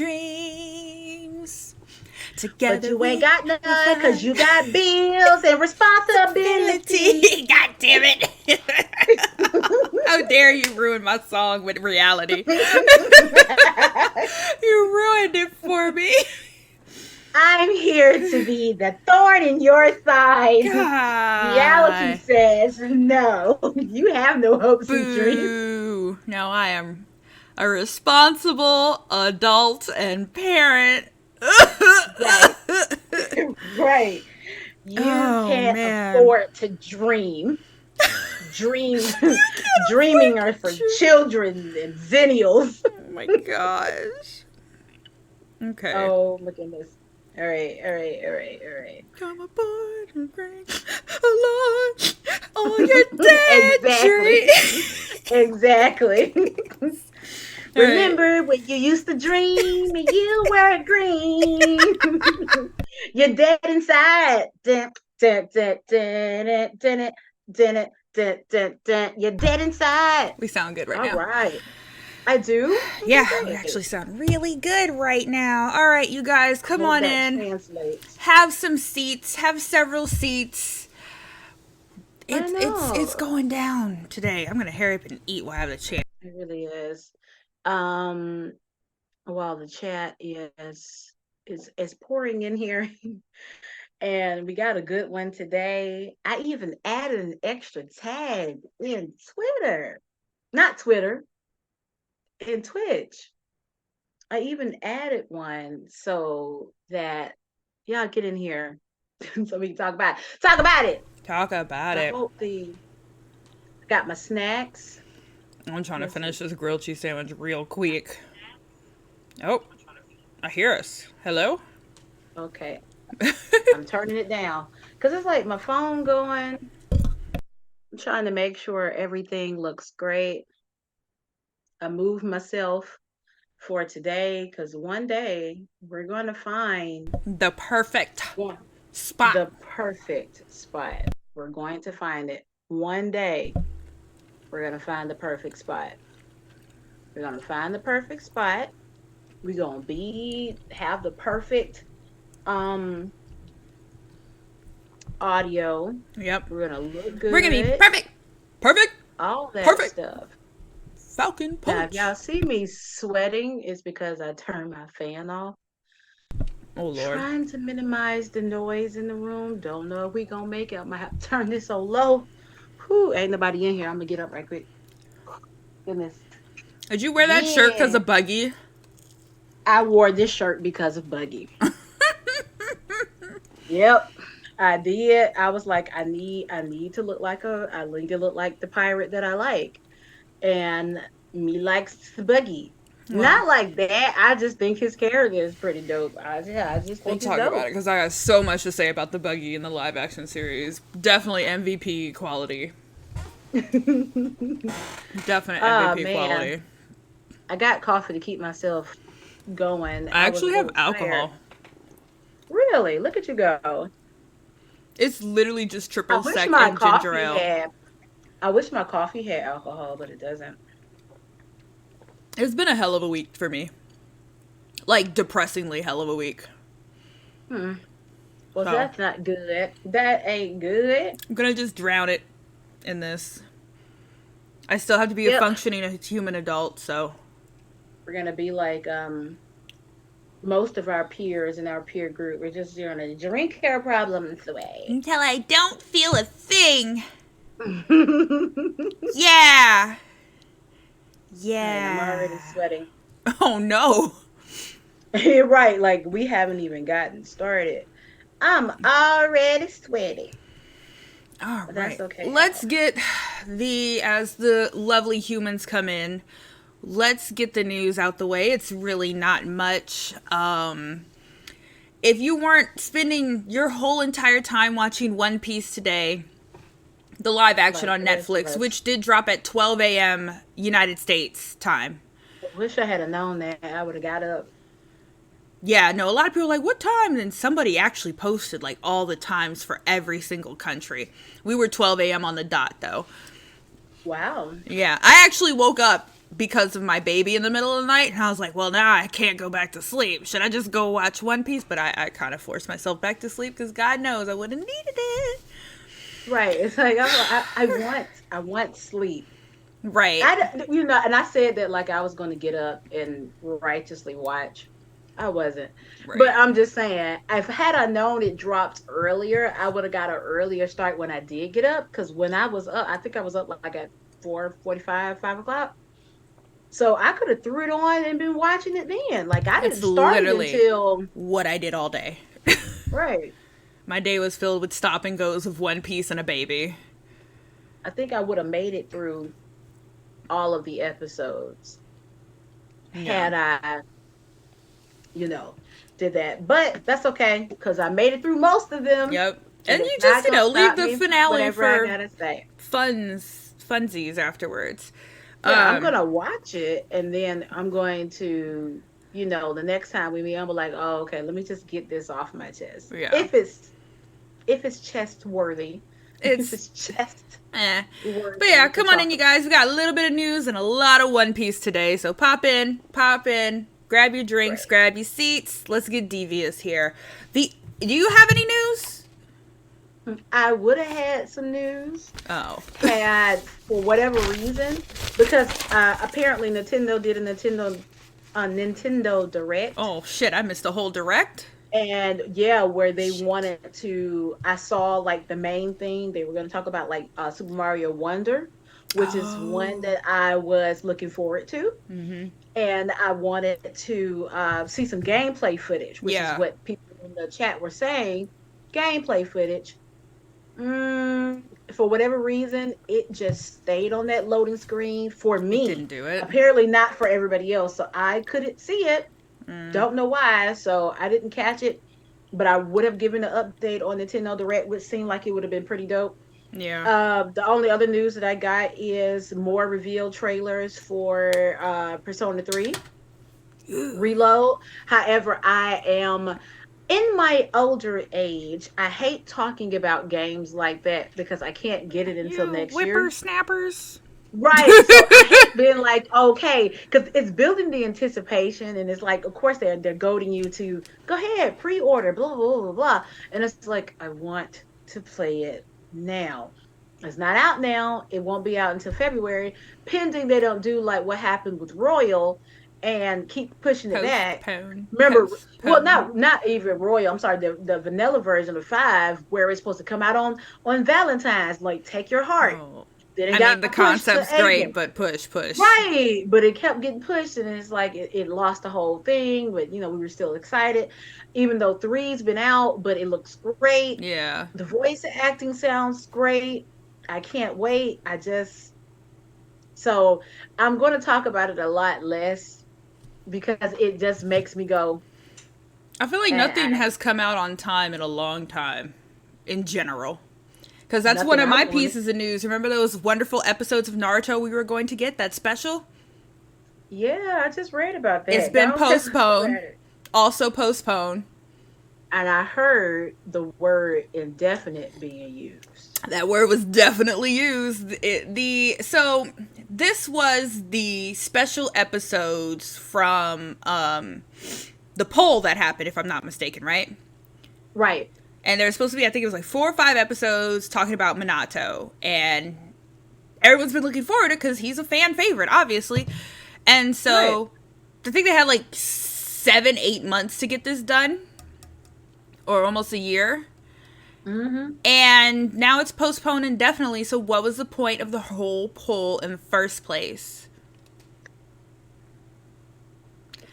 dreams. Together But you ain't got none because you got bills and responsibility. God damn it. How dare you ruin my song with reality. You ruined it for me. I'm here to be the thorn in your side. God. Reality says no. You have no hopes and dreams. Boo. Now I am a responsible adult and parent. Right. Right. You can't afford to dream. Dreaming are for children and zennials. Oh my gosh. Okay. Oh my goodness. All right. Come aboard and bring along all your dead dreams. Exactly. Remember when you used to dream and you were green? You're dead inside. You're dead inside. We sound good right now. All right. I do. Yeah, we actually sound really good right now. All right, you guys, come on in. Translates. Have some seats. Have several seats. It's going down today. I'm gonna hurry up and eat while I have the chance. It really is. While the chat is pouring in here. And we got a good one today. I even added an extra tag in Twitter. Not Twitter. In Twitch. I even added one so that y'all get in here so we can talk about it. Talk about it. I hope got my snacks. I'm trying to finish this grilled cheese sandwich real quick. Oh, I hear us. Hello? Okay. I'm turning it down because it's like my phone going. I'm trying to make sure everything looks great. I moved myself for today because one day we're going to find the perfect spot. The perfect spot. We're going to find it. One day we're going to find the perfect spot. We're going to find the perfect spot. We're going to have the perfect audio. Yep. We're going to look good. We're going to be perfect. Perfect. All that stuff. Falcon punch. Now, if y'all see me sweating, it's because I turned my fan off. Oh, Lord. Trying to minimize the noise in the room. Don't know if we going to make it. I might have to turn this so low. Whew, ain't nobody in here. I'm going to get up right quick. Goodness. Did you wear that shirt because of Buggy? I wore this shirt because of Buggy. Yep, I did. I was like, I need to look like the pirate that I like. And me likes Buggy. Wow. Not like that. I just think his character is pretty dope. I just think we'll talk about it because I got so much to say about the Buggy in the live action series. Definitely MVP quality. Definite MVP quality. I got coffee to keep myself going. I actually have alcohol. Really? Look at you go. It's literally just triple sec and ginger ale. I wish my coffee had alcohol, but it doesn't. It's been a hell of a week for me. Like, depressingly hell of a week. Well, that's not good. That ain't good. I'm gonna just drown it in this. I still have to be a functioning human adult, so. We're gonna be like, most of our peers in our peer group. We're just doing a drink hair problems away. Until I don't feel a thing. Yeah. I'm already sweating. Oh no. You're right. Like we haven't even gotten started. I'm already sweating. All right. That's okay. Let's get as the lovely humans come in. Let's get the news out the way. It's really not much. If you weren't spending your whole entire time watching One Piece today, the live action on Netflix, which did drop at 12 a.m. United States time. I wish I had known that. I would have got up. Yeah, no, a lot of people are like, what time? And somebody actually posted like all the times for every single country. We were 12 a.m. on the dot, though. Wow. Yeah, I actually woke up because of my baby in the middle of the night. And I was like, well, now I can't go back to sleep. Should I just go watch One Piece? But I kind of forced myself back to sleep because God knows I would have needed it. Right. It's like I want sleep. Right. And I said that like I was going to get up and righteously watch. I wasn't. But Right. I'm just saying, if had I known it dropped earlier, I would have got an earlier start when I did get up. Because when I was up, I think I was up like at 4:45, 5 o'clock. So I could have threw it on and been watching it then. Like I That's didn't start it literally until what I did all day. right. My day was filled with stop and goes of One Piece and a baby. I think I would have made it through all of the episodes Yeah. had I, you know, did that. But that's okay because I made it through most of them, Yep. and And it's you not just, gonna leave stop the me from finale whatever I for gotta say. funsies afterwards. Yeah, I'm Um, gonna watch it, and then I'm going to, the next time we meet, I'm like, oh, okay, let me just get this off my chest. yeah. If it's chest worthy, if It's it's chest eh. But yeah, worthy to come on in, talk you about. guys. We got a little bit of news and a lot of One Piece today. So pop in, grab your drinks, Right. grab your seats. Let's get devious here. Do you have any news? I would have had some news Oh. had for whatever reason because apparently Nintendo did a Nintendo Direct, Oh shit, I missed the whole direct. and yeah, where they Shit. wanted to. I saw like the main thing they were going to talk about, like Super Mario Wonder, which is one Oh. that I was looking forward to, Mhm. and I wanted to see some gameplay footage, which is Yeah. what people in the chat were saying. Gameplay footage. Mm, for whatever reason, it just stayed on that loading screen for It didn't me. do it. Apparently not for everybody else. So I couldn't see it. Mm. Don't know why. So I didn't catch it. But I would have given an update on Nintendo Direct, which seemed like it would have been pretty dope. Yeah. The only other news that I got is more reveal trailers for Persona 3 Reload. However, I am in my older age. I hate talking about games like that because I can't get it until You next year. whippersnappers. Right. So I hate being like, okay, because it's building the anticipation, and it's like, of course, they're goading you to go ahead, pre-order, blah, blah, blah, blah. And it's like, I want to play it now. It's not out now. It won't be out until February, pending they don't do like what happened with Royal and keep pushing it back. Postpone. Remember, well, Postpone. not even Royal. I'm sorry, the vanilla version of 5, where it's supposed to come out on Valentine's. Like, take your heart. Oh. Then it I mean, got the pushed to concept's great, April. but push. Right. But it kept getting pushed, and it's like it lost the whole thing. But we were still excited. Even though three's been out, but it looks great. Yeah. The voice acting sounds great. I can't wait. So I'm gonna talk about it a lot less because it just makes me go, I feel like nothing eh, has come out on time in a long time, in general. Because that's one nothing of I my wanted. pieces of news. Remember those wonderful episodes of Naruto we were going to get? That special? Yeah, I just read about It's that. been Don't tell me postponed. about it. Also postponed. And I heard the word indefinite being used. That word was definitely used. So this was the special episodes from the poll that happened, if I'm not mistaken, right? Right. And there's supposed to be, I think it was like 4 or 5 episodes talking about Minato, and everyone's been looking forward to it because he's a fan favorite, obviously. And Right. so I think they had like 7-8 months to get this done, or almost a year. Mm-hmm. And now it's postponed indefinitely. So what was the point of the whole poll in the first place?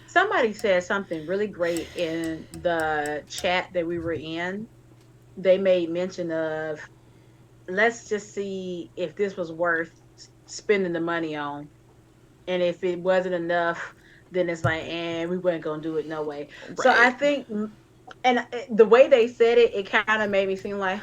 Somebody said something really great in the chat that we were in. They made mention of, let's just see if this was worth spending the money on. And if it wasn't enough, then it's like, we weren't going to do it no way. So I Right. think, and the way they said it, it kind of made me seem like,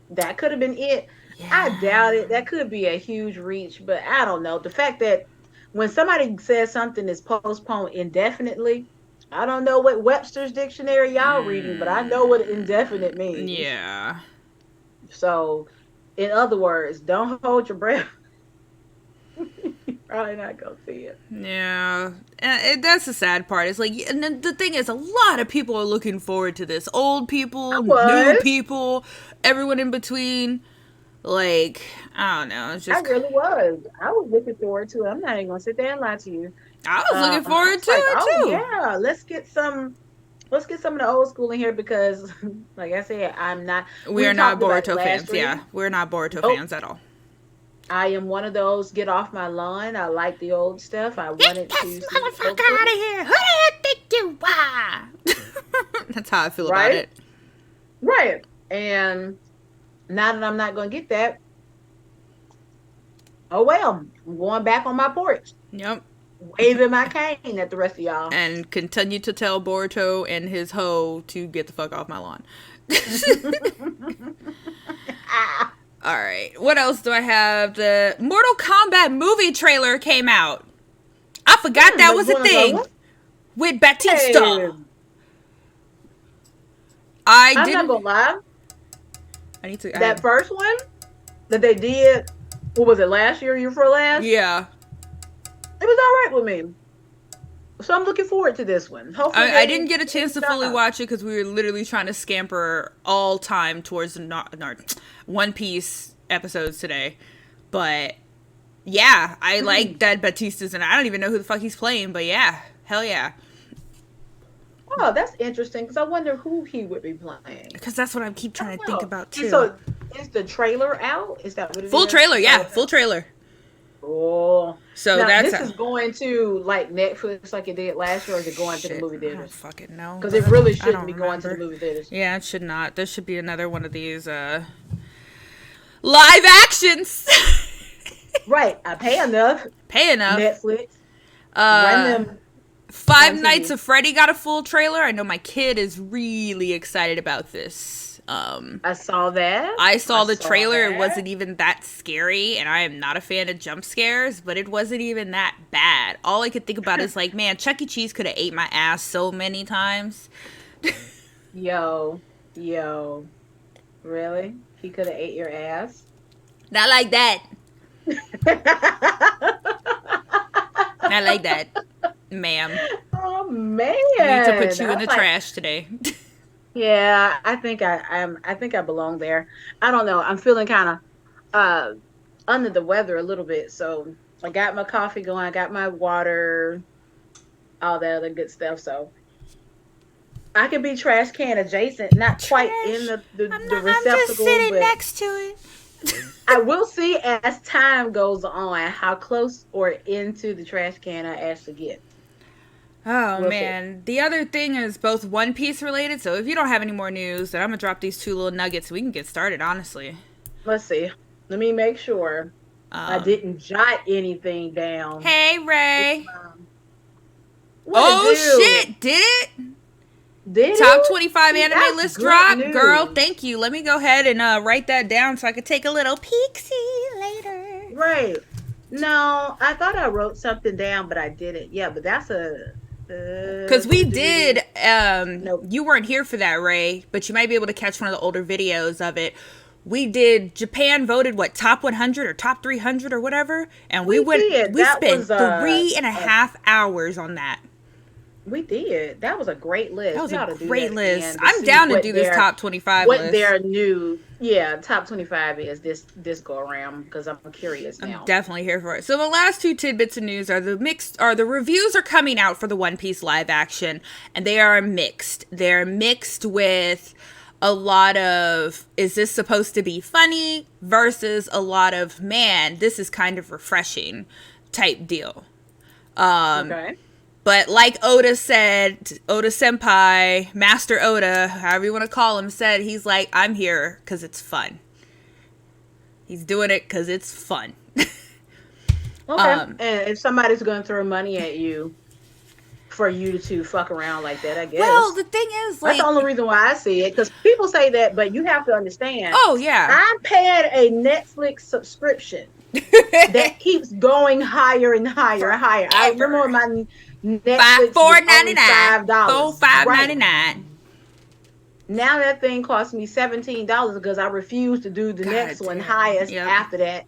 that could have been it. I Yeah. doubt it. That could be a huge reach, but I don't know. The fact that when somebody says something is postponed indefinitely, I don't know what Webster's dictionary y'all reading, but I know what indefinite means. Yeah. So, in other words, don't hold your breath. probably not gonna see it. Yeah, and that's the sad part. It's like, and then the thing is, a lot of people are looking forward to this. Old I people, new was. people, everyone in between. Like, I don't know. It's I just, really was. I was looking forward to it. I'm not even gonna sit there and lie to you. I was looking I forward was to like, it oh too. yeah, let's get some of the old school in here because, like I said, I'm not. We are We not talked about it Boruto last fans. Yeah, week. we're not Boruto Nope. fans at all. I am one of those. Get off my lawn. I like the old stuff. I Get wanted this to see the old motherfucker stuff. out of here! Who do you think you are? That's how I feel about Right, it. right. And now that I'm not gonna get that, oh well. I'm going back on my porch, Yep. waving my cane at the rest of y'all. And continue to tell Boruto and his hoe to get the fuck off my lawn. Ah, All right. What else do I have? The Mortal Kombat movie trailer came out. I forgot that was a thing with Batista. hey, I I'm not didn't. gonna lie. I need to. That first one that they did, what was it, last year, year for last? Yeah. It was all right with me. So I'm looking forward to this one. Hopefully, I didn't get a chance to fully watch it because we were literally trying to scamper all time towards the One Piece episodes today. But yeah, I like that Batista's, and I don't even know who the fuck he's playing. But yeah, hell yeah. Oh, that's interesting because I wonder who he would be playing. Because that's what I keep trying to think about too. So, is the trailer out? Is that what it is? Full trailer, yeah, full trailer. Oh, So now, that's this is going to like Netflix like it did last year, or is it going to the movie I don't theaters? fucking know. Because it really I shouldn't don't be going to the remember. movie theaters. Yeah, it should not. There should be another one of these live actions. Right, I pay enough. Pay enough. Netflix. Run them. Five on Nights TV. of Freddy got a full trailer. I know my kid is really excited about this. I saw that. I saw the trailer. that. It wasn't even that scary, and I am not a fan of jump scares, but it wasn't even that bad. All I could think about is like, man, Chuck E. Cheese could have ate my ass so many times. Yo, really? He could have ate your ass. Not like that. Not like that, ma'am. Oh man! I need to put you I in the was like, trash today. yeah, I think I think I belong there. I don't know. I'm feeling kind of under the weather a little bit, so I got my coffee going. I got my water, all that other good stuff. So I can be trash can adjacent, not quite in the receptacle. I'm just sitting but next to it. I will see as time goes on how close or into the trash can I actually get. Oh We'll man. The other thing is both One Piece related, so if you don't have any more news, then I'm gonna drop these two little nuggets so we can get started, honestly. Let's see. Let me make sure I didn't jot anything down. Hey Ray. What Oh it do? shit, did it? Did Top it? 25 See, anime that's list good drop. news. Girl, thank you. Let me go ahead and write that down so I could take a little peek-see later. Right. No, I thought I wrote something down, but I didn't. Yeah, but that's a. Because we did, Nope. you weren't here for that, Ray, but you might be able to catch one of the older videos of it. We did, Japan voted, what, top 100 or top 300 or whatever? And we did. That spent was, 3.5 hours on that. We did. That was a great list. That was We ought a to do great that list. again I'm see down to what do this their- top 25 What list. their new, top 25 is this go around because I'm curious now. I'm definitely here for it. So the last two tidbits of news are the reviews are coming out for the One Piece live action, and they are mixed. They're mixed with a lot of, is this supposed to be funny, versus a lot of, man, this is kind of refreshing type deal. Okay. But like Oda said, Oda Senpai, Master Oda, however you want to call him, said, he's like, I'm here because it's fun. He's doing it because it's fun. Okay. And if somebody's going to throw money at you for you to fuck around like that, I guess. Well, the thing is, like, that's the only reason why I see it, because people say that, but you have to understand. oh yeah, I'm paying a Netflix subscription that keeps going higher and higher and higher. I remember when my Netflix was only $5. $4.99. Now that thing costs me $17 because I refuse to do the next one highest damn. Yep. after that.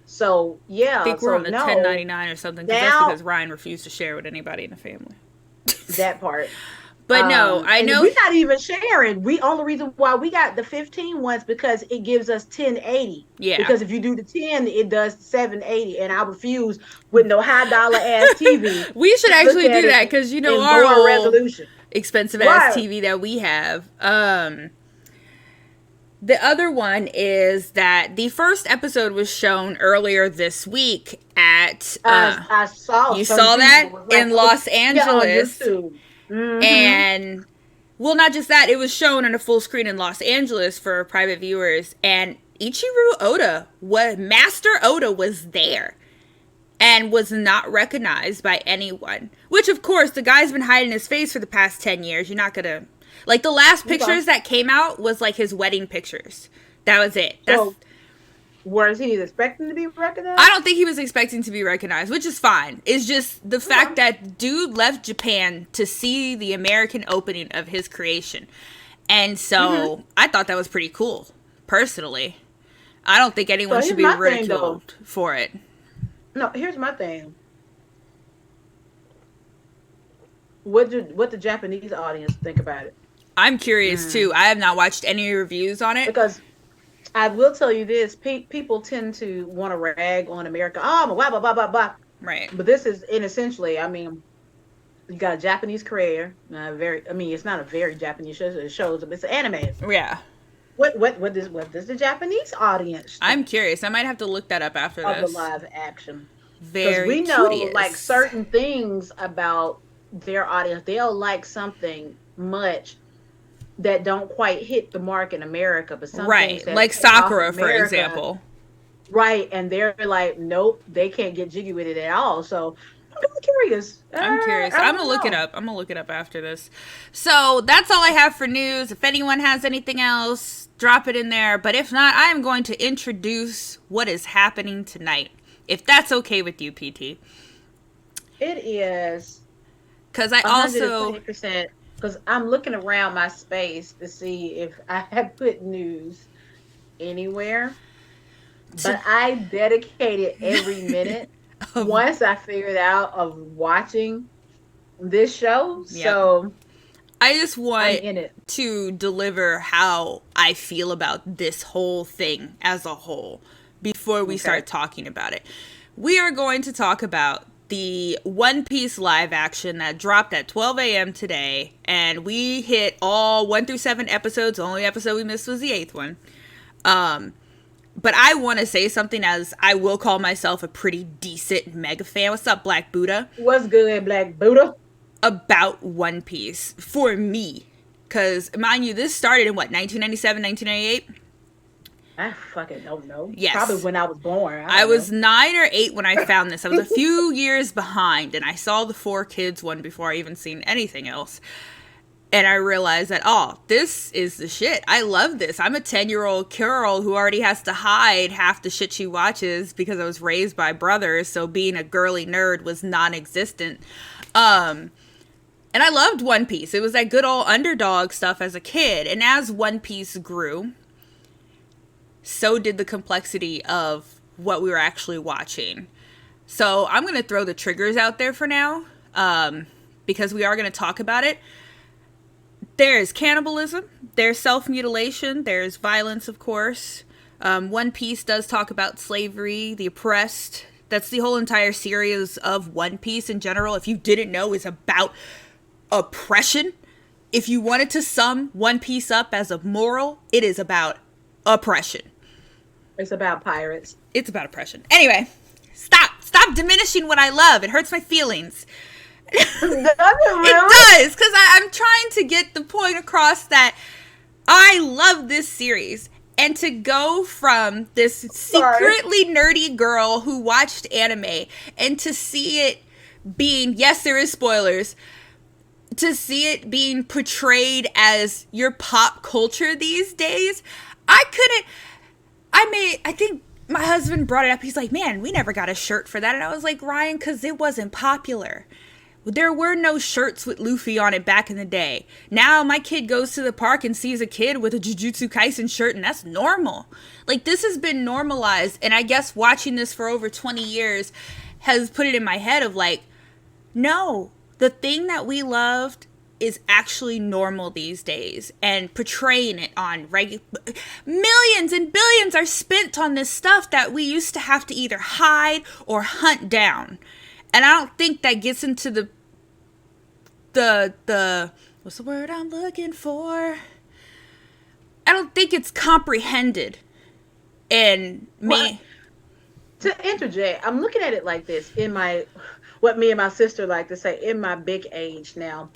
So I yeah, think we're so on the no, 1099 or something because that's now because Ryan refused to share with anybody in the family. that part. But no, I And know. we're not even sharing. We only reason why we got the 15 ones because it gives us 1080. Yeah. Because if you do the 10, it does 780. And I refuse with no high dollar ass TV We should to look actually at do it that because you know in our lower old resolution. expensive ass Right. TV that we have. The other one is that the first episode was shown earlier this week at I saw you some saw people that was like, in oh, Los yeah, on Angeles. YouTube. Mm-hmm. And well, not just that, it was shown on a full screen in Los Angeles for private viewers, and Ichiro Oda, what Master Oda, was there and was not recognized by anyone. Which, of course, the guy's been hiding his face for the past 10 years. You're not gonna like the last Okay. pictures that came out was like his wedding pictures. That was it. That's So was he expecting to be I recognized? don't think he was expecting to be recognized, which is fine. It's just the Okay. fact that dude left Japan to see the American opening of his creation. And Mm-hmm. so I thought that was pretty cool, personally. I don't think So anyone should here's be my thing though. ridiculed for it. No, here's my thing. What the Japanese audience think about it? I'm curious Mm. too. I have not watched any reviews on it. Because I will tell you this: people tend to want to rag on America. Oh, blah blah blah blah blah. Right. But this is in essentially, I mean, you got a Japanese creator. I mean, it's not a very Japanese show. It shows, but it's an anime. Yeah. What does the Japanese audience I'm think curious. I might have to look that up after of the this. live action? Because Very we know like curious. certain things about their audience. They'll like something much that don't quite hit the mark in America, but some things Right. that Like take off in Sakura, for America, example. right? And they're like, nope, they can't get jiggy with it at all. So I'm kind of curious. I'm curious. I I'm don't gonna look it know. up. I'm gonna look it up after this. So that's all I have for news. If anyone has anything else, drop it in there. But if not, I am going to introduce what is happening tonight. If that's okay with you, PT. It is Because I also 120%. Because I'm looking around my space to see if I have put news anywhere, but I dedicated every minute once I figured out of watching this show. Yep. So I just I'm want in it. to deliver how I feel about this whole thing as a whole before we Okay. start talking about it. We are going to talk about the One Piece live action that dropped at 12 a.m. today, and we hit all 1 through 7 episodes. The only episode we missed was the 8th one. But I want to say something, as I will call myself a pretty decent mega fan. What's up, Black Buddha? What's good, Black Buddha? About One Piece for me. Because, mind you, this started in what, 1997, 1998? I fucking don't know. Yes. Probably when I was born. I don't was know. 9 or 8 when I found this. I was a few years behind, and I saw the 4 Kids one before I even seen anything else. And I realized that, oh, this is the shit. I love this. I'm a 10-year-old girl who already has to hide half the shit she watches because I was raised by brothers, so being a girly nerd was non-existent. And I loved One Piece. It was that good old underdog stuff as a kid. And as One Piece grew, so did the complexity of what we were actually watching. So I'm going to throw the triggers out there for now, because we are going to talk about it. There's cannibalism, there's self-mutilation, there's violence, of course. One Piece does talk about slavery, the oppressed. That's the whole entire series of One Piece in general. If you didn't know, is about oppression. If you wanted to sum One Piece up as a moral, it is about oppression. It's about pirates. It's about oppression. Anyway, stop diminishing what I love. It hurts my feelings. It does, because I'm trying to get the point across that I love this series. And to go from this secretly nerdy girl who watched anime and to see it being, yes, there is spoilers, to see it being portrayed as your pop culture these days, I think my husband brought it up. He's like, man, we never got a shirt for that. And I was like, Ryan, because it wasn't popular. There were no shirts with Luffy on it back in the day. Now my kid goes to the park and sees a kid with a Jujutsu Kaisen shirt, and that's normal. Like, this has been normalized, and I guess watching this for over 20 years has put it in my head of like, no, the thing that we loved is actually normal these days, and portraying it on millions and billions are spent on this stuff that we used to have to either hide or hunt down. And I don't think that gets into the what's the word I'm looking for? I don't think it's comprehended. And Well, to interject, I'm looking at it like this in my what me and my sister like to say in my big age now.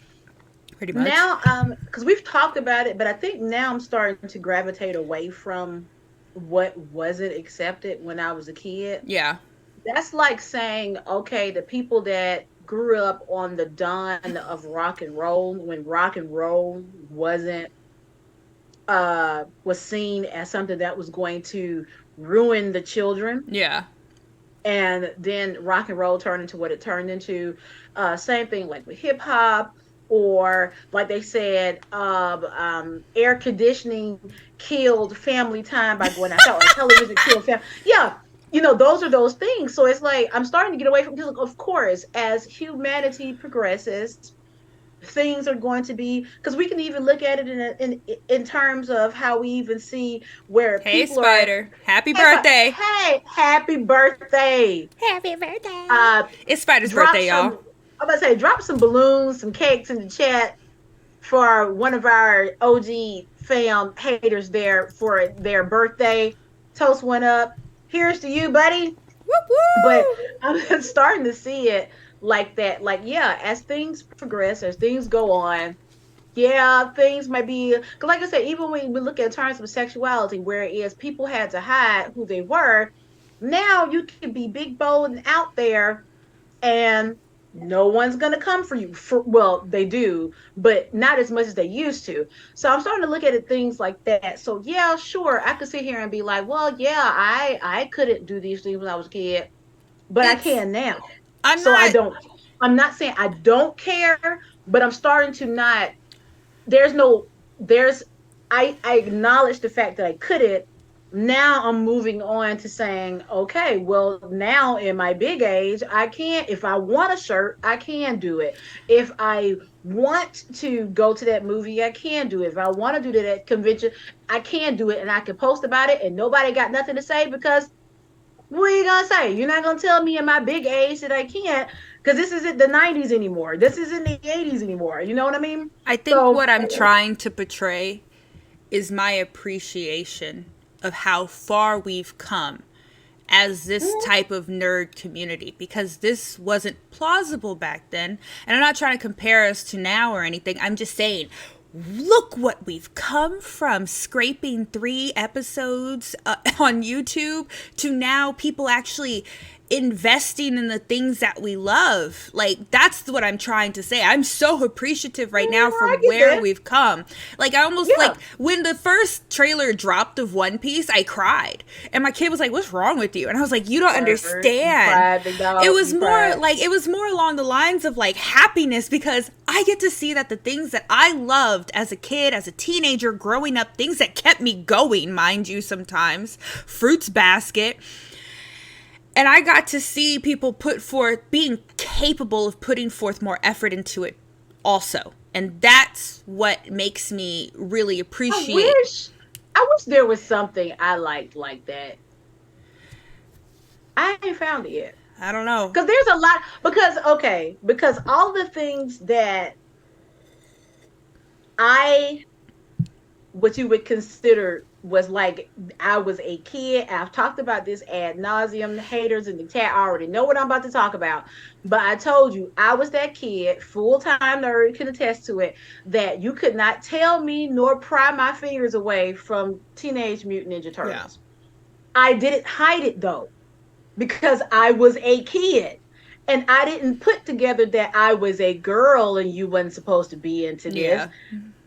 pretty much. Now, because we've talked about it, but I think now I'm starting to gravitate away from what wasn't accepted when I was a kid. Yeah. That's like saying, okay, the people that grew up on the dawn of rock and roll, when rock and roll wasn't was seen as something that was going to ruin the children, Yeah. and then rock and roll turned into what it turned into. Same thing like with hip hop, or like they said, air conditioning killed family time by going outside, or television killed family. Yeah, those are those things. So it's like I'm starting to get away from, because of course, as humanity progresses, things are going to be, because we can even look at it in terms of how we even see where Hey, people are. Spider. Happy Hey, birthday. hey, happy birthday. Happy birthday. Uh, It's Spider's drop birthday, some, y'all. I'm about to say, drop some balloons, some cakes in the chat for one of our OG fam haters there for their birthday. Toast went up. Here's to you, buddy. Whoop But whoop. I'm starting to see it like that. Like, yeah, as things progress, as things go on, yeah, things might be, because like I said, even when we look at terms of sexuality, where it is people had to hide who they were, now you can be big, bold, and out there, and no one's gonna come for you. Well, they do, but not as much as they used to. So I'm starting to look at it things like that. So yeah, sure, I could sit here and be like, well, yeah, I couldn't do these things when I was a kid, but I It's, can now. I'm So I not, don't. I'm not saying I don't care, but I'm starting to not. There's no. There's. I acknowledge the fact that I couldn't. Now I'm moving on to saying, okay, well, now in my big age, I can, if I want a shirt, I can do it. If I want to go to that movie, I can do it. If I want to do that convention, I can do it, and I can post about it, and nobody got nothing to say, because what are you gonna say? You're not gonna tell me in my big age that I can't, because this isn't the '90s anymore. This isn't the '80s anymore. You know what I mean? I think So what I'm trying to portray is my appreciation of how far we've come as this type of nerd community, because this wasn't plausible back then. And I'm not trying to compare us to now or anything. I'm just saying, look what we've come from, scraping 3 episodes on YouTube to now people actually investing in the things that we love. Like, that's what I'm trying to say. I'm so appreciative right now I from get where that. we've come. Like, I almost, Yeah. like, when the first trailer dropped of One Piece, I cried. And my kid was like, "What's wrong with you?" And I was like, "You don't Word. You understand." cried, big dog. It was You more cried. like, it was more along the lines of like happiness, because I get to see that the things that I loved as a kid, as a teenager, growing up, things that kept me going, mind you, sometimes, Fruits Basket, and I got to see people put forth, being capable of putting forth more effort into it also. And that's what makes me really I appreciate. wish. I wish there was something I liked like that. I ain't found it yet. I don't know. Because there's a lot. Because okay. Because all the things that I, what you would consider was like, I was a kid. I've talked about this ad nauseum. Haters in the chat already know what I'm about to talk about. But I told you, I was that kid, full time nerd, can attest to it, that you could not tell me nor pry my fingers away from Teenage Mutant Ninja Yeah. Turtles. I didn't hide it though, because I was a kid. And I didn't put together that I was a girl and you wasn't supposed to be into this. Yeah.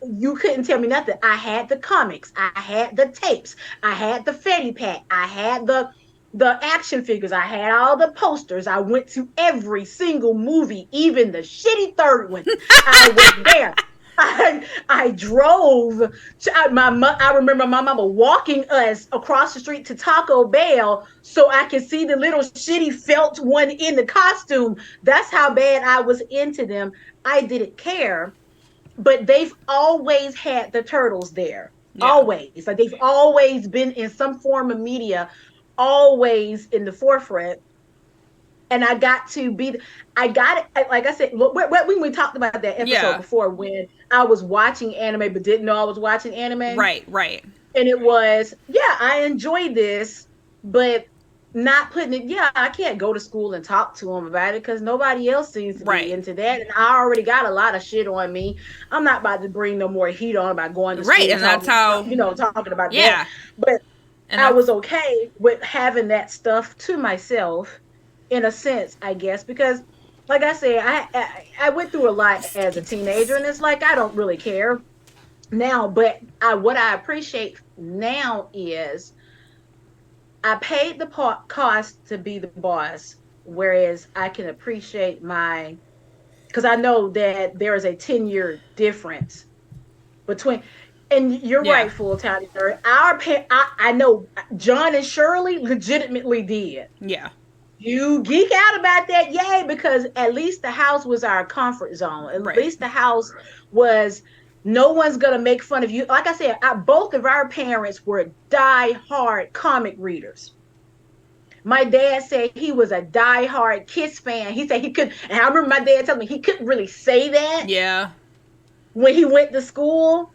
You couldn't tell me nothing. I had the comics, I had the tapes, I had the fanny pack, I had the action figures. I had all the posters. I went to every single movie, even the shitty third one. I was there. I drove to I remember my mama walking us across the street to Taco Bell so I could see the little shitty felt one in the costume. That's how bad I was into them. I didn't care, but they've always had the turtles there. Yeah. Always. Like they've always been in some form of media, always in the forefront. And I got to be, I got it. Like I said, when we talked about that episode before, when I was watching anime but didn't know I was watching anime. Right, right. And it was, yeah, I enjoy this, but not putting it, yeah, I can't go to school and talk to them about it because nobody else seems to be into that. And I already got a lot of shit on me. I'm not about to bring no more heat on about going to school. Right, and that's how, talking about that. But and I was okay with having that stuff to myself, in a sense, I guess, because like I said, I went through a lot as a teenager, and it's like I don't really care now. But what I appreciate now is I paid the cost to be the boss, whereas I can appreciate because I know that there is a 10-year difference between. And you're right, Full Tiny Nerd. I know John and Shirley legitimately did. Yeah. You geek out about that, yay, because at least the house was our comfort zone. At least the house was, no one's going to make fun of you. Like I said, both of our parents were die-hard comic readers. My dad said he was a die-hard Kiss fan. He said he could, and I remember my dad telling me he couldn't really say that. Yeah. When he went to school.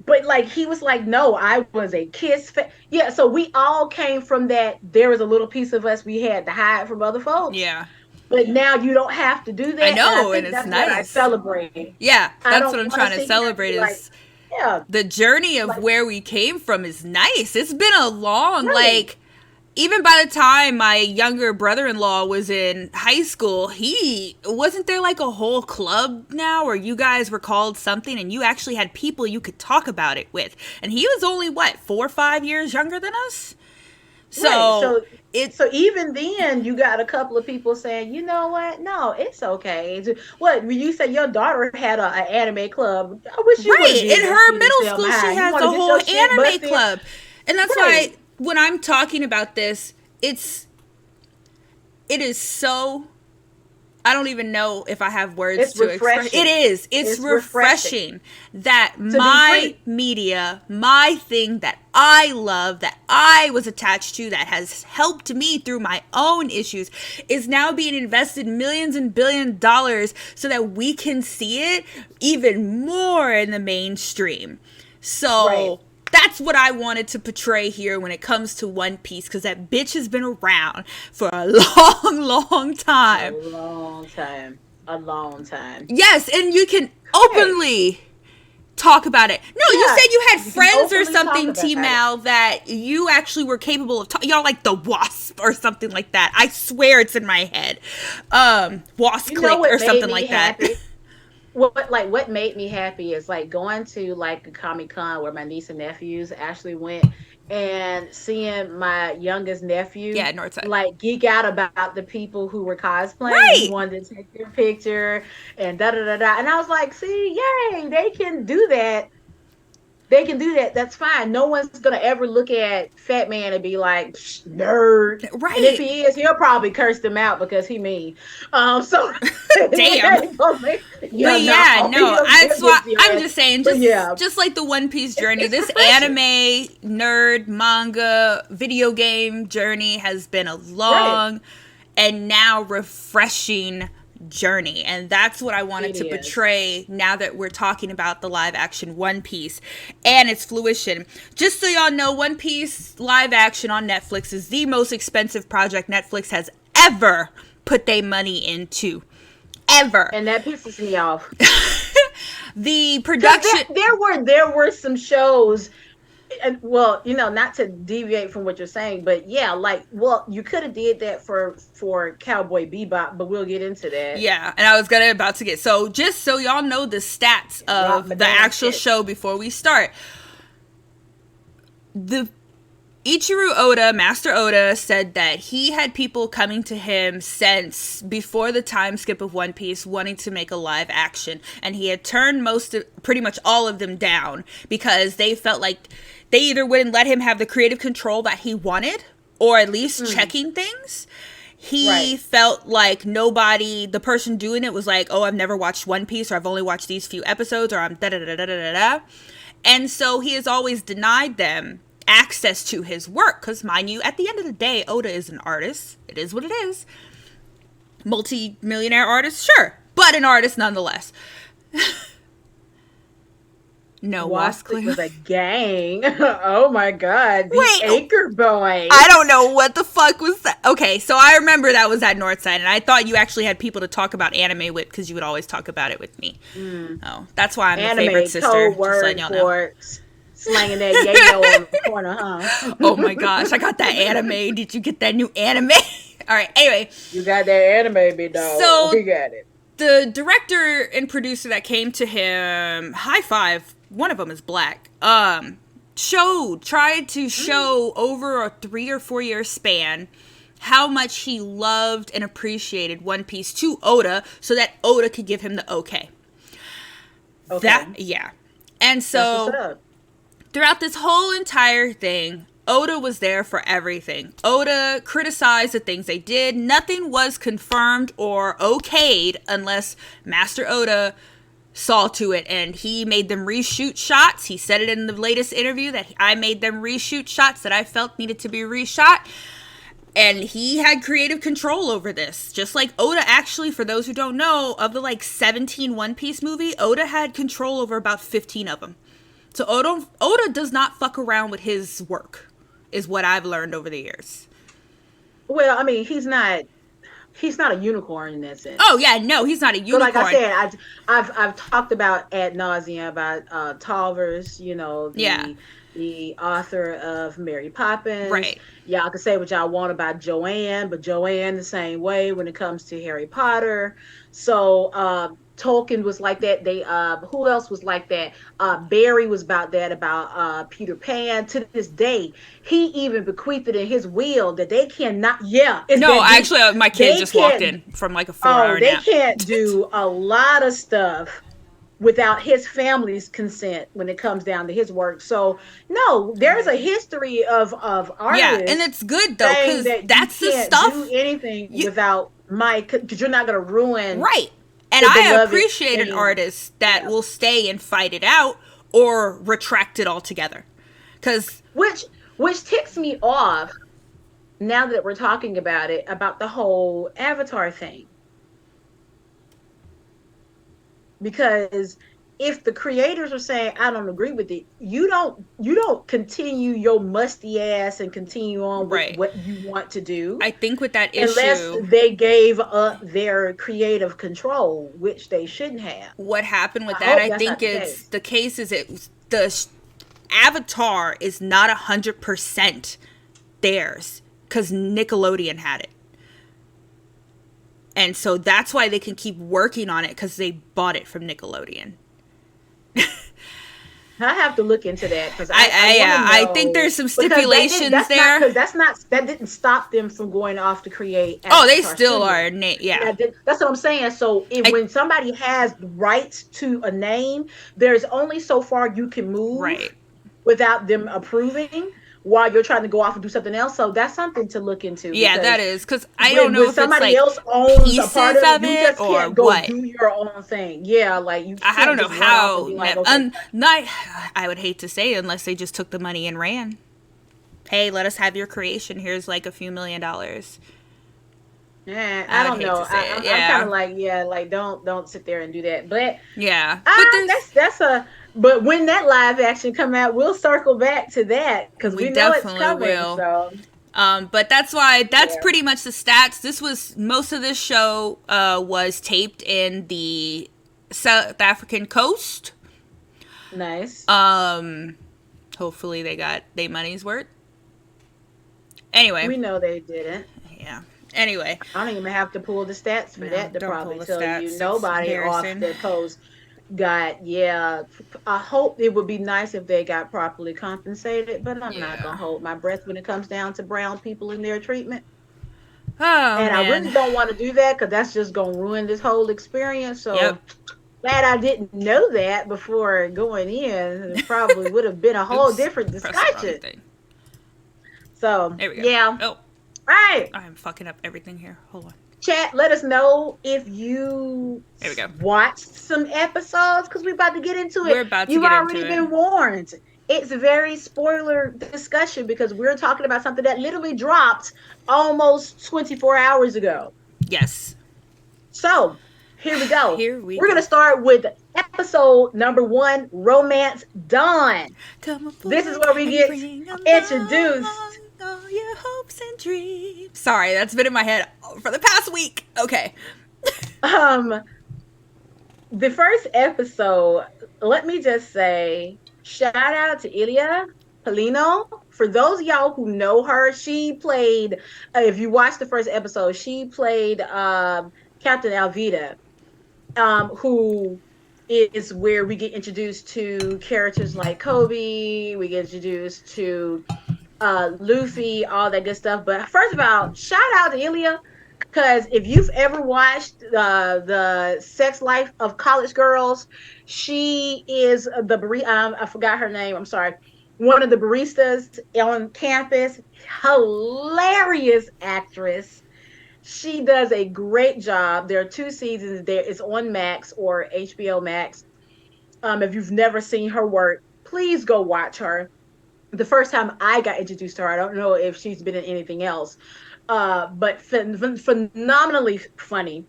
But like he was like, no, I was a Kiss fan. Yeah, so we all came from that. There was a little piece of us we had to hide from other folks. Yeah. But now you don't have to do that. I know, and it's that's nice. What I celebrate. Yeah, that's what I'm trying to celebrate is the journey of where we came from is nice. It's been a long, even by the time my younger brother-in-law was in high school, wasn't there like a whole club now where you guys were called something and you actually had people you could talk about it with? And he was only, 4 or 5 years younger than us? So even then you got a couple of people saying, you know what? No, it's okay. What, when you say your daughter had an anime club, I wish you would. In her middle school, she has a whole anime club. And that's why when I'm talking about this, it is so, I don't even know if I have words to express. It is. It's refreshing that my media, my thing that I love, that I was attached to, that has helped me through my own issues, is now being invested millions and billions of dollars so that we can see it even more in the mainstream. So that's what I wanted to portray here when it comes to One Piece, because that bitch has been around for a long, long time. A long time. Yes, and you can openly talk about it. No, you said you had friends or something, T-Mal, that you actually were capable of y'all like the Wasp or something like that. I swear it's in my head. Wasp Click or something like that. What made me happy is like going to like a Comic-Con where my niece and nephews actually went, and seeing my youngest nephew Northside, like geek out about the people who were cosplaying. He wanted to take their picture and da-da-da-da. And I was like, see, yay, they can do that. They can do that. That's fine. No one's going to ever look at Fat Man and be like, nerd. Right. And if he is, he'll probably curse them out because he mean. So damn. But yeah, no, that's why I'm just saying, just like the One Piece journey, this anime, nerd, manga, video game journey has been a long and now refreshing journey, and that's what I wanted to portray now that we're talking about the live action One Piece and its fruition. Just so y'all know, One Piece live action on Netflix is the most expensive project Netflix has ever put their money into. Ever. And that pisses me off. The production there were some shows, and well, you know, not to deviate from what you're saying, but yeah, like, well, you could have did that for Cowboy Bebop, but we'll get into that. Yeah, and I was about to get, so just so y'all know the stats of the actual show before we start. Ichiro Oda, Master Oda, said that he had people coming to him since before the time skip of One Piece wanting to make a live action. And he had turned pretty much all of them down because they felt like they either wouldn't let him have the creative control that he wanted or at least checking things. He felt like the person doing it was like, oh, I've never watched One Piece, or I've only watched these few episodes, or I'm da-da-da-da-da-da-da. And so he has always denied them access to his work, because mind you, at the end of the day, Oda is an artist. It is what it is. Multi-millionaire artist, sure, but an artist nonetheless. No, Wasp was a gang. Oh my god. The Anchor Boy. I don't know what the fuck was that. Okay, so I remember that was at Northside, and I thought you actually had people to talk about anime with, because you would always talk about it with me. Oh, that's why I'm the favorite sister. Code word for slanging that yayo on the corner, huh? Oh my gosh, I got that anime. Did you get that new anime? All right, anyway. You got that anime, big dog. So, we got it. The director and producer that came to him, high five, one of them is black, tried to show over a 3 or 4 year span how much he loved and appreciated One Piece to Oda so that Oda could give him the okay. And so throughout this whole entire thing, Oda was there for everything. Oda criticized the things they did. Nothing was confirmed or okayed unless Master Oda saw to it, and he made them reshoot shots. He said it in the latest interview that I made them reshoot shots that I felt needed to be reshot, and he had creative control over this. Just like Oda, actually, for those who don't know, of the 17 One Piece movie, Oda had control over about 15 of them. So Oda does not fuck around with his work, is what I've learned over the years. Well, I mean, he's not a unicorn in that sense. Oh yeah, no, he's not a unicorn. So like I said, I've talked about ad nauseum about Tolvers, the author of Mary Poppins. Right. Y'all can say what y'all want about Joanne, but Joanne the same way when it comes to Harry Potter. So Tolkien was like that. Who else was like that? Barry was about that, about Peter Pan. To this day, he even bequeathed it in his will that they cannot. Actually, my kid just walked in from a 4-hour nap. They can't do a lot of stuff without his family's consent when it comes down to his work. So no, there's a history of artists. Yeah, and it's good though, because that's the stuff. Do anything without because you're not going to ruin. Right. And I appreciate an artist that will stay and fight it out or retract it altogether. Which ticks me off now that we're talking about it, about the whole Avatar thing. Because if the creators are saying, I don't agree with it, you don't continue your musty ass and continue on with what you want to do. I think with that issue, unless they gave up their creative control, which they shouldn't have. What happened with that, I think it's the case is the Avatar is not 100% theirs because Nickelodeon had it. And so that's why they can keep working on it, because they bought it from Nickelodeon. I have to look into that because I think there's some stipulations there. Because that didn't stop them from going off to create. They still are. That's what I'm saying. So when somebody has rights to a name, there's only so far you can move without them approving, while you're trying to go off and do something else. So that's something to look into. Yeah, that is, because I don't know if somebody else owns a part of it, you just can't go do your own thing. Yeah, you. I don't know how. I would hate to say, unless they just took the money and ran. Hey, let us have your creation. Here's a few $1 million. Yeah, I don't know. I'm kind of don't sit there and do that. But yeah, but But when that live action come out, we'll circle back to that because we know it's coming. Will. So. But that's pretty much the stats. Most of this show was taped in the South African coast. Nice. Hopefully they got their money's worth. Anyway. We know they didn't. Yeah. Anyway. I don't even have to pull the stats for that to probably tell you nobody off the coast got, yeah. I hope it would be nice if they got properly compensated, but I'm not Yeah. gonna hold my breath when it comes down to brown people in their treatment. Oh And I really man. don't want to do that because that's just gonna ruin this whole experience. Yep. So glad I didn't know that before going in. It probably would have been a whole Oops. different Press the wrong discussion. thing. So There we go. yeah. Oh, Right. I'm fucking up everything here. Hold on. Chat, let us know if you There we go. watched some episodes because we're about to get into We're it. about to You've get into already it. been warned. It's a very spoiler discussion because we're talking about something that literally dropped almost 24 hours ago. Yes. So here we go. Here we We're going go. to start with episode number 1, Romance Dawn. Come This is aboard where we and get bring introduced. along all your hopes and dreams. Sorry, that's been in my head for the past week. Okay. Um, the first episode, let me just say, shout out to Ilia Polino. For those of y'all who know her, she played, if you watch the first episode, she played Captain Alvida, who is where we get introduced to characters like Kobe, we get introduced to Luffy, all that good stuff. But first of all, shout out to Ilia, because if you've ever watched the Sex Life of College Girls, she is I forgot her name. I'm sorry. One of the baristas on campus. Hilarious actress. She does a great job. There are 2 seasons. There it's on Max or HBO Max. If you've never seen her work, please go watch her. The first time I got introduced to her, I don't know if she's been in anything else, but phenomenally funny.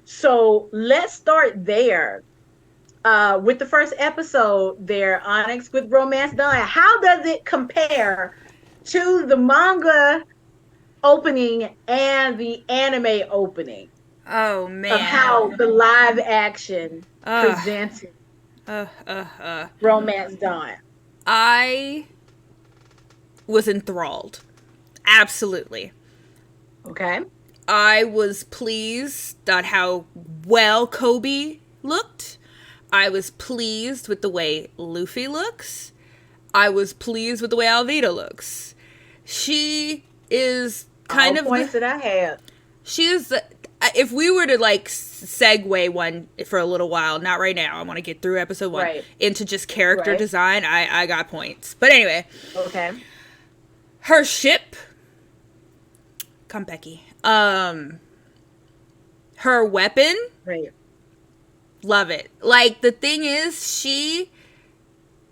So let's start there with the first episode there, Onyx, with Romance Dawn. How does it compare to the manga opening and the anime opening Oh of how man. the live action Ugh. presented Uh, uh, uh. Romance Dawn? I was enthralled. Absolutely. Okay. I was pleased at how well Kobe looked. I was pleased with the way Luffy looks. I was pleased with the way Alvida looks. She is kind All of points that I had. she is if we were to like segue one for a little while, not right now, I want to get through episode 1 Right. into just character Right. design, I got points. But anyway, Okay. her ship, come Becky, her weapon, Right. love it. Like, the thing is, she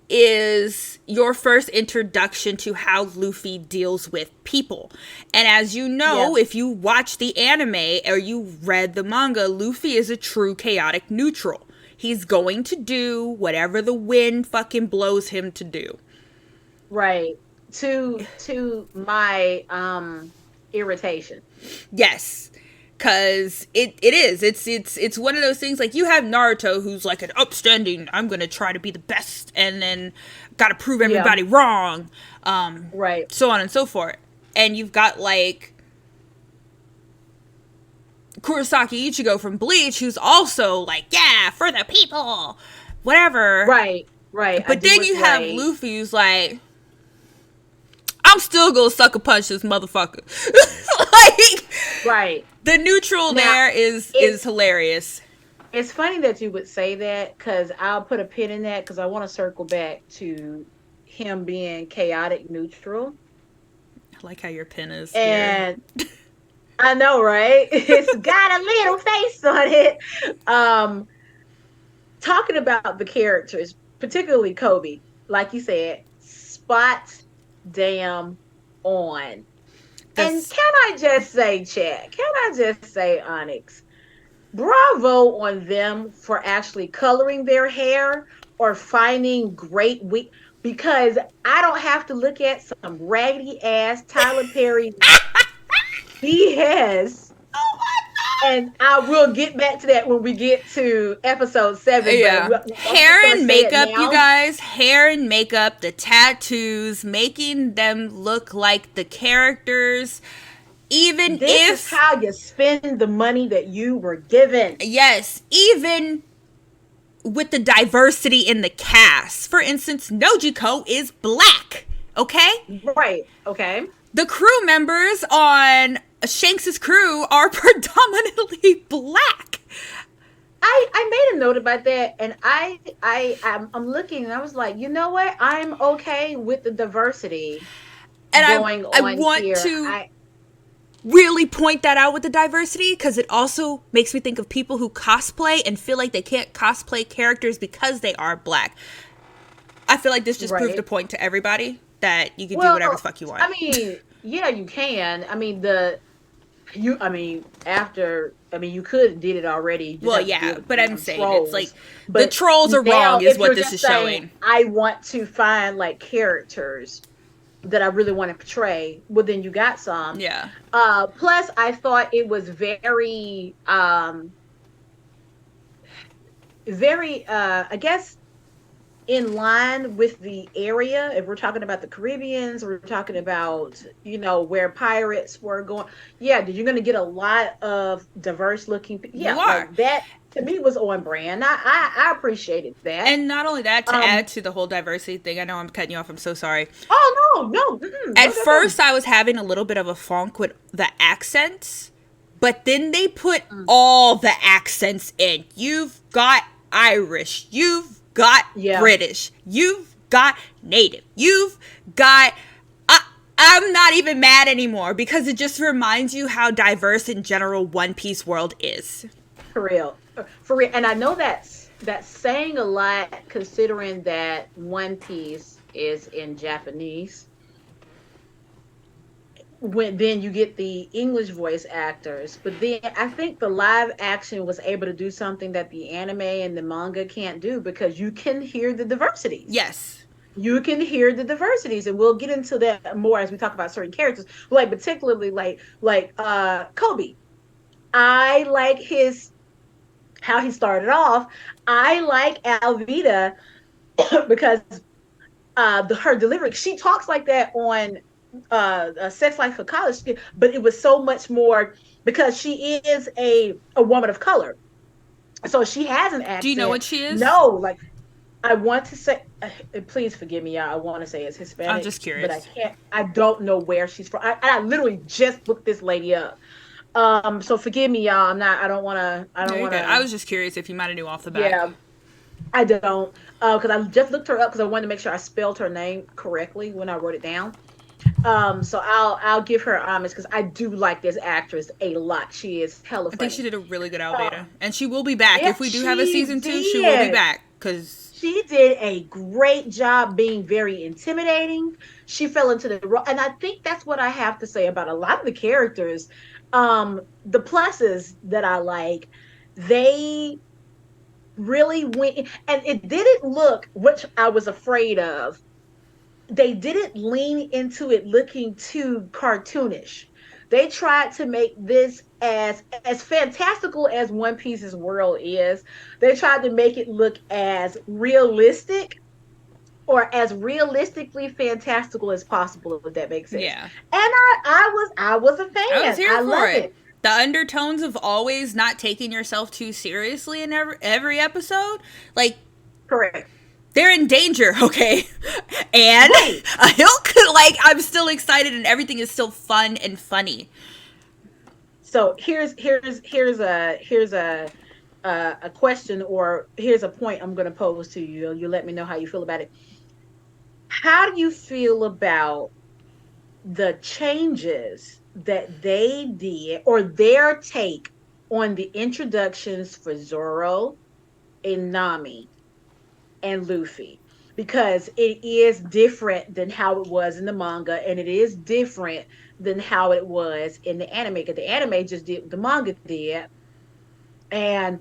is your first introduction to how Luffy deals with people. And as you know, Yeah. if you watch the anime or you read the manga, Luffy is a true chaotic neutral. He's going to do whatever the wind fucking blows him to do. Right. To my irritation. Yes. Cause it is. It's one of those things, like, you have Naruto, who's like an upstanding, I'm gonna try to be the best and then gotta prove everybody wrong. Right. So on and so forth. And you've got like Kurosaki Ichigo from Bleach, who's also like, yeah, for the people, whatever. Right. Right. But then you have Luffy, who's like, I'm still gonna sucker punch this motherfucker. Like, Right. the neutral Now, there is hilarious. It's funny that you would say that because I'll put a pin in that because I want to circle back to him being chaotic neutral. I like how your pin is And I know, right? It's got a little face on it. Talking about the characters, particularly Kobe, like you said, spot damn on. And can I just say, Chad, can I just say, Onyx, bravo on them for actually coloring their hair or finding great because I don't have to look at some raggedy ass Tyler Perry BS. Oh my God. And I will get back to that when we get to episode 7. Yeah. But hair and makeup, you guys. Hair and makeup, the tattoos, making them look like the characters. Even this is how you spend the money that you were given. Yes, even with the diversity in the cast. For instance, Nojiko is black, okay? Right. Okay. The crew members on Shanks's crew are predominantly black. I made a note about that, and I'm looking, and I was like, you know what? I'm okay with the diversity And going I on want here. to really point that out with the diversity, because it also makes me think of people who cosplay and feel like they can't cosplay characters because they are black. I feel like this just proved a point to everybody that you can do whatever the fuck you want. I mean, yeah, you can. I mean, you could did it already. Well, yeah, but I'm saying trolls. It's like the trolls are wrong is what this is showing. I want to find like characters that I really want to portray. Well, then you got some. Yeah. Plus, I thought it was very, I guess, in line with the area. If we're talking about the Caribbeans, we're talking about, where pirates were going. Yeah, you're going to get a lot of diverse looking. Yeah, like that to me was on brand. I appreciated that. And not only that, to add to the whole diversity thing, I know I'm cutting you off. I'm so sorry. Oh, no. At first, I was having a little bit of a funk with the accents, but then they put all the accents in. You've got Irish. You've got British. You've got Native. You've got... I'm not even mad anymore, because it just reminds you how diverse in general One Piece world is. For real. And I know that's saying a lot, considering that One Piece is in Japanese. Then you get the English voice actors, but then I think the live action was able to do something that the anime and the manga can't do, because you can hear the diversities. Yes. You can hear the diversities, and we'll get into that more as we talk about certain characters, like particularly like Kobe. I like how he started off. I like Alvida because her delivery. She talks like that on Sex Life for College, but it was so much more because she is a woman of color, so she has an accent. Do you know what she is? No, like I want to say, please forgive me, y'all. I want to say it's Hispanic. I'm just curious, but I can't. I don't know where she's from. I literally just looked this lady up. So forgive me, y'all. I don't want to. I was just curious if you might have knew off the bat. Yeah, I don't. Because I just looked her up because I wanted to make sure I spelled her name correctly when I wrote it down. So I'll give her homage, because I do like this actress a lot. She is hella funny. I think she did a really good Alvida, and she will be back if we do have a season 2. She will be back, because she did a great job being very intimidating. She fell into the role, and I think that's what I have to say about a lot of the characters. The pluses that I like, they really went, and it didn't look, which I was afraid of. They didn't lean into it looking too cartoonish. They tried to make this as fantastical as One Piece's world is. They tried to make it look as realistic, or as realistically fantastical as possible, if that makes sense. Yeah. And I was a fan. I was here for it. The undertones of always not taking yourself too seriously in every episode, like, correct. They're in danger, okay? And right. I'm still excited, and everything is still fun and funny. So here's a question, or here's a point I'm going to pose to you. You let me know how you feel about it. How do you feel about the changes that they did, or their take on the introductions for Zoro and Nami and Luffy? Because it is different than how it was in the manga, and it is different than how it was in the anime, because the anime just did what the manga did. And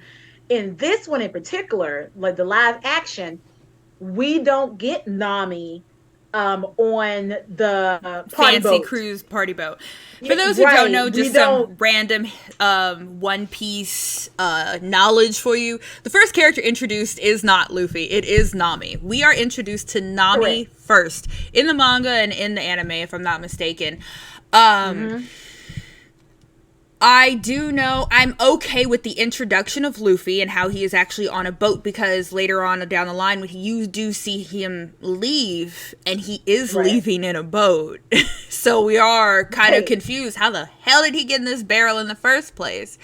in this one in particular, like the live action, we don't get Nami on the fancy cruise party boat. For those who don't know, just some random One Piece knowledge for you. The first character introduced is not Luffy. It is Nami. We are introduced to Nami first in the manga and in the anime, if I'm not mistaken. I do know I'm okay with the introduction of Luffy and how he is actually on a boat, because later on down the line, when you do see him leave, and he is leaving in a boat. So we are kind of confused. How the hell did he get in this barrel in the first place?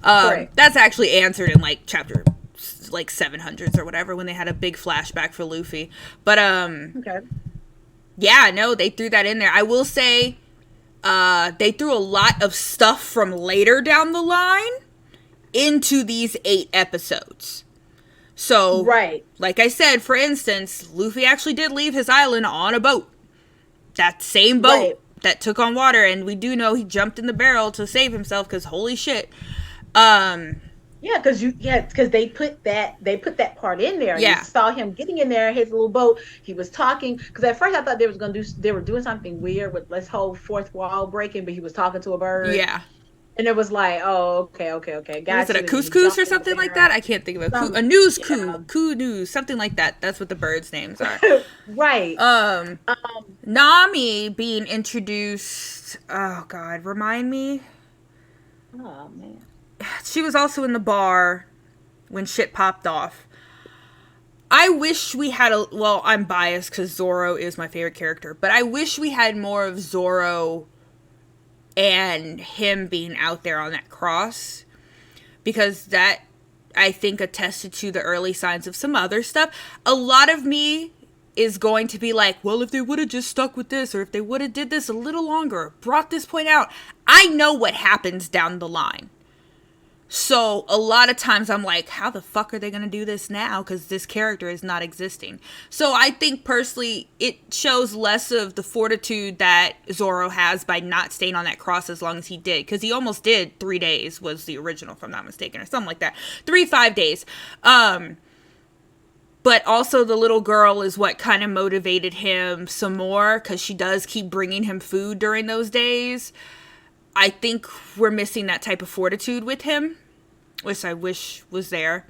That's actually answered in like chapter like 700s or whatever, when they had a big flashback for Luffy. But yeah, no, they threw that in there. I will say, they threw a lot of stuff from later down the line into these 8 episodes. So, like I said, for instance, Luffy actually did leave his island on a boat. That same boat that took on water, and we do know he jumped in the barrel to save himself, because holy shit. Yeah, because they put that part in there. Yeah. You saw him getting in there, his little boat. He was talking, because at first I thought they were doing something weird with this whole fourth wall breaking, but he was talking to a bird. Yeah. And it was like, oh, okay. Was it a couscous or something like that? I can't think of it. A news coup news, something like that. That's what the birds' names are. Right. Nami being introduced. Oh God, remind me. Oh man. She was also in the bar when shit popped off. I wish we had well, I'm biased because Zoro is my favorite character, but I wish we had more of Zoro and him being out there on that cross, because that, I think, attested to the early signs of some other stuff. A lot of me is going to be like, well, if they would have just stuck with this, or if they would have did this a little longer, brought this point out. I know what happens down the line. So a lot of times I'm like, how the fuck are they going to do this now? Because this character is not existing. So I think personally it shows less of the fortitude that Zoro has by not staying on that cross as long as he did. Because he almost did 3 days, was the original, if I'm not mistaken, or something like that. 5 days. But also the little girl is what kind of motivated him some more, because she does keep bringing him food during those days. I think we're missing that type of fortitude with him, which I wish was there.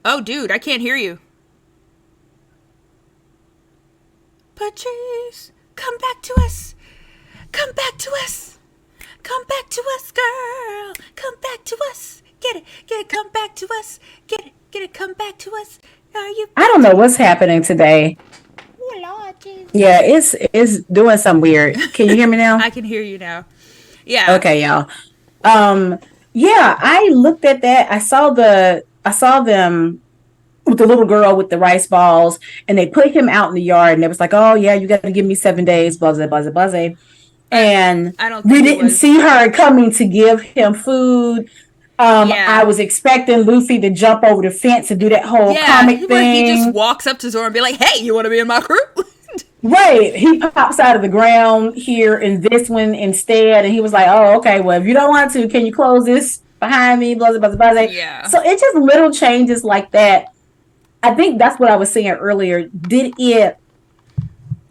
Oh, dude, I can't hear you. Patrice, come back to us. Come back to us. Come back to us, girl. Come back to us. Get it, come back to us. Get it, come back to us. Are you? I don't know what's happening today. Oh, Lord Jesus. Yeah, it's doing something weird. Can you hear me now? I can hear you now. Yeah. Okay, y'all. Yeah, I looked at that. I saw them with the little girl with the rice balls, and they put him out in the yard, and it was like, oh yeah, you got to give me 7 days, buzz. And we didn't see her coming to give him food. I was expecting Luffy to jump over the fence and do that whole comic thing. He just walks up to Zoro and be like, hey, you want to be in my crew? Right. He pops out of the ground here in this one instead, and he was like, oh, okay, well, if you don't want to, can you close this behind me? Blah, blah, blah, blah. Yeah. So it's just little changes like that. I think that's what I was saying earlier. Did it,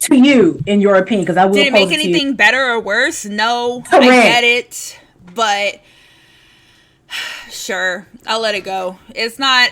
to you, in your opinion, because I will Did it make anything better or worse? No. Correct. I get it, but sure, I'll let it go. It's not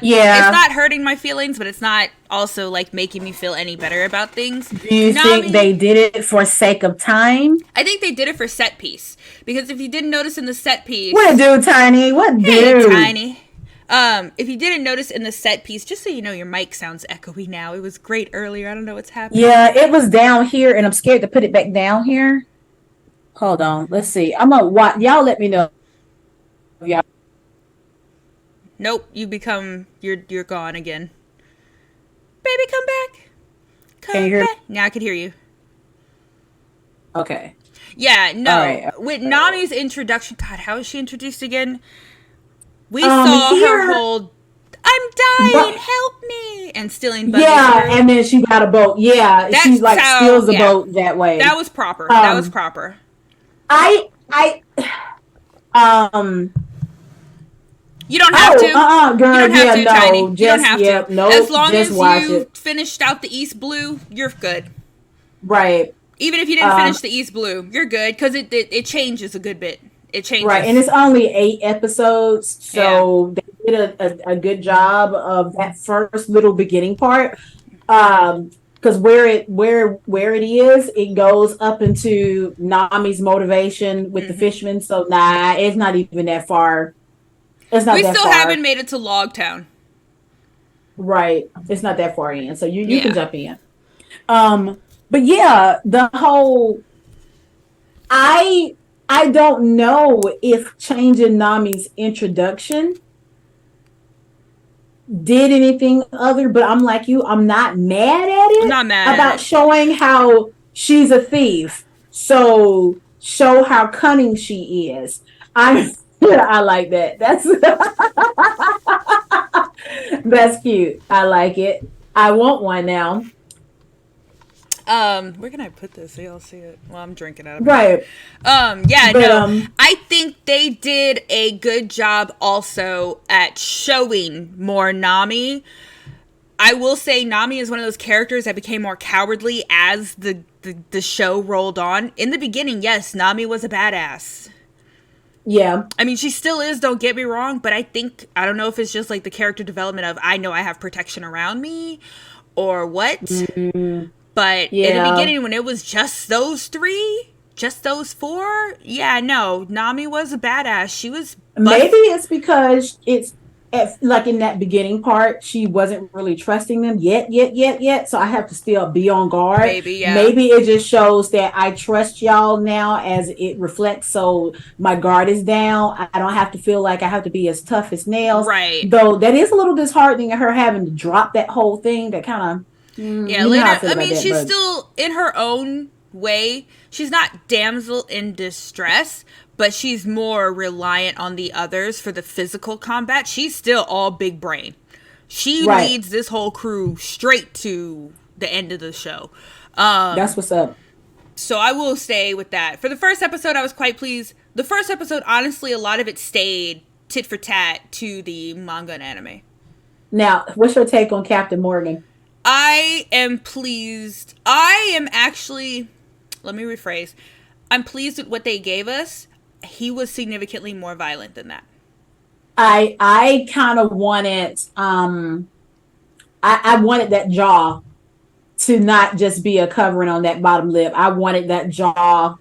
hurting my feelings, but it's not also like making me feel any better about things. Do you think they did it for sake of time? I think they did it for set piece, because if you didn't notice in the set piece, what do, Tiny? What do? Tiny. If you didn't notice in the set piece, just so you know, your mic sounds echoey now. It was great earlier. I don't know what's happening. Yeah, it was down here, and I'm scared to put it back down here. Hold on, let's see. I'm gonna watch. Y'all let me know. Y'all. Nope, you're gone again. Baby, come back. Can you hear back. Now I can hear you. Okay. Yeah, no. Right. With Nami's introduction, God, how is she introduced again? We saw her hold, I'm dying, help me, and stealing Buggy's boat. And then she got a boat. Yeah, she steals the boat that way. That was proper. You don't have to. Girl, you don't have to, Tiny. You don't have to. Nope, as long as you finished out the East Blue, you're good. Right. Even if you didn't finish the East Blue, you're good, because it changes a good bit. It changes. Right, and it's only 8 episodes, so they did a good job of that first little beginning part. because where it is, it goes up into Nami's motivation with the fishermen. So nah, it's not even that far. It's not We that still far. haven't made it to Logtown. Right. It's not that far in. So you Yeah. can jump in. But yeah, the whole I don't know if changing Nami's introduction did anything other, but I'm like you, I'm not mad at it I'm not mad about at it. showing how she's a thief. So show how cunning she is. I like that. That's cute. I like it. I want one now. Where can I put this so y'all see it? Well, I'm drinking out of it. Right. Yeah, But, no. I think they did a good job also at showing more Nami. I will say Nami is one of those characters that became more cowardly as the show rolled on. In the beginning, yes, Nami was a badass. Yeah. I mean, she still is, don't get me wrong, but I don't know if it's just like the character development of I know I have protection around me or what. Mm-hmm. But Yeah. in the beginning, when it was just those three, just those four, yeah, no, Nami was a badass. She was. Maybe it's because it's like in that beginning part, she wasn't really trusting them yet. So I have to still be on guard. Maybe, yeah. Maybe it just shows that I trust y'all now as it reflects. So my guard is down. I don't have to feel like I have to be as tough as nails. Right. Though that is a little disheartening, her having to drop that whole thing. That kind of. Yeah, later. I mean, she's still in her own way. She's not damsel in distress, but she's more reliant on the others for the physical combat. She's still all big brain. She leads this whole crew straight to the end of the show. That's what's up. So I will stay with that. For the first episode, I was quite pleased. The first episode, honestly, a lot of it stayed tit for tat to the manga and anime. Now, what's your take on Captain Morgan? I am pleased. I am actually, let me rephrase. I'm pleased with what they gave us. He was significantly more violent than that. I kind of wanted I wanted that jaw to not just be a covering on that bottom lip. I wanted that jaw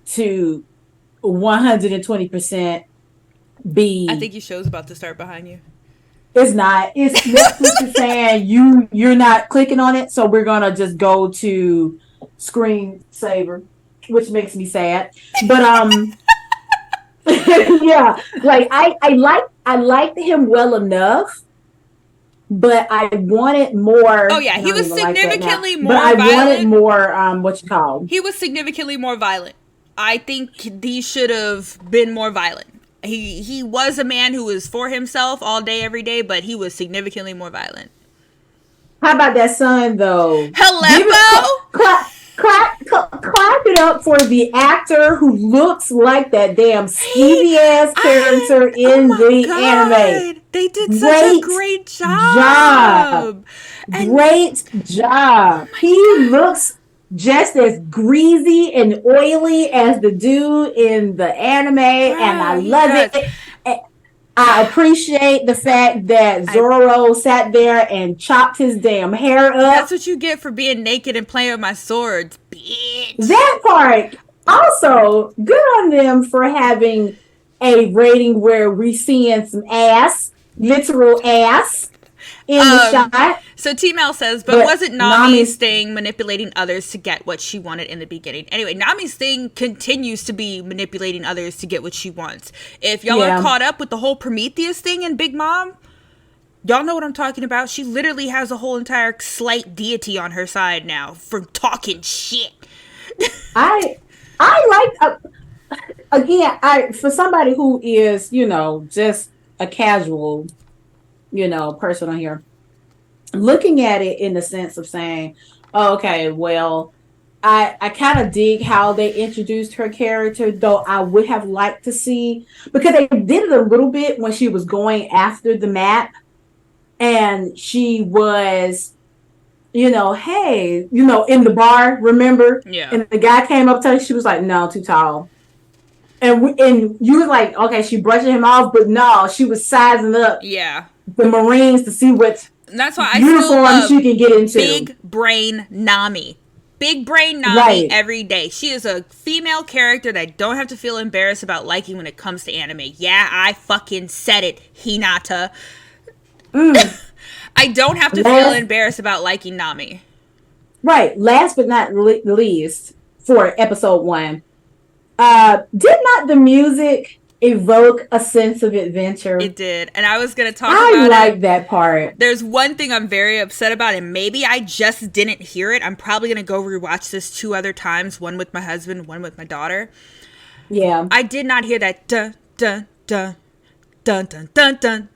to 120% be. I think your show's about to start behind you. It's not. It's Netflix is saying you're not clicking on it, so we're gonna just go to screensaver, which makes me sad. But yeah, like I liked him well enough, but I wanted more. Oh yeah, he was significantly more violent. But I wanted more. What you call? He was significantly more violent. I think these should have been more violent. He was a man who was for himself all day, every day, but he was significantly more violent. How about that son, though? Hello? Clap it up for the actor who looks like that damn skeevy ass character in the anime. They did such a great job. Great job. He looks just as greasy and oily as the dude in the anime, and I love it. I appreciate the fact that Zoro sat there and chopped his damn hair up. That's what you get for being naked and playing with my swords, bitch. That part. Also, good on them for having a rating where we seeing some ass, literal ass, in the shot. So T-Mel says, but wasn't Nami's thing manipulating others to get what she wanted in the beginning? Anyway, Nami's thing continues to be manipulating others to get what she wants. If y'all are caught up with the whole Prometheus thing in Big Mom, y'all know what I'm talking about. She literally has a whole entire slight deity on her side now for talking shit. I like, again, for somebody who is, just a casual, person on here, looking at it in the sense of saying, oh, okay, well, I kind of dig how they introduced her character, though I would have liked to see, because they did it a little bit when she was going after the map and she was, hey, in the bar, remember? Yeah. And the guy came up to her, she was like, no, too tall. And you were like, okay, she brushing him off, but no, she was sizing up the Marines to see what That's why I still uniform love she can get into. Big Brain Nami. Big Brain Nami Right. every day. She is a female character that I don't have to feel embarrassed about liking when it comes to anime. Yeah, I fucking said it, Hinata. I don't have to feel embarrassed about liking Nami. Right. Last but not least, for episode 1, did not the music evoke a sense of adventure? It did. And I was going to talk I about like it. that part. There's one thing I'm very upset about, and maybe I just didn't hear it. I'm probably going to go rewatch this 2 other times, one with my husband, one with my daughter. Yeah. I did not hear that dun dun dun dun dun dun dun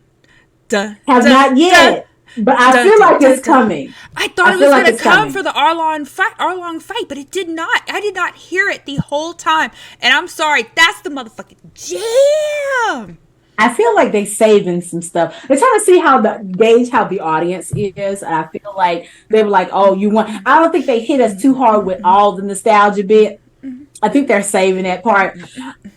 dun. Have dun, not yet. dun. But I feel like it's coming. I thought it was going to come for the Arlong fight, but it did not. I did not hear it the whole time. And I'm sorry, that's the motherfucking jam. I feel like they saving some stuff. They're trying to see gauge how the audience is. And I feel like they were like, oh, you want... I don't think they hit us too hard with all the nostalgia bit. I think they're saving that part. Things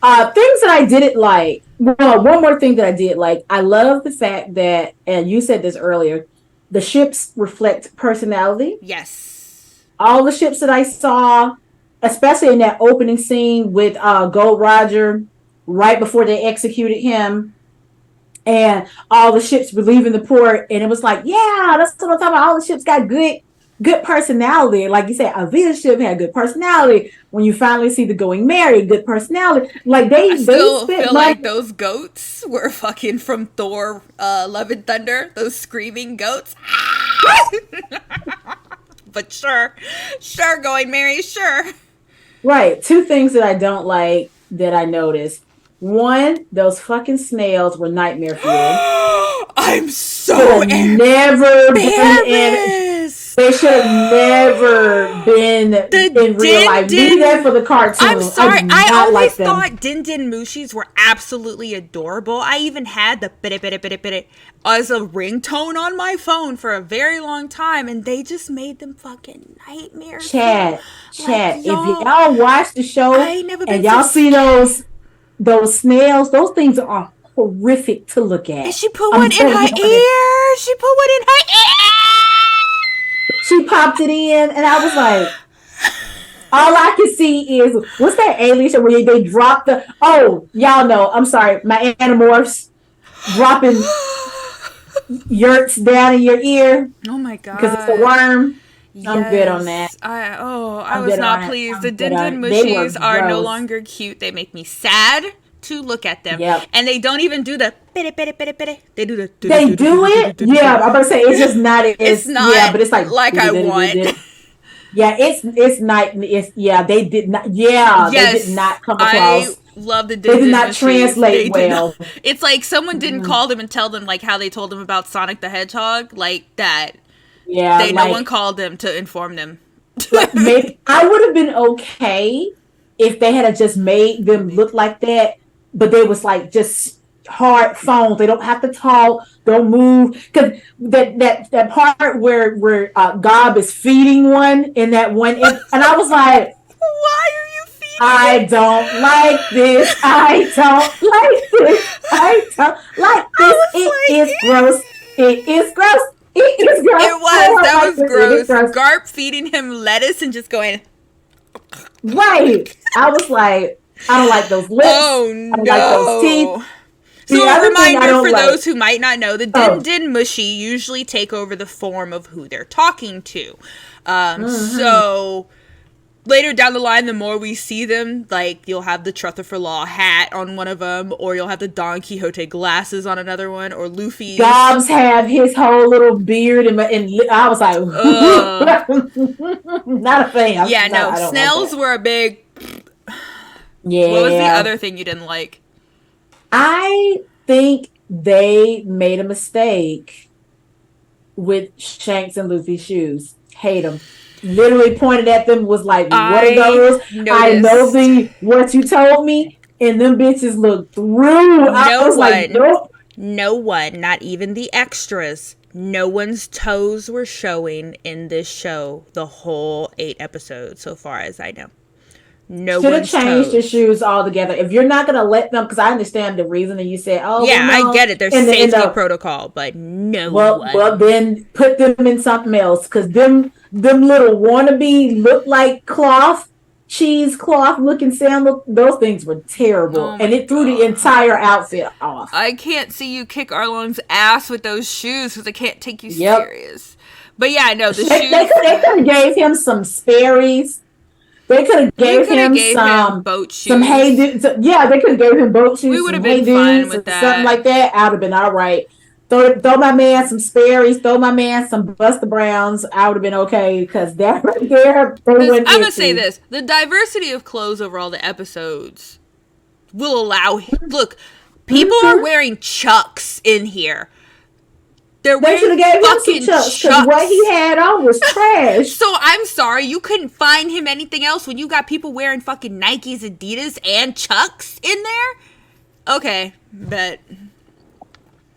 that I didn't like. Well, one more thing that I did like. I love the fact that, and you said this earlier, the ships reflect personality. Yes. All the ships that I saw, especially in that opening scene with Gold Roger, right before they executed him, and all the ships were leaving the port, and it was like, yeah, that's what I'm talking about. All the ships got good personality. Like you said, Avita's ship had good personality. When you finally see the Going Merry, good personality. Like I still feel like those goats were fucking from Thor, Love and Thunder. Those screaming goats. But sure, Going Merry, sure. Right. 2 things that I don't like that I noticed. One, those fucking snails were nightmare fuel. I'm so never been in. They should have never been in real life. Do that for the cartoon. I'm sorry. I always like thought Din Din Mushis were absolutely adorable. I even had the bit as a ringtone on my phone for a very long time, and they just made them fucking nightmares. Chat. If y'all watch the show and y'all see those snails, those things are horrific to look at. And she put one in her ear. She popped it in, and I was like, all I can see is, what's that alien show where they drop y'all know, I'm sorry, my Animorphs dropping yurts down in your ear. Oh my God. Because it's a worm. Yes. I'm good on that. I was not pleased. The Din Din Mushis are no longer cute. They make me sad to look at them. Yep. And they don't even do the they do the they do it. Yeah, I'm about to say it's just not it's not yeah, but it's like I want. Yeah, it's not. It's they did not. Yeah, yes, they did not come across. I love the Din Din. They did not translate well. It's like someone didn't call them and tell them like how they told them about Sonic the Hedgehog, like that. Yeah, no one called them to inform them. Like maybe I would have been okay if they had just made them look like that, but they was like just hard phones. They don't have to talk, don't move. Because that part where Gob is feeding one in that one, and I was like, why are you feeding? I don't like this. I don't like this. I don't like this. It is gross. It is gross. It is gross. It was. That was gross. Garp feeding him lettuce and just going. Right. I was like, I don't like those lips. Oh no. I don't like those teeth. So a reminder for those who might not know, the Din Din Mushi usually take over the form of who they're talking to. So later down the line, the more we see them, like you'll have the Truther for Law hat on one of them, or you'll have the Don Quixote glasses on another one, or Luffy. Gobs have his whole little beard, and I was like, not a fan. Yeah, no, snails were a big. Yeah. What was the other thing you didn't like? I think they made a mistake with Shanks and Luffy's shoes. Hate them. Literally pointed at them, was like, what are those? I know what you told me, and them bitches looked through. I was like, nope. No one, not even the extras, no one's toes were showing in this show the whole 8 episodes so far as I know. no Should have one's changed the toes. shoes altogether. If you're not gonna let them, because I understand the reason that you said, "Oh, Yeah, well, no," I get it. There's in safety the protocol, but no well, one. then put them in something else, because them little wannabe look like cloth, cheesecloth looking sandals. Those things were terrible, Oh and my it threw the god. entire outfit off. I can't see you kick Arlong's ass with those shoes because I can't take you Yep. serious. But yeah, no, the They shoes. could have gave him some Sperry's. They could have We gave could have him gave him boat some Hey shoes. Dudes. Yeah, they could have gave him boat We shoes, would some have Hey been fine Dudes, with or something that. like that. I'd have been all right. Throw my man some Sperry's, throw my man some Buster Browns. I would have been okay, because that right there, they I'm went gonna say into. this: the diversity of clothes over all the episodes will allow. Look, people are wearing Chucks in here. They're They should wearing have gave him some fucking Chucks, because what he Chucks. had on was trash. So I'm sorry, you couldn't find him anything else when you got people wearing fucking Nikes, Adidas, and Chucks in there. Okay, but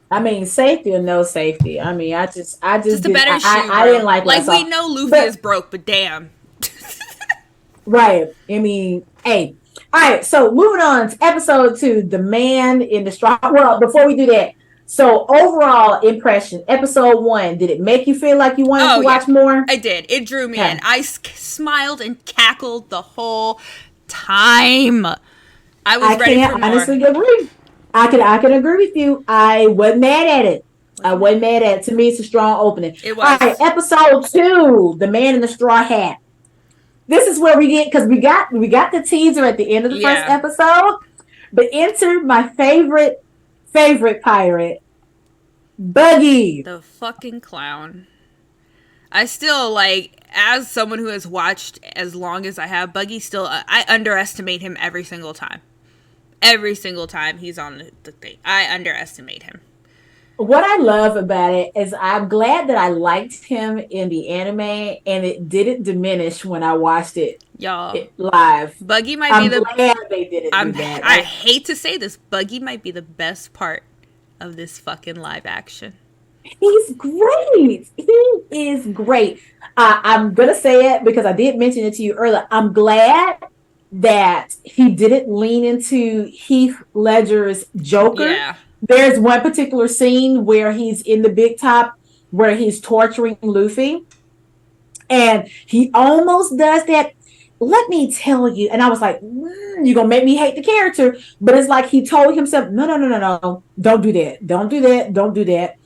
I mean, safety or no safety. I mean, I just just a better shoe, I bro. didn't like what I Like saw. we know Luffy But- is broke, but damn. Right. I mean, hey. All right. So moving on to episode 2, The Man in the Straw. Well, before we do that, so overall impression, episode 1, did it make you feel like you wanted to watch more? I did. It drew me Okay. in. I smiled and cackled the whole time. I was ready for can't more. honestly agree. I can agree with you. I wasn't mad at it. I wasn't mad at it. To me, it's a strong opening. It All was. right, episode 2, The Man in the Straw Hat. This is where we get, because we got the teaser at the end of the first Yeah. episode, but enter my favorite pirate, Buggy. The fucking clown. I still, like, as someone who has watched as long as I have, Buggy still, I underestimate him every single time. Every single time he's on the thing. I underestimate him. What I love about it is I'm glad that I liked him in the anime, and it didn't diminish when I watched it Y'all. live. Buggy might I'm be the... glad they didn't do that. I hate to say this. Buggy might be the best part of this fucking live action. He's great. He is great. I'm gonna say it because I did mention it to you earlier. I'm glad that he didn't lean into Heath Ledger's Joker. Yeah. There's one particular scene where he's in the big top, where he's torturing Luffy, and he almost does that. Let me tell you, and I was like, you're gonna make me hate the character, but it's like he told himself, no, don't do that, don't do that, don't do that.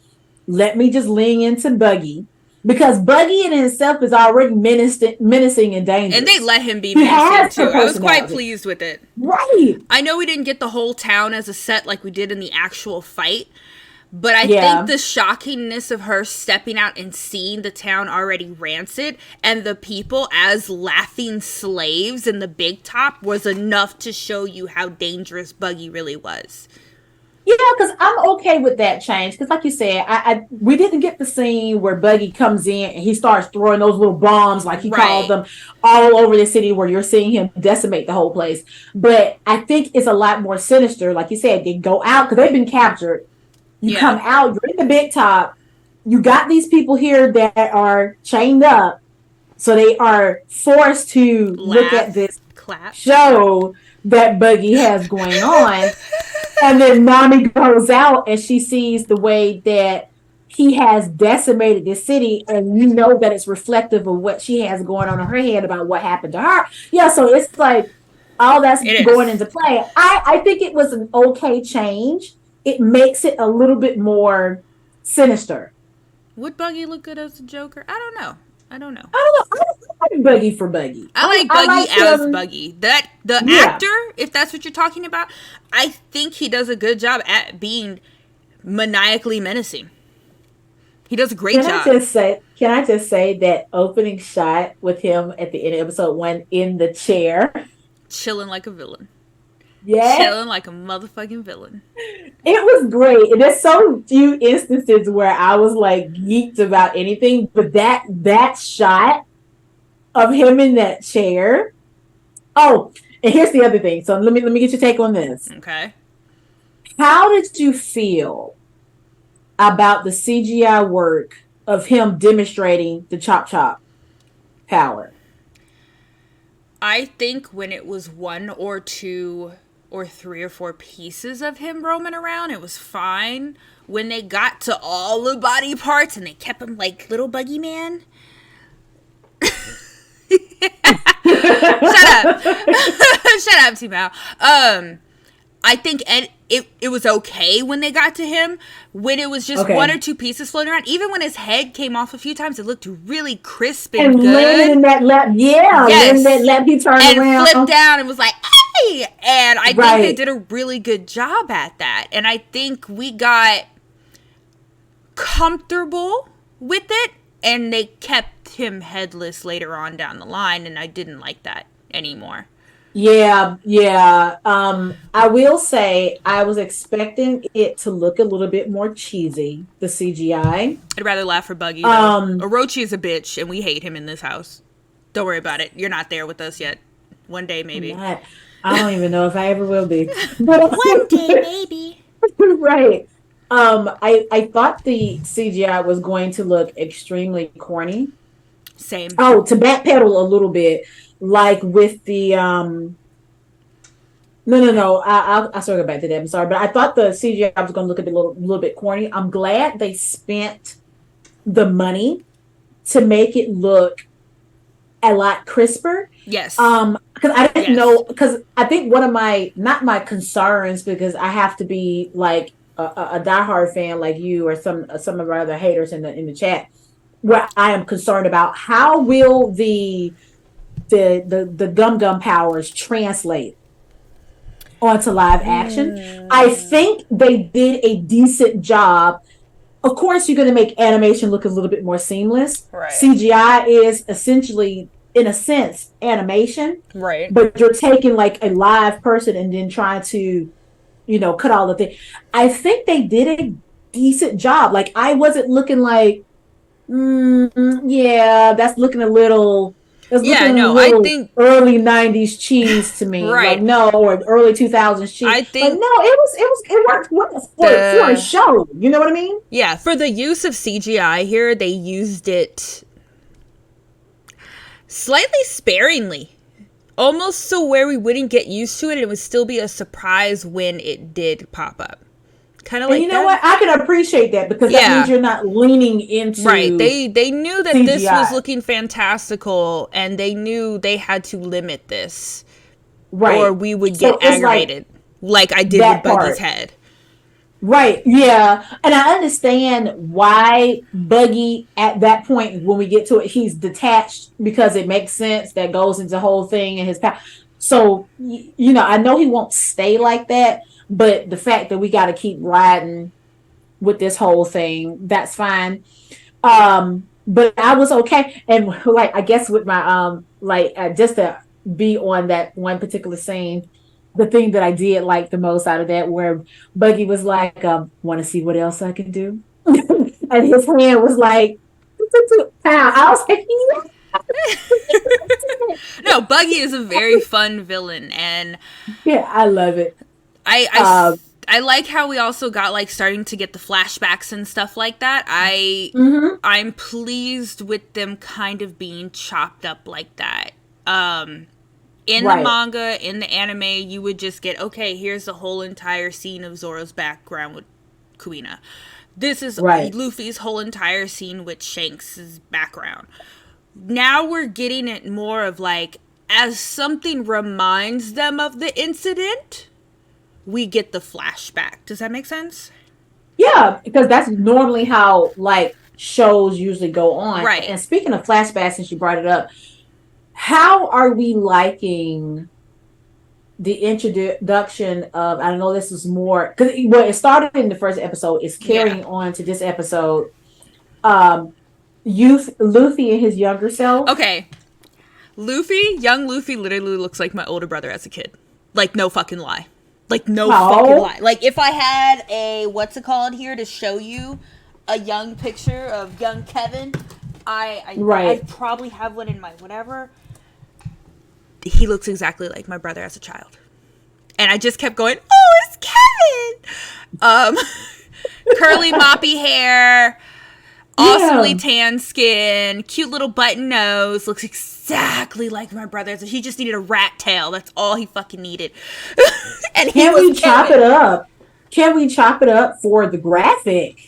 Let me just lean into Buggy, because Buggy in himself is already menacing and dangerous. And they let him be He has menacing the too. I was quite personality. pleased with it. Right. I know we didn't get the whole town as a set like we did in the actual fight, but I Yeah. think the shockingness of her stepping out and seeing the town already rancid and the people as laughing slaves in the big top was enough to show you how dangerous Buggy really was. Yeah, because I'm okay with that change. Because, like you said, we didn't get the scene where Buggy comes in and he starts throwing those little bombs, like he called them, all over the city, where you're seeing him decimate the whole place. But I think it's a lot more sinister. Like you said, they go out because they've been captured. You come out, you're in the big top. You got these people here that are chained up, so they are forced to look at this show that Buggy has going on. And then Nami goes out and she sees the way that he has decimated the city, and you know that it's reflective of what she has going on in her head about what happened to her. Yeah, so it's like all that's going into play. I think it was an okay change. It makes it a little bit more sinister. Would Buggy look good as a Joker? I don't know. I don't know. I like Buggy for Buggy. I like Buggy as Buggy. The actor, if that's what you're talking about, I think he does a good job at being maniacally menacing. He does a great job. Can I just say that opening shot with him at the end of episode 1 in the chair, chilling like a villain. Yeah, chilling like a motherfucking villain. It was great. And there's so few instances where I was like geeked about anything, but that shot of him in that chair. Oh, and here's the other thing. So let me get your take on this. Okay. How did you feel about the CGI work of him demonstrating the chop chop power? I think when it was one or two or three or four pieces of him roaming around, it was fine. When they got to all the body parts and they kept him like little buggy man. Shut up. Shut up, T-Bow. I think it was okay when they got to him. When it was just one or two pieces floating around, even when his head came off a few times, it looked really crisp and good. Landed in that lap, yes. Landed in that lap, he turned around. Flipped down and was like, hey! And I think they did a really good job at that. And I think we got comfortable with it, and they kept him headless later on down the line, and I didn't like that anymore. Yeah. I will say I was expecting it to look a little bit more cheesy, the CGI. I'd rather laugh for Buggy, though. Orochi is a bitch, and we hate him in this house. Don't worry about it. You're not there with us yet. One day, maybe. I don't even know if I ever will be. One day, maybe. Right. I thought the CGI was going to look extremely corny. Same. Oh, to backpedal a little bit, like with the No. I'll circle back to that. I'm sorry, but I thought the CGI was going to look a little bit corny. I'm glad they spent the money to make it look a lot crisper. Yes. Because I didn't know. Because I think one of not my concerns, because I have to be like a diehard fan like you or some of our other haters in the chat, where I am concerned about how will the Gum powers translate onto live action. I think they did a decent job. Of course, you're going to make animation look a little bit more seamless. Right. CGI is essentially, in a sense, animation. Right. But you're taking like a live person and then trying to, cut all the things. I think they did a decent job. Like, I wasn't looking like, that's looking a little... I think early 90s cheese to me. Right. Like, or early 2000s cheese. I think it worked for a show. You know what I mean? Yeah, for the use of CGI here, they used it slightly sparingly. Almost so where we wouldn't get used to it and it would still be a surprise when it did pop up. Kind of like, you know what? I can appreciate that, because that means you're not leaning into They knew that CGI. This was looking fantastical, and they knew they had to limit this, or we would get aggravated, like I did with Buggy's head. Right? Yeah, and I understand why Buggy at that point, when we get to it, he's detached, because it makes sense. That goes into the whole thing and his power. So I know he won't stay like that. But the fact that we got to keep riding with this whole thing, that's fine. But I was okay. And like, I guess with my, just to be on that one particular scene, the thing that I did like the most out of that, where Buggy was like, want to see what else I can do? And his hand was like, pow. I was like, No, Buggy is a very fun villain. And yeah, I love it. I like how we also got like starting to get the flashbacks and stuff like that. I'm pleased with them kind of being chopped up like that. In the manga, in the anime, you would just get, okay, here's the whole entire scene of Zoro's background with Kuina. This is Luffy's whole entire scene with Shanks' background. Now we're getting it more of like, as something reminds them of the incident, we get the flashback. Does that make sense? Yeah, because that's normally how like shows usually go on. Right. And speaking of flashbacks, since you brought it up, how are we liking the introduction of, I know this is more, because it started in the first episode, it's carrying on to this episode. Luffy and his younger self. Okay. Young Luffy literally looks like my older brother as a kid. Like, no fucking lie. Like, no fucking lie. Like, if I had a, what's it called here, to show you a young picture of young Kevin, I'd probably have one in my whatever. He looks exactly like my brother as a child. And I just kept going, oh, it's Kevin! Curly, moppy hair. awesomely Yeah. tan skin, cute little button nose, looks exactly like my brother. So he just needed a rat tail. That's all he fucking needed. And he Can was we chop Kevin. it up? Can we chop it up for the graphicness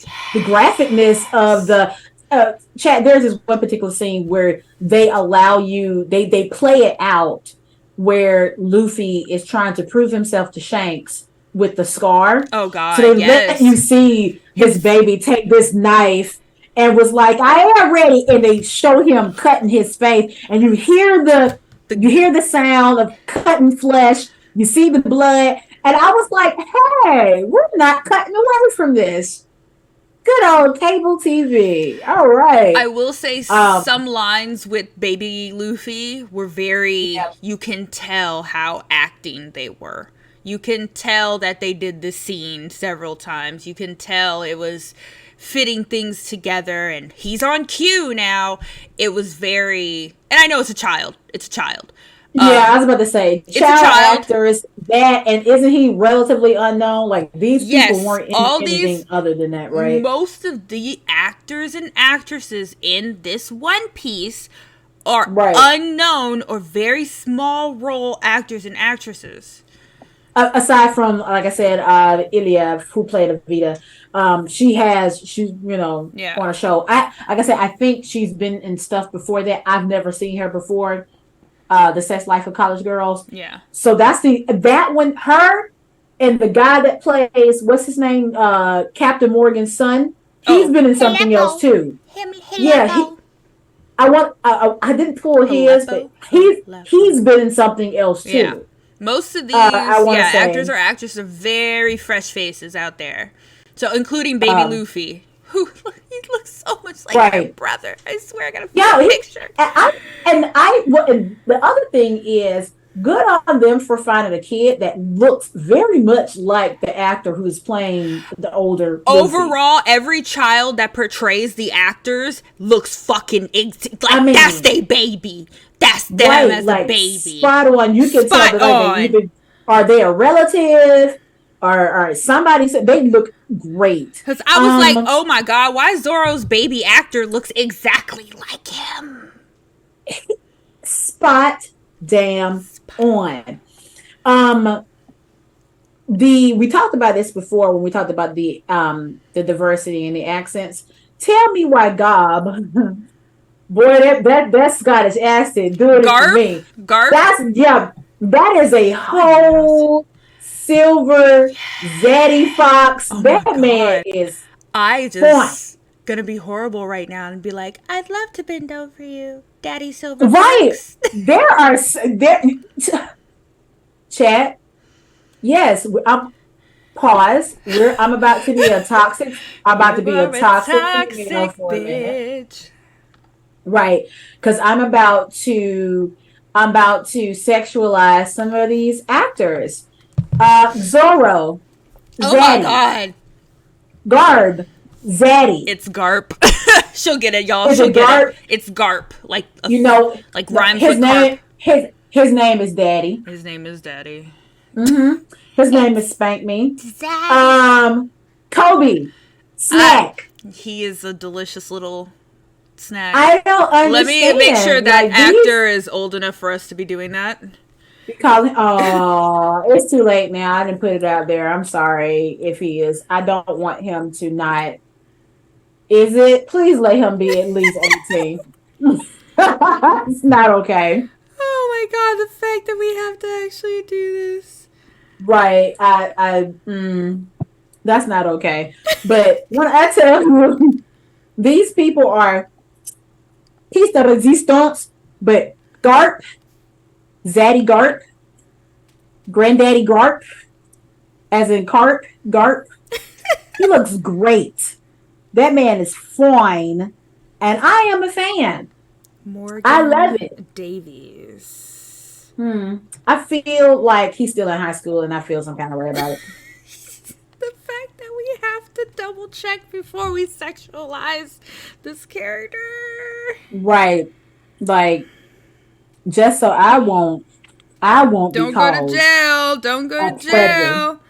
of the chat? There's this one particular scene where they allow you, they play it out where Luffy is trying to prove himself to Shanks with the scar. Oh So God, they let you yes. see Him, this baby take this knife and was like, I am ready. And they show him cutting his face, and the you hear the sound of cutting flesh, you see the blood, and I was like, hey, we're not cutting away from this. Good old cable TV. All right. I will say Um, some lines with Baby Luffy were very, yeah, you can tell how acting they were. You can tell that they did the scene several times. You can tell it was fitting things together, and he's on cue now. It was very, and I know it's a child. It's a child. yeah, I was about to say, It's a child child. actors, that, and isn't he relatively unknown? Like, these people Yes, weren't in all anything these, other than that, right? most of the actors and actresses in this One Piece are Right. unknown or very small role actors and actresses. Aside from, like I said, Ilya, who played Evita, she's Yeah. on a show. Like I said, I think she's been in stuff before that. I've never seen her before. The Sex Life of College Girls. Yeah. So that one, her and the guy that plays, what's his name, Captain Morgan's son. He's Oh, been in something else too. Yeah, I didn't pull his, but he's been in something else too. Yeah. Most of these, I want to yeah, actors say, or actresses are very fresh faces out there. So, including Baby um, Luffy, who he looks so much like my right. brother. I swear, I gotta Yeah, find a picture. and the other thing is, good on them for finding a kid that looks very much like the actor who's playing the older Luffy. Overall, every child that portrays the actors looks fucking like I mean, that's their baby. That's them right, as a like baby. spot on. You can tell Spot that they on. either are they a relative or somebody. So they look great. Because I was like, Um, oh my god, why Zoro's baby actor looks exactly like him? spot damn on. Um, we talked about this before when we talked about the diversity and the accents. Tell me why Gob, boy, that Scottish accent doing it for me. Garp? That is a whole silver Zaddy Fox. Oh my That man God. is I fine. just gonna be horrible right now and be like, I'd love to bend over you, Daddy Silver Right. Fox. There chat. Yes, I'm pause. I'm about to be a toxic. I'm about to be You a are a toxic female toxic for a minute. bitch. Right. Because I'm about to sexualize some of these actors. Zoro, Oh my Zaddy, god. Garb, Zaddy. It's Garp. She'll get it, y'all. Is She'll it get Garp? it. It's Garp. Like You know, rhymes his with name. carp. His name is Daddy. His name is Daddy. His name is Spank Me. Zaddy. Kobe, Snack. He is a delicious little snack. I don't understand. Let me make sure that Like, these- actor is old enough for us to be doing that. we call him. Oh, it's too late now. I didn't put it out there. I'm sorry if he is. I don't want him to not. Is it? Please let him be at least 18. It's not okay. Oh my god, the fact that we have to actually do this. Right. That's not okay. But when I tell you, these people are piece de resistance, but Garp, Zaddy Garp, Granddaddy Garp, as in Carp, Garp, he looks great. That man is fine, and I am a fan. Morgan I love it. Davies. I feel like he's still in high school, and I feel some kind of way about it. The fact that we have to double check before we sexualize this character. Right. Like, just so I won't Don't be go called to jail. Don't go a to predator. jail.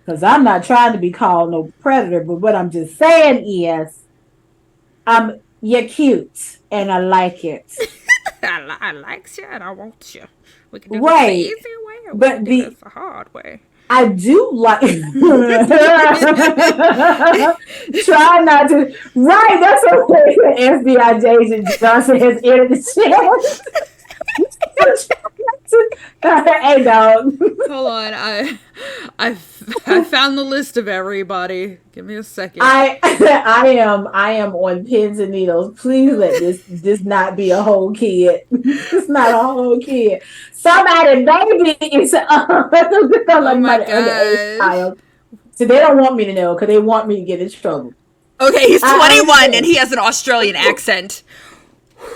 Because I'm not trying to be called no predator, but what I'm just saying is You're cute, and I like it. I like you and I want you. We can do this the Right, easy way or we can but do this the hard way. I do like. Try not to. Right, that's okay. FBI agent Johnson has entered the chat. Hey, dog. Hold on, I found the list of everybody. Give me a second. I am on pins and needles. Please let this not be a whole kid. It's not a whole kid. Somebody baby is Oh my underage gosh. child. So they don't want me to know because they want me to get in trouble. Okay, he's I 21 understand. and he has an Australian accent.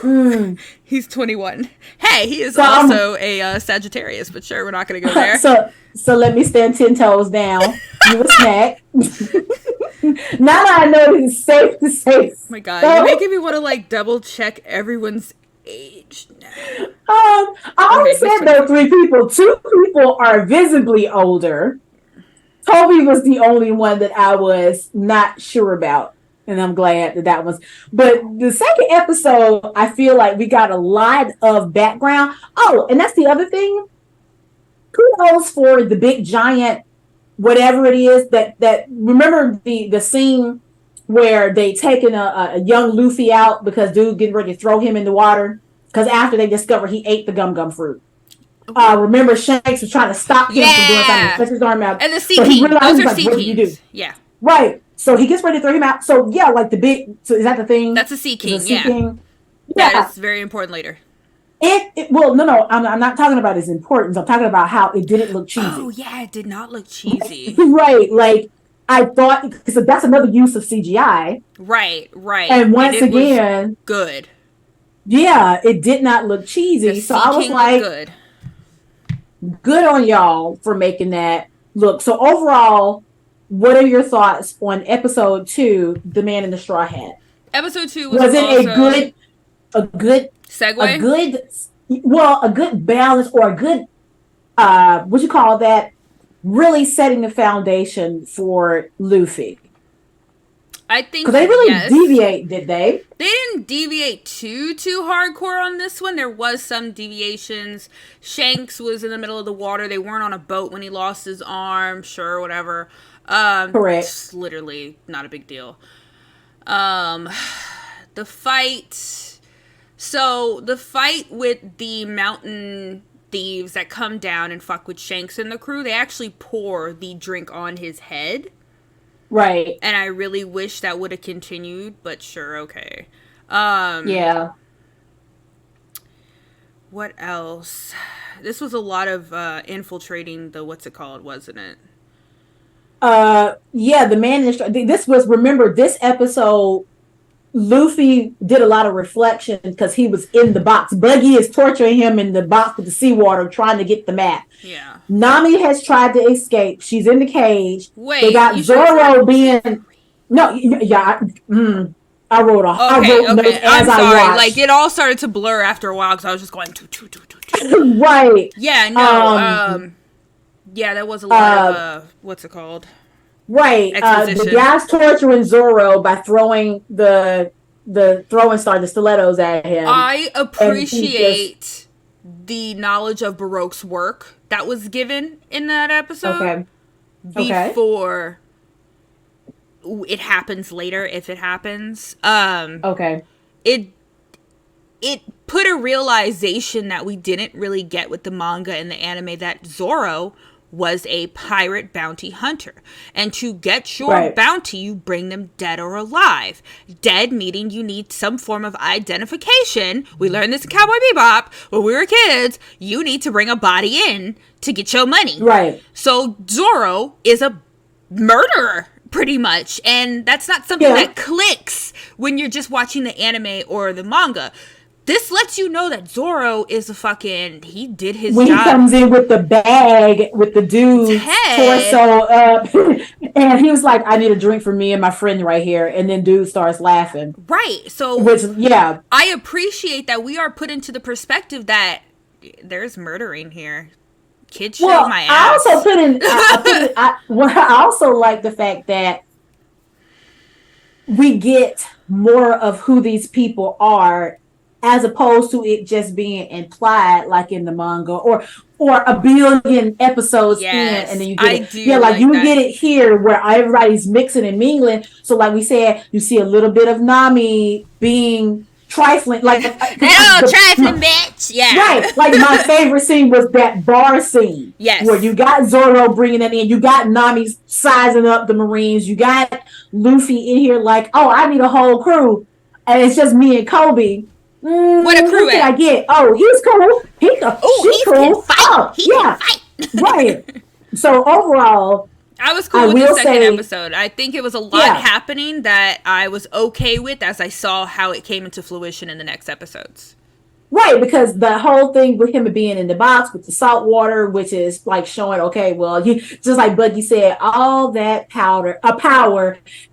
Mm. He's 21. Hey, he is So, also a Sagittarius, but sure, we're not going to go there. So let me stand 10 toes down. You a snack. Now that I know it's safe to say. Oh my god, you're making me want to like double check everyone's age now. I only Okay, said he's there were 3 people. 2 people are visibly older. Toby was the only one that I was not sure about. And I'm glad that was. But the second episode, I feel like we got a lot of background. Oh, and that's the other thing. Kudos for the big giant, whatever it is that remember the scene where they taken a young Luffy out because dude getting ready to throw him in the water because after they discovered he ate the gum fruit. Remember Shanks was trying to stop him from doing something, stretch his arm out. And the Sea So he King. realized, Those he's are like, Sea what did you do? Kings. Yeah. Right. So he gets ready to throw him out. So yeah, like the big. So is that the thing? That's a Sea King, The Sea yeah. King? Yeah, Yeah. that's very important later. Well, no, I'm not talking about its importance. I'm talking about how it didn't look cheesy. Oh, yeah, it did not look cheesy. Right. Like I thought, so that's another use of CGI. Right. And once it was again, good. yeah, it did not look cheesy. The So Sea I was King like, looked good on y'all for making that look. So overall, what are your thoughts on episode 2, The Man in the Straw Hat? Episode 2 was Was it also a good segue. A good balance or a good what you call that? Really setting the foundation for Luffy. I think Because they really yes. deviate, did they? They didn't deviate too hardcore on this one. There was some deviations. Shanks was in the middle of the water. They weren't on a boat when he lost his arm. Sure, whatever. Correct. It's literally not a big deal. The fight. So the fight with the mountain thieves that come down and fuck with Shanks and the crew, they actually pour the drink on his head. Right. And I really wish that would have continued, but sure, okay. Yeah. What else? This was a lot of infiltrating the what's it called, wasn't it? Yeah, the man in the this was, remember, this episode Luffy did a lot of reflection because he was in the box. Buggy is torturing him in the box with the seawater trying to get the map. Yeah. Nami has tried to escape. She's in the cage. Wait, they got you Zoro being I wrote a note Okay. as I'm I sorry. watched. Like it all started to blur after a while because I was just going to. Right. Yeah. No. Yeah, that was a lot of what's it called? Right. The guy's torturing Zoro by throwing the throwing star, the stilettos at him. I appreciate the knowledge of Baroque's work that was given in that episode. Okay. Before it happens later, if it happens. Okay. It put a realization that we didn't really get with the manga and the anime, that Zoro was a pirate bounty hunter. And to get your bounty, you bring them dead or alive. Dead meaning you need some form of identification. We learned this in Cowboy Bebop when we were kids. You need to bring a body in to get your money. Right. So Zoro is a murderer, pretty much. And that's not something that clicks when you're just watching the anime or the manga. This lets you know that Zoro is he did his job. When he comes in with the bag with the dude's torso up, and he was like, I need a drink for me and my friend right here. And then dude starts laughing. Right. So, I appreciate that we are put into the perspective that there's murdering here. Kids showed my ass. I also I also like the fact that we get more of who these people are, as opposed to it just being implied like in the manga, or a billion episodes in, and then Yes, you get I it. do Yeah, like like you that. get it here where everybody's mixing and mingling. So like we said, you see a little bit of Nami being trifling, like That old trifling bitch. Yeah. right. Like my favorite scene was that bar scene where Yes. you got Zoro bringing it in, you got Nami sizing up the Marines, you got Luffy in here like, oh, I need a whole crew, and it's just me and Kobe. What a crew Who can I at? get? Oh, he's cool. Oh, She he can cool. fight. Oh, He can yeah, fight. right. So overall, I was I cool with the will second say, episode. I think it was a lot yeah, happening that I was okay with as I saw how it came into fruition in the next episodes. right, because the whole thing with him being in the box with the salt water, which is like showing, okay, well, you just like Buggy said, all that power,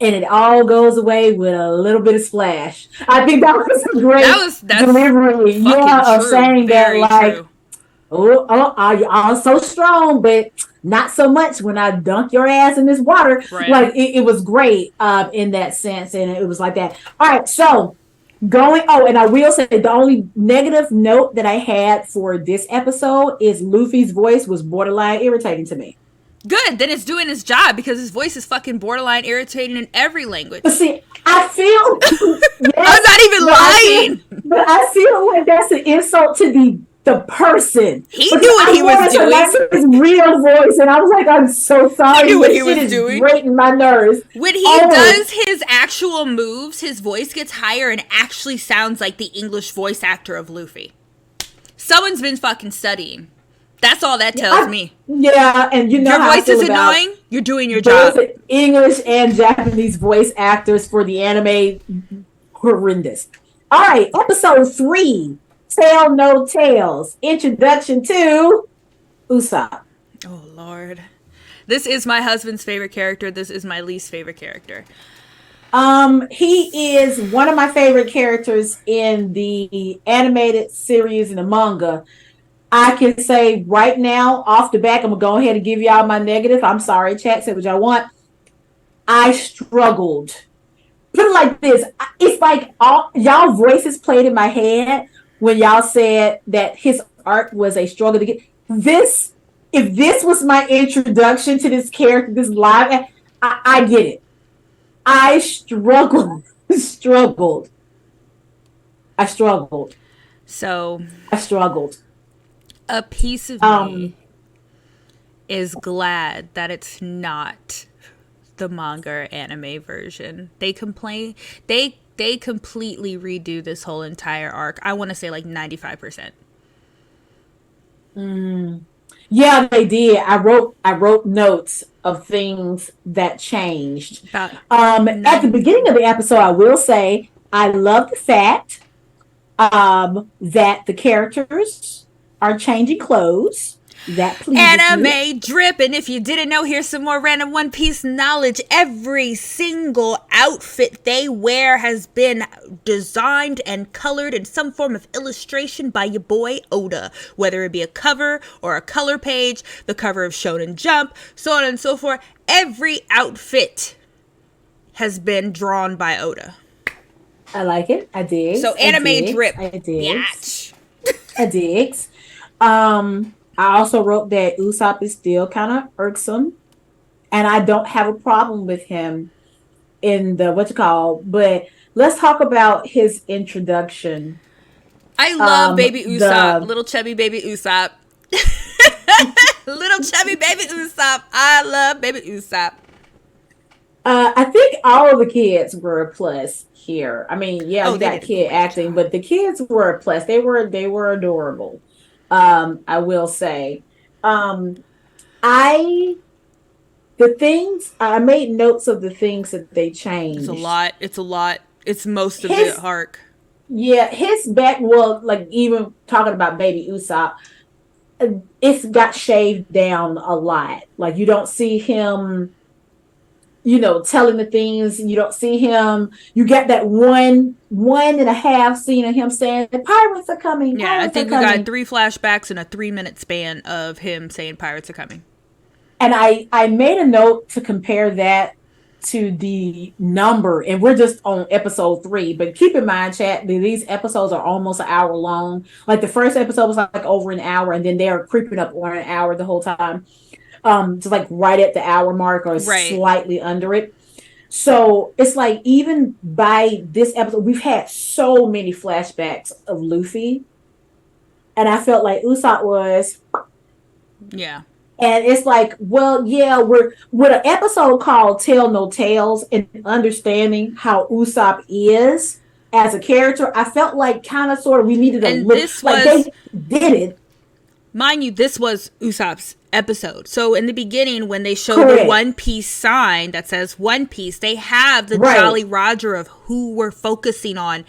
and it all goes away with a little bit of splash. I think that was a great That's delivery, fucking yeah, of true. saying that, Very like, true. I'm so strong, but not so much when I dunk your ass in this water. Right. Like it was great in that sense, and it was like that. All right, so going. Oh, and I will say the only negative note that I had for this episode is Luffy's voice was borderline irritating to me. Good. Then it's doing its job because his voice is fucking borderline irritating in every language. But see, I feel yes, I'm not even lying. but I feel like that's an insult to the person. He Because knew what he was wanted to doing. listen to his real voice, and I was like, I'm so sorry. He knew what This he was shit is doing. grating my nerves. When he Oh. does his actual moves, his voice gets higher and actually sounds like the English voice actor of Luffy. Someone's been fucking studying. That's all that tells me. Yeah, and you know Your how I voice feel is about annoying. You're doing your job. both English and Japanese voice actors for the anime. Horrendous. All right, episode 3, Tale No Tales. Introduction to Usopp. Oh Lord, this is my husband's favorite character. This is my least favorite character. He is one of my favorite characters in the animated series and the manga. I can say right now, off the back, I'm gonna go ahead and give y'all my negative. I'm sorry, chat, say what y'all want. I struggled. Put it like this: it's like all y'all voices played in my head when y'all said that his arc was a struggle to get this. If this was my introduction to this character, this live, I get it. I struggled, struggled. I struggled. So I struggled. a piece of me is glad that it's not the manga or anime version. They complain. They completely redo this whole entire arc. I want to say like 95%. Yeah, they did. I wrote notes of things that changed. About At the beginning of the episode, I will say I love the fact that the characters are changing clothes. That pleases me. anime drip, and if you didn't know, here's some more random One Piece knowledge. Every single outfit they wear has been designed and colored in some form of illustration by your boy Oda, whether it be a cover or a color page, the cover of Shonen Jump, so on and so forth. Every outfit has been drawn by Oda. I like it. I dig. So anime drip. I dig. Yatch. I dig. I also wrote that Usopp is still kind of irksome, and I don't have a problem with him in the but let's talk about his introduction. I love baby Usopp, the- little chubby baby Usopp. Little chubby baby Usopp. I love baby Usopp. I think all of the kids were a plus here. I mean, yeah, Oh, we they got did a kid great acting, job. but the kids were a plus. They were adorable. I will say. I made notes of the things that they changed. It's a lot. It's a lot. It's most of His- the arc. Yeah, his back, well, like even talking about baby Usopp, it's got shaved down a lot. Like you don't see him, telling the things. You don't see him. You get that one and a half scene of him saying, "The pirates are coming." Yeah, I Pirates think are we coming." got 3 flashbacks in a 3-minute span of him saying pirates are coming. And I made a note to compare that to the number, and we're just on episode 3, but keep in mind, chat, these episodes are almost an hour long. Like the first episode was like over an hour, and then they're creeping up on an hour the whole time. Just like right at the hour mark or slightly under it. So it's like even by this episode, we've had so many flashbacks of Luffy, and I felt like Usopp was, yeah. And it's like, well, yeah, we're with an episode called "Tell No Tales" and understanding how Usopp is as a character. I felt like kind of sort of we needed a little, like they did it. Mind you, this was Usopp's episode. So in the beginning, when they show the One Piece sign that says One Piece, they have the Jolly Roger of who we're focusing on.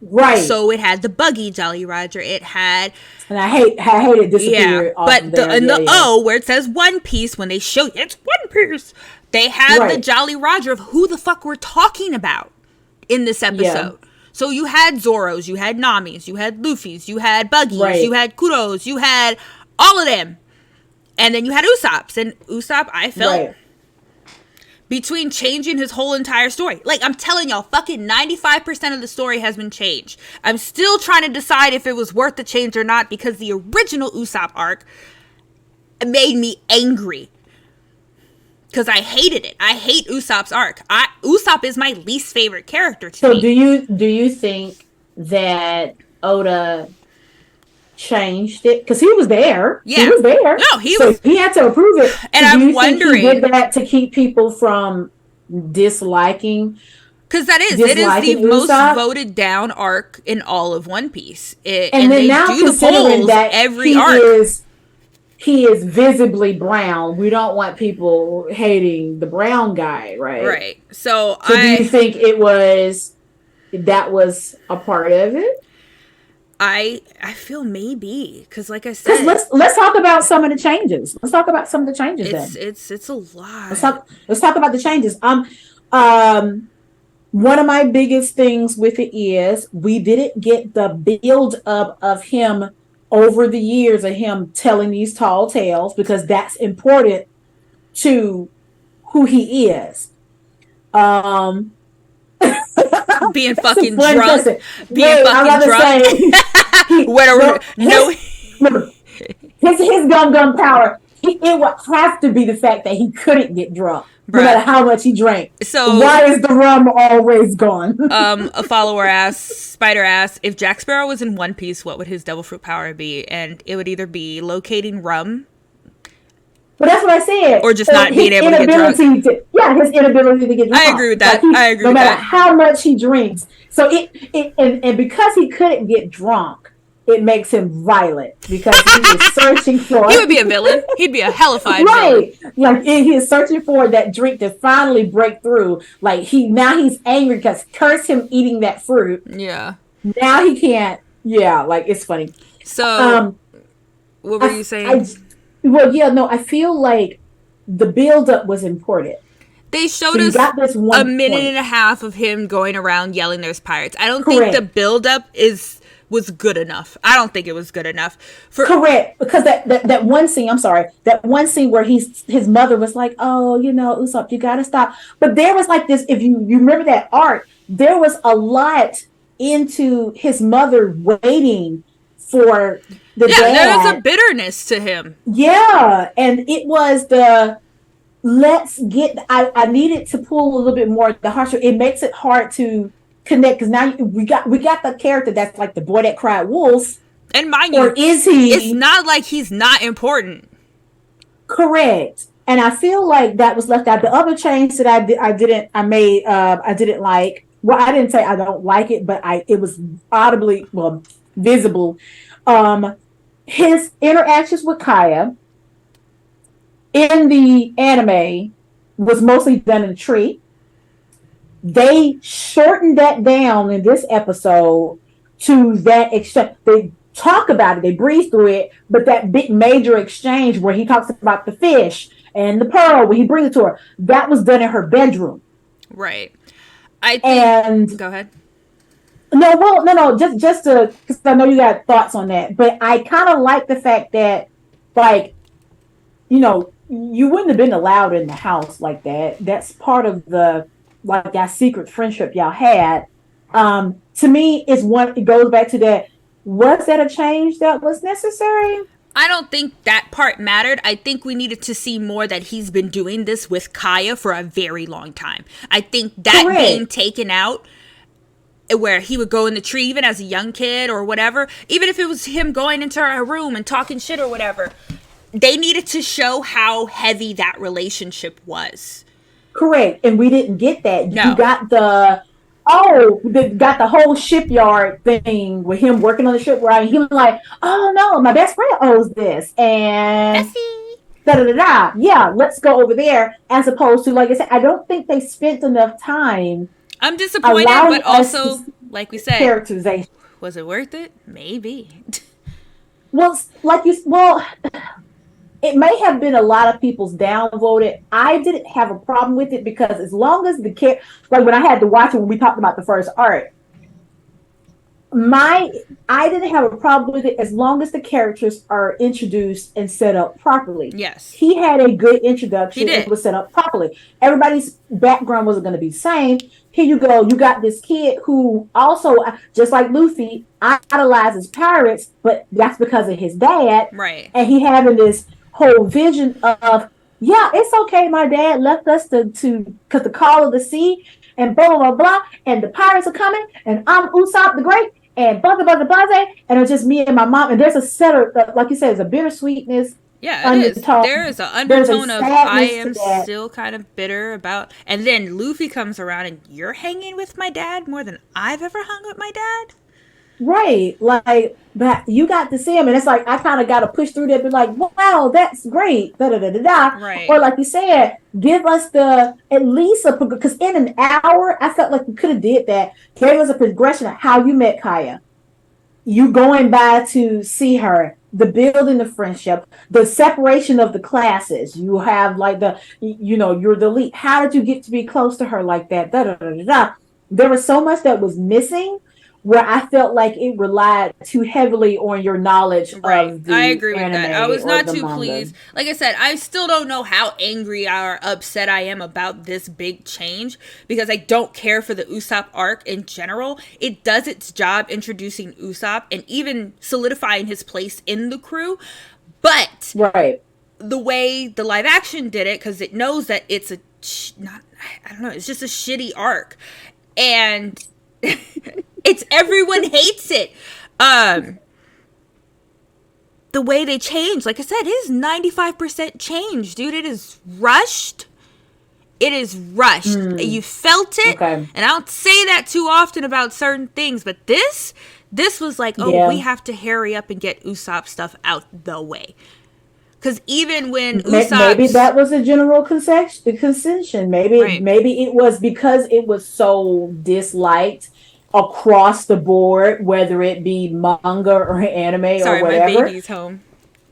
Right. So it had the buggy Jolly Roger. It had, and I hated disappear. Yeah, but the O where it says One Piece, when they show it's One Piece, they had the Jolly Roger of who the fuck we're talking about in this episode. Yeah. So you had Zoros, you had Namis, you had Luffy's, you had Buggies, you had Kuros, you had all of them. And then you had Usopp's. And Usopp, I felt, between changing his whole entire story. Like, I'm telling y'all, fucking 95% of the story has been changed. I'm still trying to decide if it was worth the change or not, because the original Usopp arc made me angry. Because I hated it. I hate Usopp's arc. Usopp is my least favorite character to me. So do you think that Oda changed it? Because he was there. Yeah. He was there. No, he had to approve it. And I'm wondering, think he did that to keep people from disliking? Because it is the Usopp most voted down arc in all of One Piece. And then they now do the polls that every arc. He is visibly brown. We don't want people hating the brown guy, right? Right. So do you think that was a part of it? I feel maybe, because like I said, let's talk about some of the changes. Let's talk about some of the changes. It's a lot. Let's talk about the changes. One of my biggest things with it is we didn't get the build up of him over the years of him telling these tall tales, because that's important to who he is. Being fucking drunk. Being fucking drunk. His gum power. It would have to be the fact that he couldn't get drunk. No matter how much he drank. So why is the rum always gone? A follower asked, Spider asked, if Jack Sparrow was in One Piece, what would his devil fruit power be? And it would either be locating rum. But that's what I said. Or just not being able to get drunk. His inability to get drunk. I agree with that. No matter how much he drinks. So and because he couldn't get drunk, it makes him violent, because he is searching for. He would be a villain. He'd be a hellified villain. Like he is searching for that drink to finally break through. Like he's angry because curse him eating that fruit. Yeah. Now he can't. Yeah, like it's funny. So, what were you saying? I feel like the build-up was important. They showed us a minute and a half of him going around yelling there's pirates. I don't think the build-up was good enough. I don't think it was good enough. Correct. Because that one scene, I'm sorry, that one scene where his mother was like, oh, Usopp, you gotta stop. But there was like this, if you remember that arc, there was a lot into his mother waiting for the dad. There was a bitterness to him. Yeah, and it was I needed to pull a little bit more at the heart. It makes it hard to connect, because now we got the character that's like the boy that cried wolf. And mind you, or is he? It's not like he's not important. Correct. And I feel like that was left out. The other change that I didn't like. Well, I didn't say I don't like it, but it was visible. His interactions with Kaya in the anime was mostly done in a tree. They shortened that down in this episode to that extent. They talk about it, they breeze through it, but that big major exchange where he talks about the fish and the pearl, when he brings it to her, that was done in her bedroom. Right. Go ahead. No, just to, because I know you got thoughts on that, but I kind of like the fact that, like, you wouldn't have been allowed in the house like that. That's part of the like that secret friendship y'all had. To me, it's one. It goes back to that. Was that a change that was necessary? I don't think that part mattered. I think we needed to see more that he's been doing this with Kaya for a very long time. I think that Correct. being taken out, where he would go in the tree even as a young kid or whatever, even if it was him going into her room and talking shit or whatever, they needed to show how heavy that relationship was. Correct. And we didn't get that. No. You got got the whole shipyard thing with him working on the ship where he was like, oh no, my best friend owes this. And Bessie. da da da da. Yeah, let's go over there. As opposed to, like I said, I don't think they spent enough time I'm disappointed, allowing but also, like we said, characterization. was it worth it? Maybe. Well, it may have been a lot of people's downvoted. I didn't have a problem with it because as long as like when I had to watch it when we talked about the first arc, I didn't have a problem with it as long as the characters are introduced and set up properly. Yes. He had a good introduction. He did. It was set up properly. Everybody's background wasn't going to be the same. Here you go. You got this kid who also, just like Luffy, idolizes pirates, but that's because of his dad. Right. And he having this whole vision of, yeah, it's okay. My dad left us to because the call of the sea and blah, blah, blah, blah. And the pirates are coming. And I'm Usopp the Great. And buzz, and it's just me and my mom. And there's a set of, like you said, it's a bittersweetness. Yeah, it is. There is an undertone of I am still kind of bitter about. And then Luffy comes around and you're hanging with my dad more than I've ever hung with my dad. Right. Like, but you got to see him. And it's like, I kind of got to push through that and be like, wow, that's great. Da, da, da, da, da. Right. Or like you said, give us at least because in an hour, I felt like we could have did that. Gave us a progression of how you met Kaya. You going by to see her, the building of friendship, the separation of the classes. You have like you're the elite. How did you get to be close to her like that? Da, da, da, da, da. There was so much that was missing where I felt like it relied too heavily on your knowledge right. of the I agree with that. I was not too manga. pleased. Like I said, I still don't know how angry or upset I am about this big change because I don't care for the Usopp arc in general. It does its job introducing Usopp and even solidifying his place in the crew. But right. the way the live action did it, because it knows that it's it's just a shitty arc. And everyone hates it. The way they changed, like I said, it is 95% change, dude. It is rushed. It is rushed. You felt it. Okay. And I don't say that too often about certain things, but this was like, we have to hurry up and get Usopp stuff out the way. Because even when maybe that was a general concession. Maybe it was because it was so disliked across the board, whether it be manga or anime or whatever. My baby's home.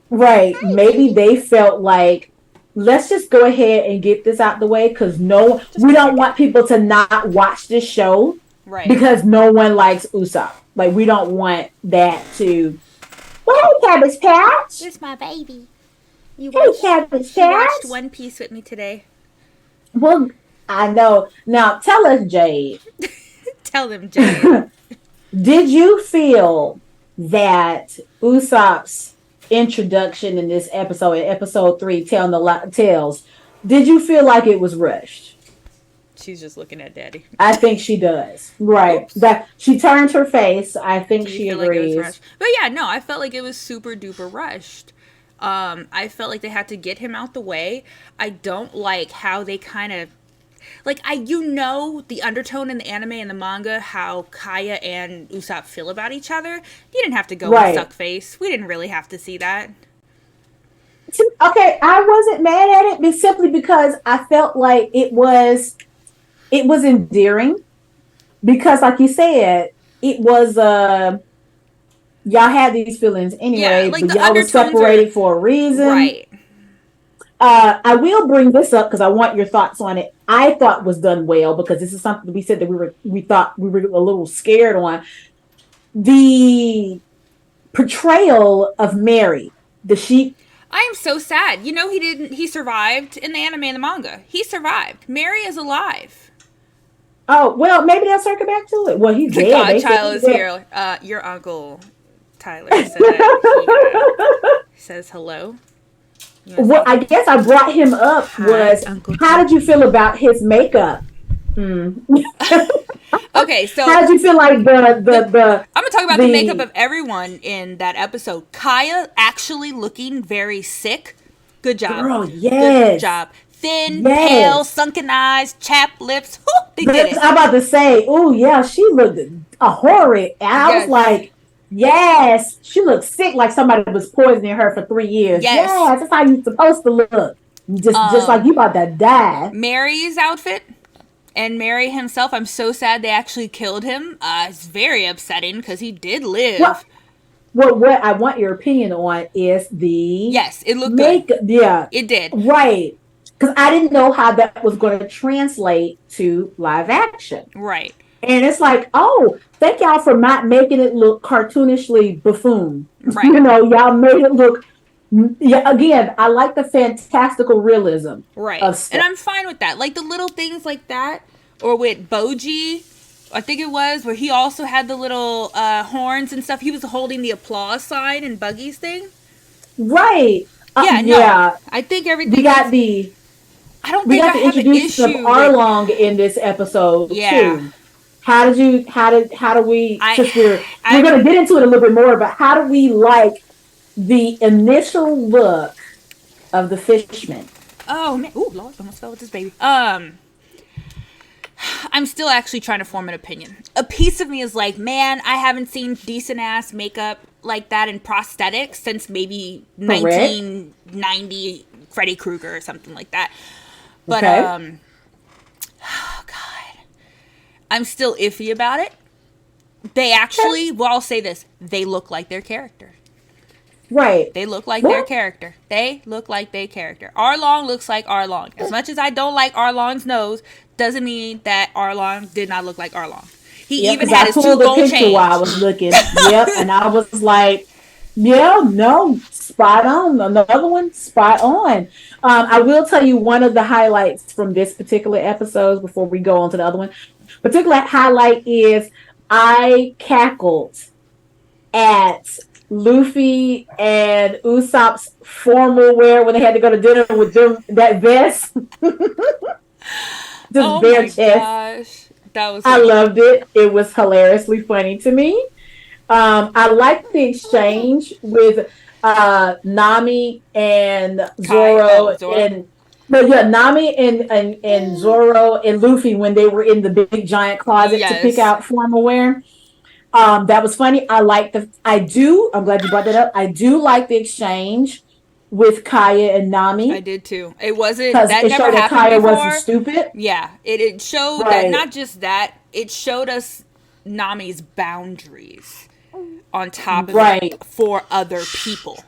Right. Maybe they felt like, let's just go ahead and get this out the way because we don't want people to not watch this show. Right. Because no one likes Usopp. Like, we don't want that to... Well, hey, Cabbage Patch! Here's my baby. She watched One Piece with me today. Well, I know. Now, tell us, Jade. Tell them, Jade. Did you feel that Usopp's introduction in this episode, in episode 3, Telling the Tales, did you feel like it was rushed? She's just looking at Daddy. I think she does. Right. Oops. That she turned her face. I think she agrees. Like but yeah, no, I felt like it was super duper rushed. I felt like they had to get him out the way. I don't like how they kind of the undertone in the anime and the manga, how Kaya and Usopp feel about each other. You didn't have to go with suck face. We didn't really have to see that. Okay, I wasn't mad at it, but simply because I felt like it was endearing. Because, like you said, it was y'all had these feelings anyway, but y'all were separated for a reason. Right. I will bring this up because I want your thoughts on it. I thought was done well because this is something we said that we thought we were a little scared on. The portrayal of Mary, the sheep I am so sad. You know, he survived in the anime and the manga. He survived. Mary is alive. Oh, well, maybe they'll circle back to it. Well, he's The dead. They said godchild he's is dead. here. Your uncle Tyler said that he says hello. You wanna What say- I guess I brought him up Hi, was, Uncle how did you feel about his makeup? Okay, so How did you feel like the I'm gonna talk about the makeup of everyone in that episode. Kaya actually looking very sick. Good job. girl? Good Yes, job. Thin, Yes. pale, sunken eyes, chapped lips. Whew, they did That's, it. I'm about to say, oh yeah, she looked horrid. And I Yes. was like, yes, she looked sick, like somebody was poisoning her for 3 years. Yes. That's how you're supposed to look. Just like you about to die. Mary's outfit and Mary himself. I'm so sad they actually killed him. It's very upsetting because he did live. What I want your opinion on is the Yes, it looked make. good. Yeah, It did. right. Because I didn't know how that was going to translate to live action. Right. And it's like, oh, thank y'all for not making it look cartoonishly buffoon. Right. You know, y'all made it look. Yeah, again, I like the fantastical realism. Right. Of stuff. And I'm fine with that. Like the little things like that. Or with Boji, I think it was, where he also had the little horns and stuff. He was holding the applause sign in Buggy's thing. Right. Yeah, no. Yeah. I think everything. We got the I don't we think got I the have an introduction issue of with. Arlong in this episode Yeah. too. How do we I- since we're I- gonna get into it a little bit more, but how do we like the initial look of the fishman? Oh man! Ooh, Lord, almost fell with this baby. I'm still actually trying to form an opinion. A piece of me is like, man, I haven't seen decent ass makeup like that in prosthetics since maybe Correct. 1990 Freddy Krueger or something like that. But Okay. oh god, I'm still iffy about it. They actually, well, I'll say this: they look like their character. Right. They look like Well- their character. They look like their character. Arlong looks like Arlong. As much as I don't like Arlong's nose, doesn't mean that Arlong did not look like Arlong. He Yeah, even 'cause had I his two pulled the gold picture chains. while I was looking. Yep, and I was like, yeah, no, spot on. Another one, spot on. I will tell you one of the highlights from this particular episode before we go on to the other one. Particular highlight is I cackled at Luffy and Usopp's formal wear when they had to go to dinner with them, that vest. Just Oh bare my chest. gosh. That was I loved it. It was hilariously funny to me. I liked the exchange with Nami and Zoro, Zoro. and but yeah, Nami and Zoro and Luffy when they were in the big giant closet to Yes. pick out formal wear. That was funny. I'm glad you brought that up. I do like the exchange with Kaya and Nami I did too. It wasn't because that it never showed that happened Kaya before. wasn't stupid. Yeah, it showed that Right. not just that, it showed us Nami's boundaries on top of Right. it for other people.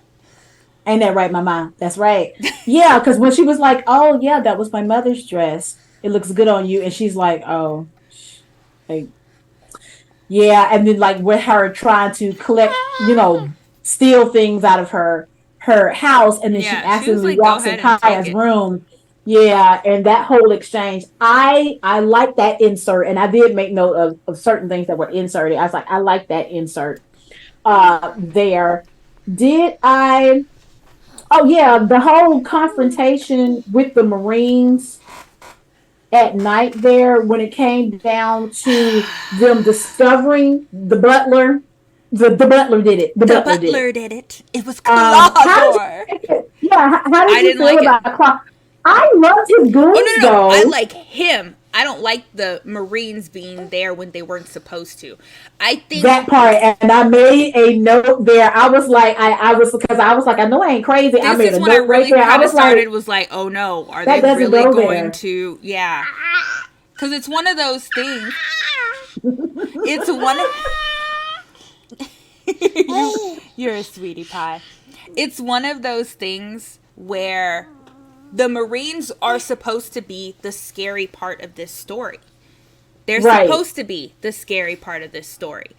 Ain't that right, Mama? That's right. Yeah, because when she was like, "Oh yeah, that was my mother's dress. It looks good on you," and she's like, "Oh, like, yeah," and then like with her trying to collect, steal things out of her house, and then Yeah, she she was accidentally like, "Go walks in ahead and take Kaya's it." room. Yeah, and that whole exchange, I like that insert, and I did make note of certain things that were inserted. I was like, I like that insert there. Did I? Oh yeah, the whole confrontation with the Marines at night there when it came down to them discovering the butler. The butler did it. The butler did it. did it. It was How Clawdor. did you, yeah, how did I you didn't feel like it. about Claw? I loved his goons Oh no, though. I like him. I don't like the Marines being there when they weren't supposed to. I think that part, and I made a note there. I was like, I was like, I know I ain't crazy. I this made is a when I note right really there. I kind of was like, started was like, oh no, are That they doesn't really go going there. to? Yeah, because it's one of those things. It's one. You're a sweetie pie. It's one of those things where the Marines are supposed to be the scary part of this story. They're Right. supposed to be the scary part of this story.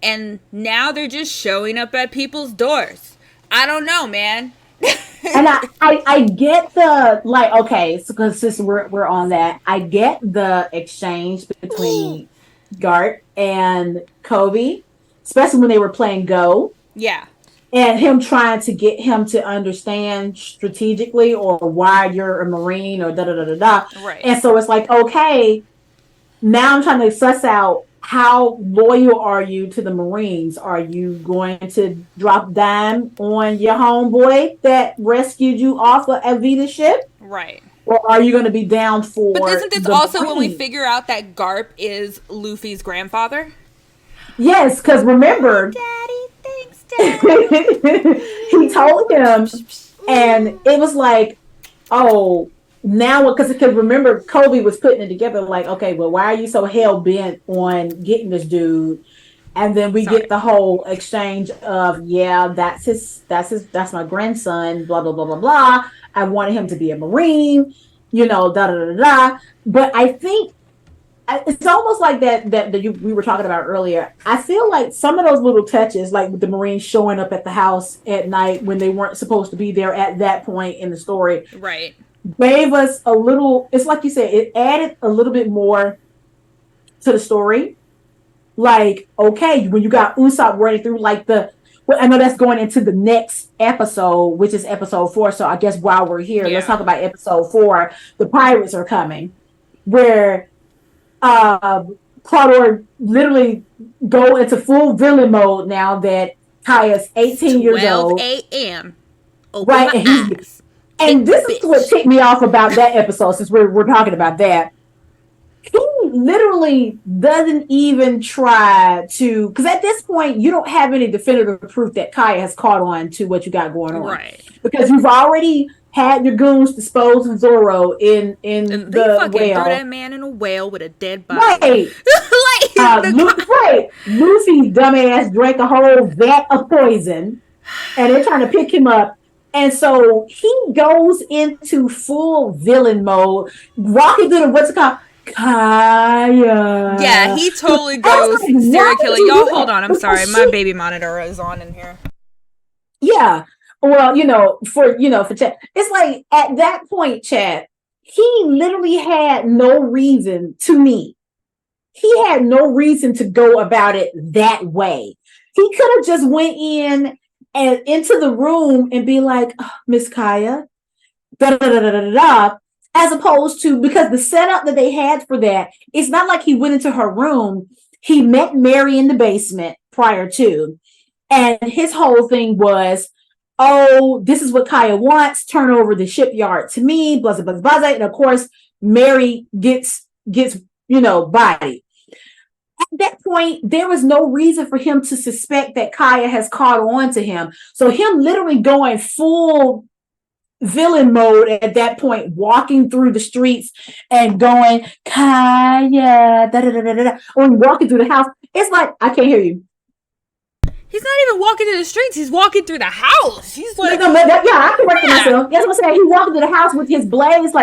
And now they're just showing up at people's doors. I don't know, man. And I get the like, okay, so because since we're on that, I get the exchange between Gart and Kobe, especially when they were playing Go, Yeah. and him trying to get him to understand strategically or why you're a Marine or da da da da da. Right. And so it's like, okay, now I'm trying to suss out how loyal are you to the Marines? Are you going to drop dime on your homeboy that rescued you off of Avita ship? Right. Or are you going to be down for But isn't this the also when we Marines? figure out that Garp is Luffy's grandfather? Yes, because remember, Daddy, thanks, Daddy. he told him, and it was like, oh, now because remember Kobe was putting it together like, okay, well, why are you so hell bent on getting this dude? And then we Sorry. get the whole exchange of, yeah, that's my grandson, blah blah blah blah blah. I wanted him to be a Marine, da da da da. But I think it's almost like that we were talking about earlier. I feel like some of those little touches, like with the Marines showing up at the house at night when they weren't supposed to be there at that point in the story, Right. gave us a little. It's like you said, it added a little bit more to the story. Like, okay, when you got Usopp running through like well, I know that's going into the next episode, which is episode 4. So I guess while we're here, let's talk about episode 4. The pirates are coming, where Claudor literally go into full villain mode now that Kaya's 18 years old. 12 a.m. Right, and this is what ticked me off about that episode, since we're talking about that. He literally doesn't even try to, because at this point you don't have any definitive proof that Kaya has caught on to what you got going on, right? Because you've already had your goons dispose of Zoro in and they the fucking whale. threw that man in a whale with a dead body. Right. Luffy dumbass drank a whole vat of poison, and they're trying to pick him up. And so he goes into full villain mode, walking through the what's it called? Kaya. Yeah, he totally goes like, serial killer. Y'all, hold on. I'm Because sorry. My baby monitor is on in here. Yeah. Well, for chat. It's like at that point, Chad, he literally had no reason to me. He had no reason to go about it that way. He could have just went in and into the room and be like, oh, Miss Kaya, da da da da da da, as opposed to, because the setup that they had for that, it's not like he went into her room. He met Mary in the basement prior to, and his whole thing was, oh, this is what Kaya wants. Turn over the shipyard to me, blah blah blah blah. And of course, Mary gets body. At that point, there was no reason for him to suspect that Kaya has caught on to him. So him literally going full villain mode at that point, walking through the streets and going, Kaya, da da da da da, or walking through the house. It's like, I can't hear you. He's not even walking through the streets. He's walking through the house. He's like, I can work for myself. That's what I'm saying. He walked through the house with his blades. It's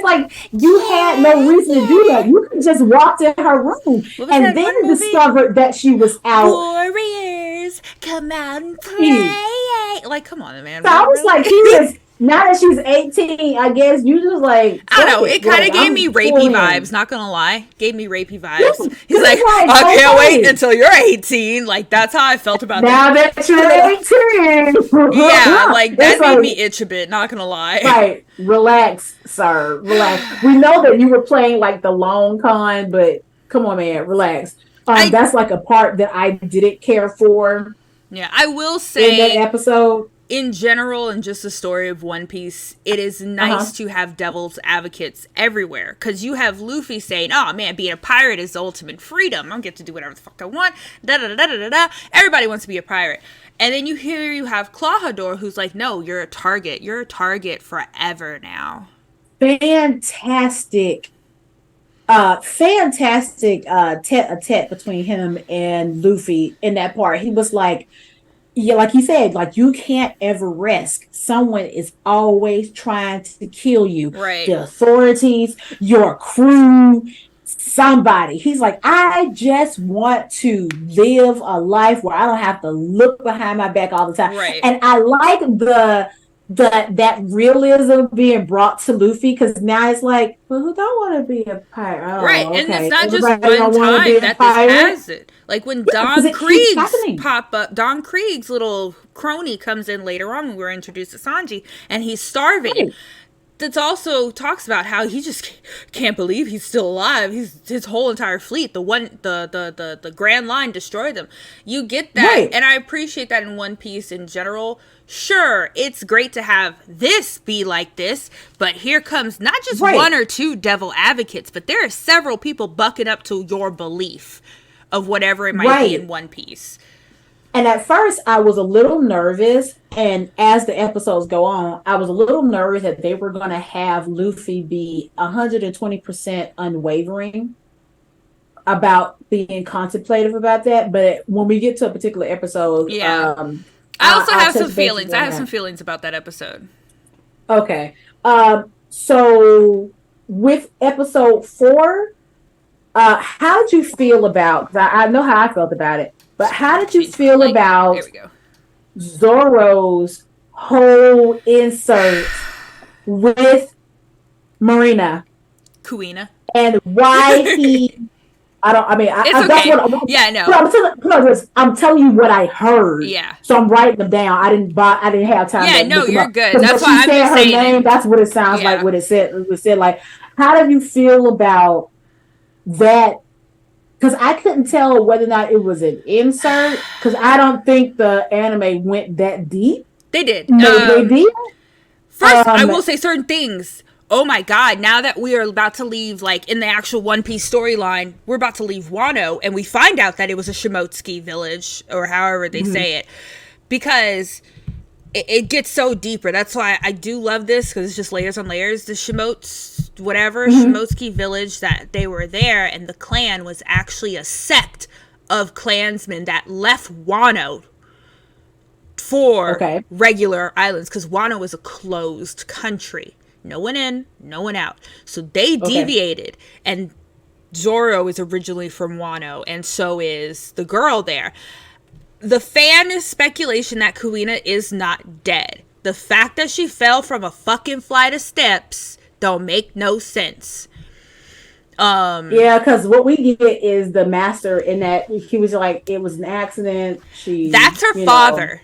like you had no reason to do that. You could just walk in her room and then discovered that she was out. Warriors, come out and play. Like, come on, man. So I was like, he was. Now that she's 18, I guess you just like. I don't know. It kind of gave me rapey vibes. Not gonna lie, gave me rapey vibes. He's like, I can't wait until you're 18. Like, that's how I felt about that. Now that you're 18. Yeah, like that made me itch a bit. Not gonna lie. Right, relax, sir. Relax. We know that you were playing like the long con, but come on, man, relax. That's like a part that I didn't care for. Yeah, I will say in that episode. In general, and just the story of One Piece, it is nice to have devil's advocates everywhere. Because you have Luffy saying, oh man, being a pirate is the ultimate freedom. I get to do whatever the fuck I want. Da da da da da da. Everybody wants to be a pirate. And then you have Clawhador, who's like, no, you're a target. You're a target forever now. Fantastic tete-a-tete between him and Luffy in that part. He was like, yeah, like he said, like, you can't ever rest. Someone is always trying to kill you. Right. The authorities, your crew, somebody. He's like, I just want to live a life where I don't have to look behind my back all the time. Right. And I like that realism being brought to Luffy, because now it's like, well, who don't want to be a pirate? Right, Oh, and it's okay. not just Everybody one don't want to be time a that this pirate. has it. Like when Yeah, because Don it keeps Krieg's happening. pop up, Don Krieg's little crony comes in later on when we're introduced to Sanji, and he's starving. Right. That also talks about how he just can't believe he's still alive. His whole entire fleet, the Grand Line destroyed them. You get that, Right. and I appreciate that in One Piece in general. Sure, it's great to have this be like this, but here comes not just Right. one or two devil advocates, but there are several people bucking up to your belief of whatever it might be Right. in One Piece. And at first, I was a little nervous. And as the episodes go on, I was a little nervous that they were going to have Luffy be 120% unwavering about being contemplative about that. But when we get to a particular episode, Yeah. I also I'll have some touch bases feelings. on I have that. some feelings about that episode. Okay. So with episode 4, how did you feel about that? I know how I felt about it, but how did you Change my feel light. about There we go. Zoro's whole insert with Marina Kuina. and why he? It's that's okay. what. Yeah, no. I'm telling you what I heard. Yeah. So I'm writing them down. I didn't have time. Yeah, to no, look them you're up. good. 'Cause That's when why she I'm said just her saying name. it. That's what it sounds Yeah. like. What it said. It was said like, how do you feel about that? Because I couldn't tell whether or not it was an insert. Because I don't think the anime went that deep. They did. No, they did. First, I will say certain things. Oh my god, now that we are about to leave, like, in the actual One Piece storyline, we're about to leave Wano, and we find out that it was a Shimotsuki village, or however they say it. Because it gets so deeper. That's why I do love this, because it's just layers on layers. The Shimotsuki village, that they were there, and the clan was actually a sect of clansmen that left Wano for Okay. regular islands, because Wano is a closed country. No one in, no one out. So they deviated, and Zoro is originally from Wano, and so is the girl there. The fan is speculation that Kuina is not dead. The fact that she fell from a fucking flight of steps don't make no sense. Yeah, because what we get is the master in that he was like, it was an accident. That's her father.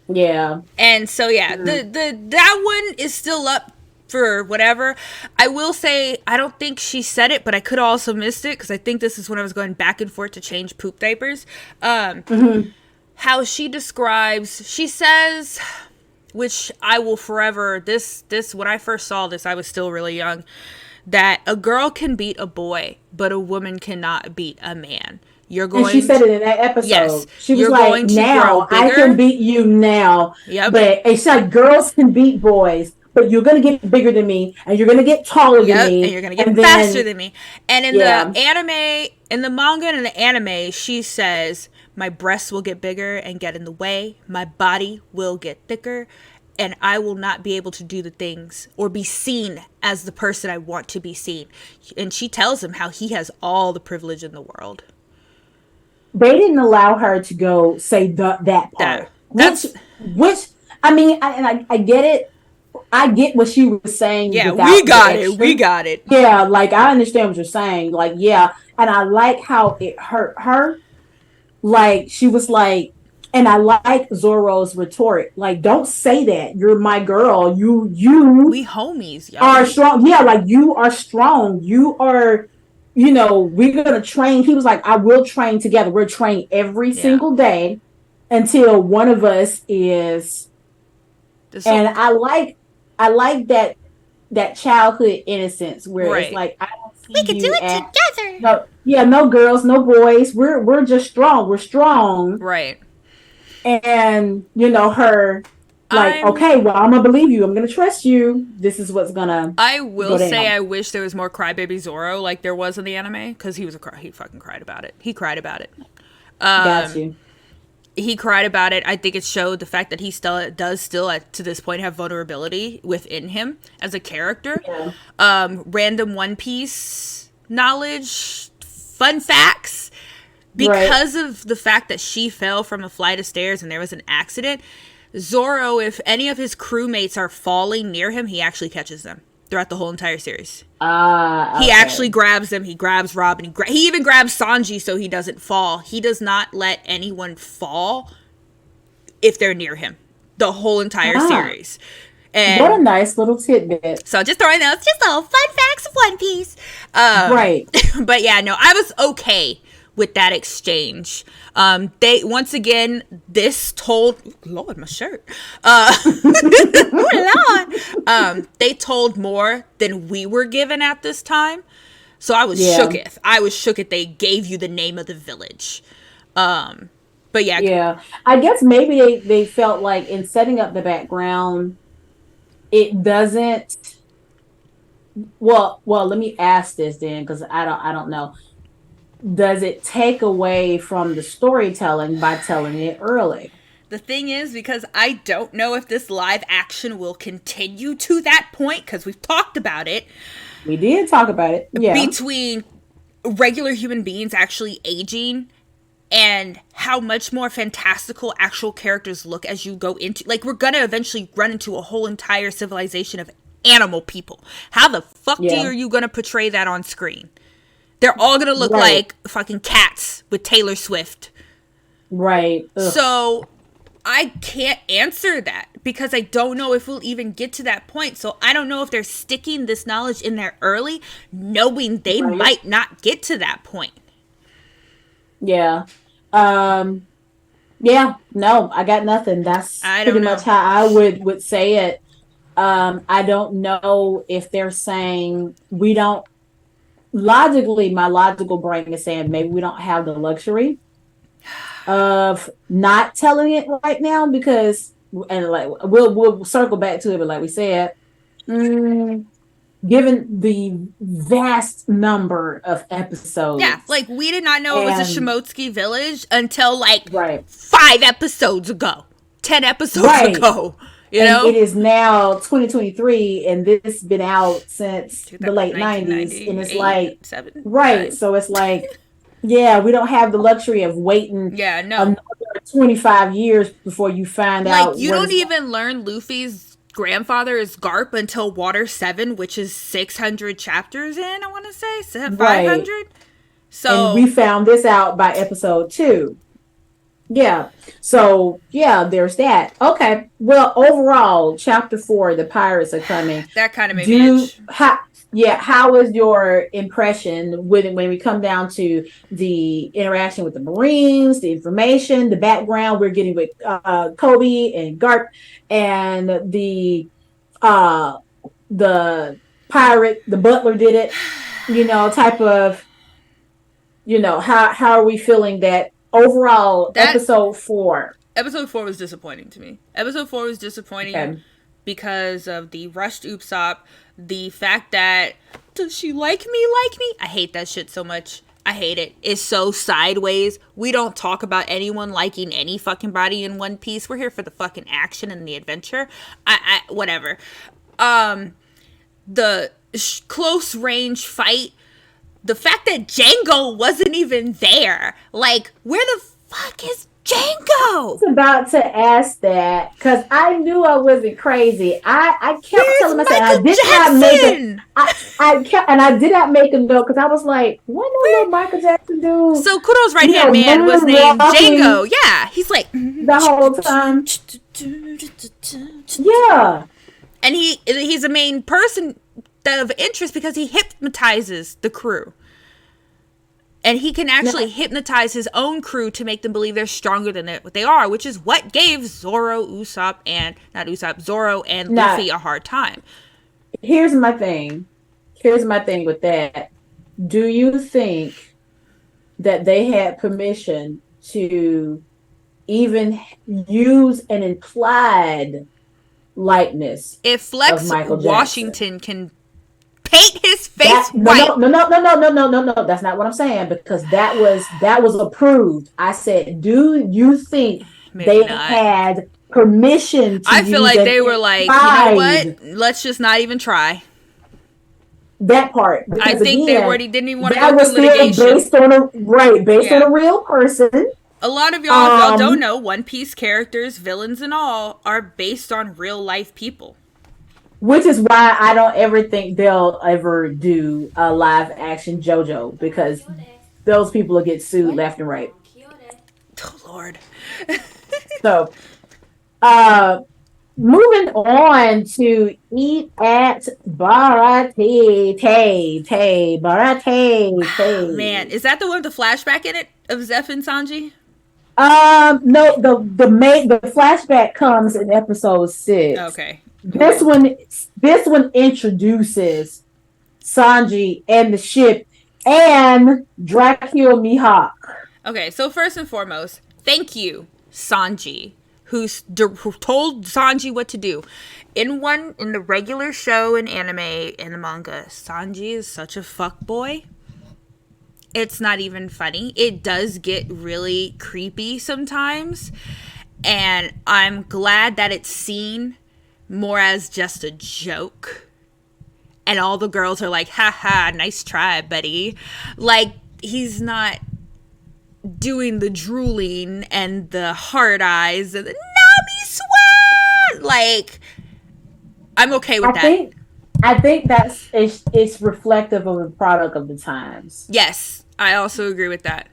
Yeah. And so yeah, the that one is still up for whatever. I will say I don't think she said it, but I could have also missed it, because I think this is when I was going back and forth to change poop diapers. How she describes, she says, which I will forever, this when I first saw this, I was still really young, that a girl can beat a boy, but a woman cannot beat a man. You're going. And she said it in that episode. Yes, she was you're like, going to "Now grow I bigger." can beat you now." Yep. But it's like girls can beat boys, but you're gonna get bigger than me, and you're gonna get taller than me, and you're gonna get and then- faster than me. And in Yeah. the anime, in the manga and in the anime, she says, "My breasts will get bigger and get in the way. My body will get thicker, and I will not be able to do the things or be seen as the person I want to be seen." And she tells him how he has all the privilege in the world. They didn't allow her to go say that part. Which I mean, I get it. I get what she was saying. Yeah, without we the got it. extra. We got it. Yeah, like I understand what you're saying. Like, yeah, and I like how it hurt her. Like she was like, and I like Zoro's rhetoric. Like, don't say that. You're my girl. You We homies, y'all. are strong. Yeah, like you are strong. You are, we're gonna train. He was like, I will train together. We're train every single day until one of us is. And I like that childhood innocence where it's like, I don't see we can do it together. No girls, no boys. We're just strong. We're strong. Right. And her like, okay, well, I'm gonna believe you. I'm gonna trust you. This is what's gonna. I will say, I wish there was more crybaby Zoro like there was in the anime, because he fucking cried about it. He cried about it. Got you. He cried about it. I think it showed the fact that he does still to this point have vulnerability within him as a character. Yeah. Random One Piece knowledge, fun facts. Because of the fact that she fell from a flight of stairs and there was an accident, Zoro, if any of his crewmates are falling near him, he actually catches them throughout the whole entire series. He actually grabs them. He grabs Robin. He even grabs Sanji so he doesn't fall. He does not let anyone fall if they're near him. The whole entire series. And what a nice little tidbit. So just throwing those just little fun facts of One Piece. Right. But yeah, no, I was okay with that exchange. They once again, this told Lord, my shirt. Lord. They told more than we were given at this time. So I was shooketh. I was shooketh they gave you the name of the village. But yeah. Yeah. I guess maybe they felt like in setting up the background, it doesn't well, let me ask this then, because I don't know. Does it take away from the storytelling by telling it early? The thing is, because I don't know if this live action will continue to that point, because we've talked about it. We did talk about it. Yeah. Between regular human beings actually aging and how much more fantastical actual characters look as you go into, like, we're gonna eventually run into a whole entire civilization of animal people. How the fuck are you gonna portray that on screen? They're all gonna look like fucking cats with Taylor Swift. Right. Ugh. So I can't answer that because I don't know if we'll even get to that point. So I don't know if they're sticking this knowledge in there early, knowing they might not get to that point. Yeah. Yeah. No, I got nothing. That's pretty much how I would say it. I don't know if they're saying we don't. Logically, my logical brain is saying maybe we don't have the luxury of not telling it right now because, and like we'll circle back to it, but like we said, given the vast number of episodes, like we did not know it was a Shimotsuki village until like 5 episodes ago, 10 episodes ago. You know? It is now 2023, and this has been out since the late 90s, and it's like, so it's like, we don't have the luxury of waiting another 25 years before you find out. Like, you don't even learn Luffy's grandfather is Garp until Water 7, which is 600 chapters in, I want to say, 500. So, and we found this out by episode 2. Yeah. So, there's that. Okay. Well, overall, chapter 4, the pirates are coming. That kind of made me itch. How was your impression when we come down to the interaction with the Marines, the information, the background we're getting with Kobe and Garp, and the pirate, the butler did it, type of, how are we feeling that overall, episode 4? Episode 4 was disappointing to me. Episode 4 was disappointing because of the rushed Usopp, the fact that, does she like me? I hate that shit so much. I hate it. It's so sideways. We don't talk about anyone liking any fucking body in One Piece. We're here for the fucking action and the adventure. Whatever. The close range fight, the fact that Django wasn't even there. Like, where the fuck is Django? I was about to ask that because I knew I wasn't crazy. I kept telling myself I did not make a note because I was like, what did little Michael Jackson do? So Kudo's right hand man was named Django. Yeah, he's like the whole time. Yeah, and he's a main person of interest because he hypnotizes the crew. And he can actually hypnotize his own crew to make them believe they're stronger than what they are, which is what gave Zoro and Luffy a hard time. Here's my thing with that. Do you think that they had permission to even use an implied likeness? If Flex Washington can paint his face white. No. That's not what I'm saying because that was approved. I said, do you think had permission to I feel like they were like, you know what? Let's just not even try. That part. I think they already didn't even want to go through litigation. Based on a real person. A lot of y'all, if y'all don't know, One Piece characters, villains and all, are based on real life people. Which is why I don't ever think they'll ever do a live action JoJo, because those people will get sued left and right. Oh, Lord. So, moving on to Eat at Barate Te Barate. Man, is that the one with the flashback in it of Zeph and Sanji? No, the flashback comes in episode 6. Okay. This one introduces Sanji and the ship and Dracula Mihawk. Okay, so first and foremost, thank you, Sanji, who told Sanji what to do. In the regular show and anime and the manga, Sanji is such a fuckboy. It's not even funny. It does get really creepy sometimes. And I'm glad that it's seen more as just a joke. And all the girls are like, haha, nice try, buddy. Like, he's not doing the drooling and the hard eyes and the Nami swan. Like, I'm okay with that. I think it's reflective of the product of the times. Yes, I also agree with that.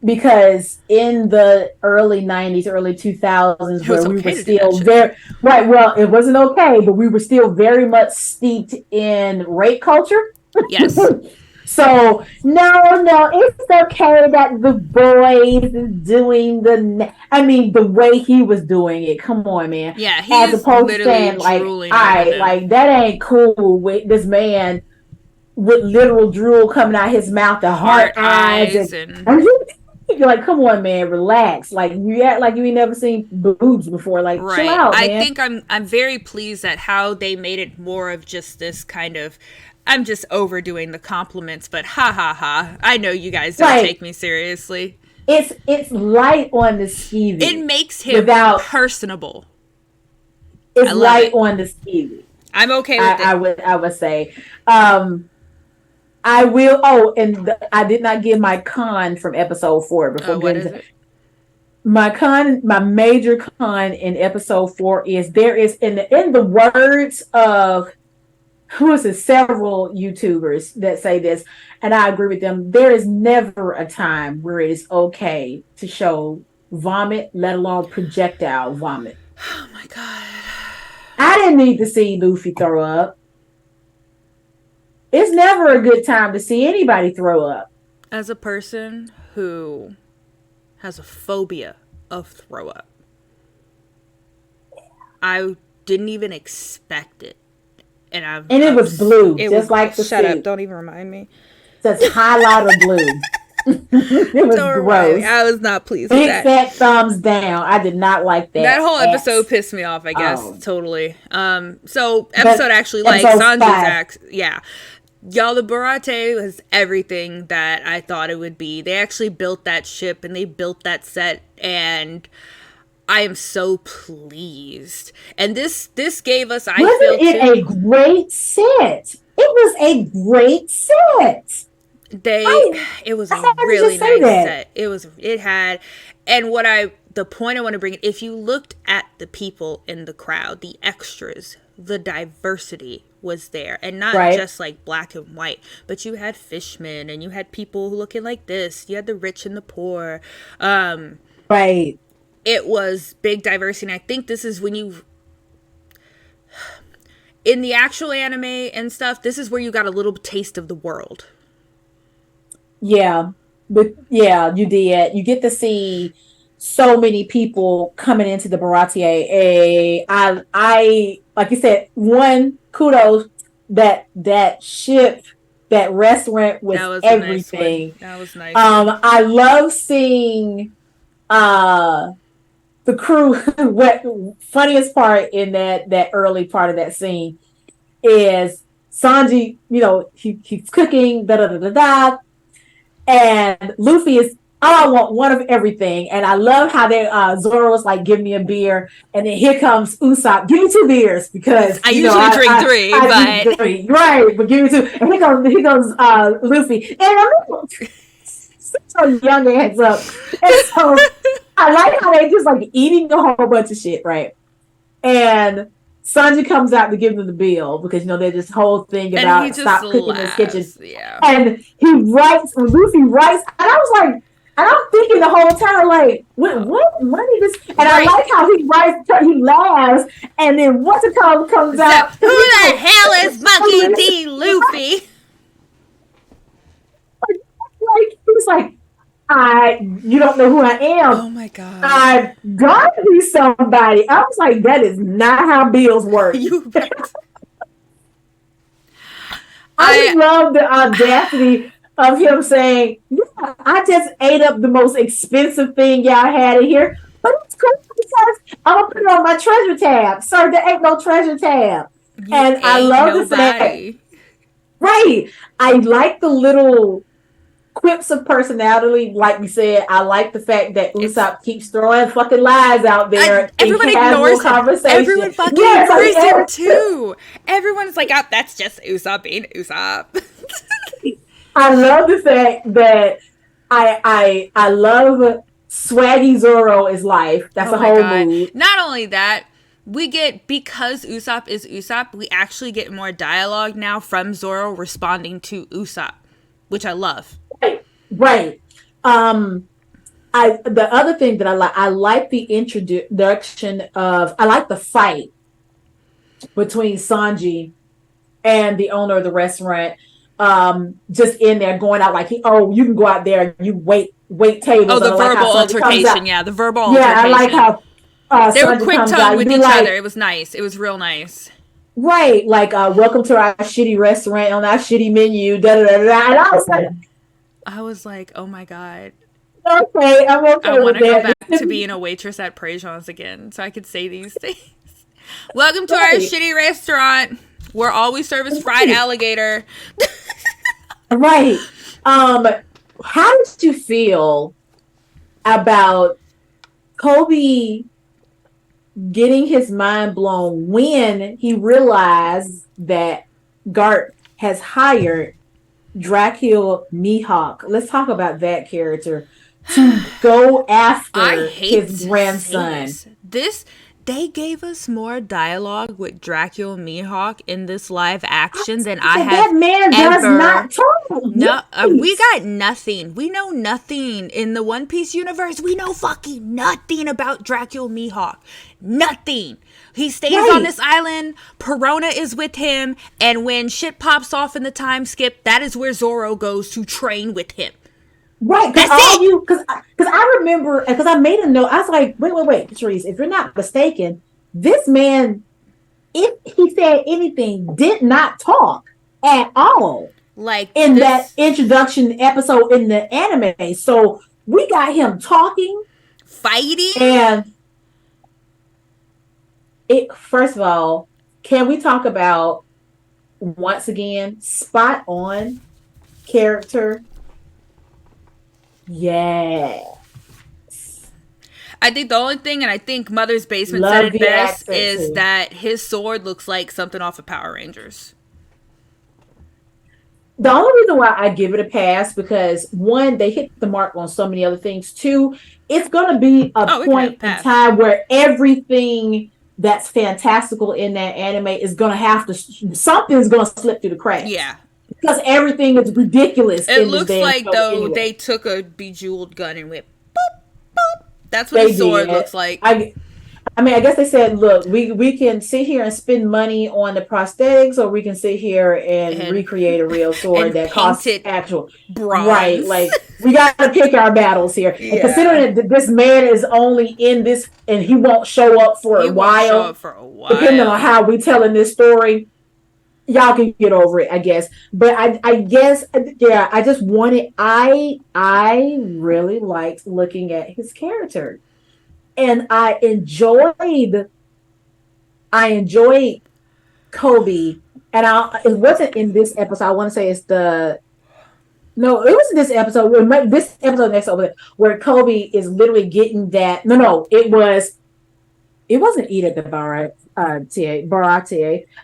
Because in the early 90s, early 2000s, where we were still very right, well, it wasn't okay, but we were still very much steeped in rape culture. Yes. So no, it's okay that the boys is doing the way he was doing it. Come on, man. Yeah, as opposed to saying like that ain't cool with this man with literal drool coming out his mouth, the heart eyes, and you're like, come on, man, relax. Like, you act like you ain't never seen boobs before. Like, right. Chill out, man. I think I'm very pleased at how they made it more of just this kind of. I'm just overdoing the compliments, but ha ha ha. I know you guys don't take me seriously. It's light on the skeevy. It makes him personable. It's light on the skeevy. I'm okay with it. I would say. I will. Oh, and I did not give my con from episode 4 before. What is it? My major con in episode 4 is there is in the words of several YouTubers that say this, and I agree with them. There is never a time where it is okay to show vomit, let alone projectile vomit. Oh my god! I didn't need to see Luffy throw up. It's never a good time to see anybody throw up. As a person who has a phobia of throw up, I didn't even expect it. And it was blue, just like the Shut up, don't even remind me. That's highlighter blue. It was gross. I was not pleased with that. Big fat thumbs down. I did not like that. That whole episode pissed me off, I guess. Totally. So episode like Sanji's act. Yeah. Y'all, the Barate was everything that I thought it would be. They actually built that ship and they built that set, and I am so pleased. And this gave us, a great set? It was a great set. It was a really nice set. It had, and the point I want to bring, if you looked at the people in the crowd, the extras, the diversity was there, and not just like black and white, but you had fishmen and you had people looking like this. You had the rich and the poor. Right. It was big diversity, and I think this is when in the actual anime and stuff, this is where you got a little taste of the world. Yeah, but yeah, you did. You get to see so many people coming into the Baratie. I like you said, kudos that ship, that restaurant was everything. Nice. That was nice. I love seeing the crew. What funniest part in that early part of that scene is Sanji, he's cooking, and Luffy is, I want one of everything. And I love how Zoro was like, give me a beer. And then here comes Usopp, give me 2 beers, because I usually drink 3, but right, but give me 2. And here goes Luffy. And So young heads up. And so I like how they just like eating a whole bunch of shit, right? And Sanji comes out to give them the bill because there's this whole thing And he about just stop cooking in this kitchen. laughs. Yeah. And Luffy writes, and I was like, and I'm thinking the whole time, like, what is this? And I Right. like how he writes, he laughs, and then what's it called comes So, out. who the hell is Monkey D. Luffy? Like, he's like, you don't know who I am. Oh my god. I gotta be somebody. I was like, that is not how bills work. You right. I just love the audacity of him saying, yeah, I just ate up the most expensive thing y'all had in here, but it's cool because I'm gonna put it on my treasure tab. Sir, there ain't no treasure tab. You And I ain't love the fact, nobody. right? I like the little quips of personality. Like we said, I like the fact that Usopp keeps throwing fucking lies out there. Everyone in casual ignores him. conversation. Everyone fucking Yes, ignores like, him too. Everyone's like, oh, that's just Usopp being Usopp. I love the fact that I love Swaggy Zoro is life. That's Oh a my whole God. mood. Not only that, we get, because Usopp is Usopp, we actually get more dialogue now from Zoro responding to Usopp, which I love. Right. The other thing that I like the introduction of, I like the fight between Sanji and the owner of the restaurant. Just in there going out like you can go out there and you wait tables. Oh, the verbal altercation. Yeah, the verbal altercation. Yeah, I like how they were Sanji quick comes tongue out, with you each be like, other. It was nice. It was real nice. Right, like welcome to our shitty restaurant on our shitty menu. Da da da da. And I was like, oh my god. okay, I'm okay I want with to go that. back to being a waitress at Prejean's again, so I could say these things. Welcome to our shitty restaurant, where all we serve is fried alligator. Right. How did you feel about Kobe getting his mind blown when he realized that Garp has hired Dracula Mihawk? Let's talk about that character to go after I hate his grandson. They gave us more dialogue with Dracula Mihawk in this live action than I have That man does ever. not talk. No, Yes. we got nothing. We know nothing in the One Piece universe. We know fucking nothing about Dracula Mihawk. Nothing. He stays Right. on this island. Perona is with him, and when shit pops off in the time skip, that is where Zoro goes to train with him. Right, because I remember, because I made a note. I was like, wait, Patrice, if you're not mistaken, this man, if he said anything, did not talk at all Like in that introduction episode in the anime. So we got him talking, fighting. and first of all, can we talk about, once again, spot on character? Yeah. I think the only thing, and I think Mother's Basement Love said it the best, accent, is too. that his sword looks like something off of Power Rangers. The only reason why I give it a pass, because one, they hit the mark on so many other things. Two, it's going to be a point in time where everything that's fantastical in that anime is going to have to, something's going to slip through the cracks. Yeah. Because everything is ridiculous. It in looks this damn like, show though, anyway. they took a bejeweled gun and went boop, boop. That's what They his sword did. looks like. I mean, I guess they said, look, we can sit here and spend money on the prosthetics, or we can sit here and recreate a real sword that costs actual bronze. Right, like we got to pick our battles here. Yeah. And considering that this man is only in this, and he won't show up for a while, depending on how we telling this story, y'all can get over it, I guess. But I guess, yeah, I just wanted, I really liked looking at his character. And I enjoyed Kobe, and it wasn't in this episode. I want to say it was in this episode. This episode next over where Kobe is literally getting that. No, it wasn't Ida the Barate. I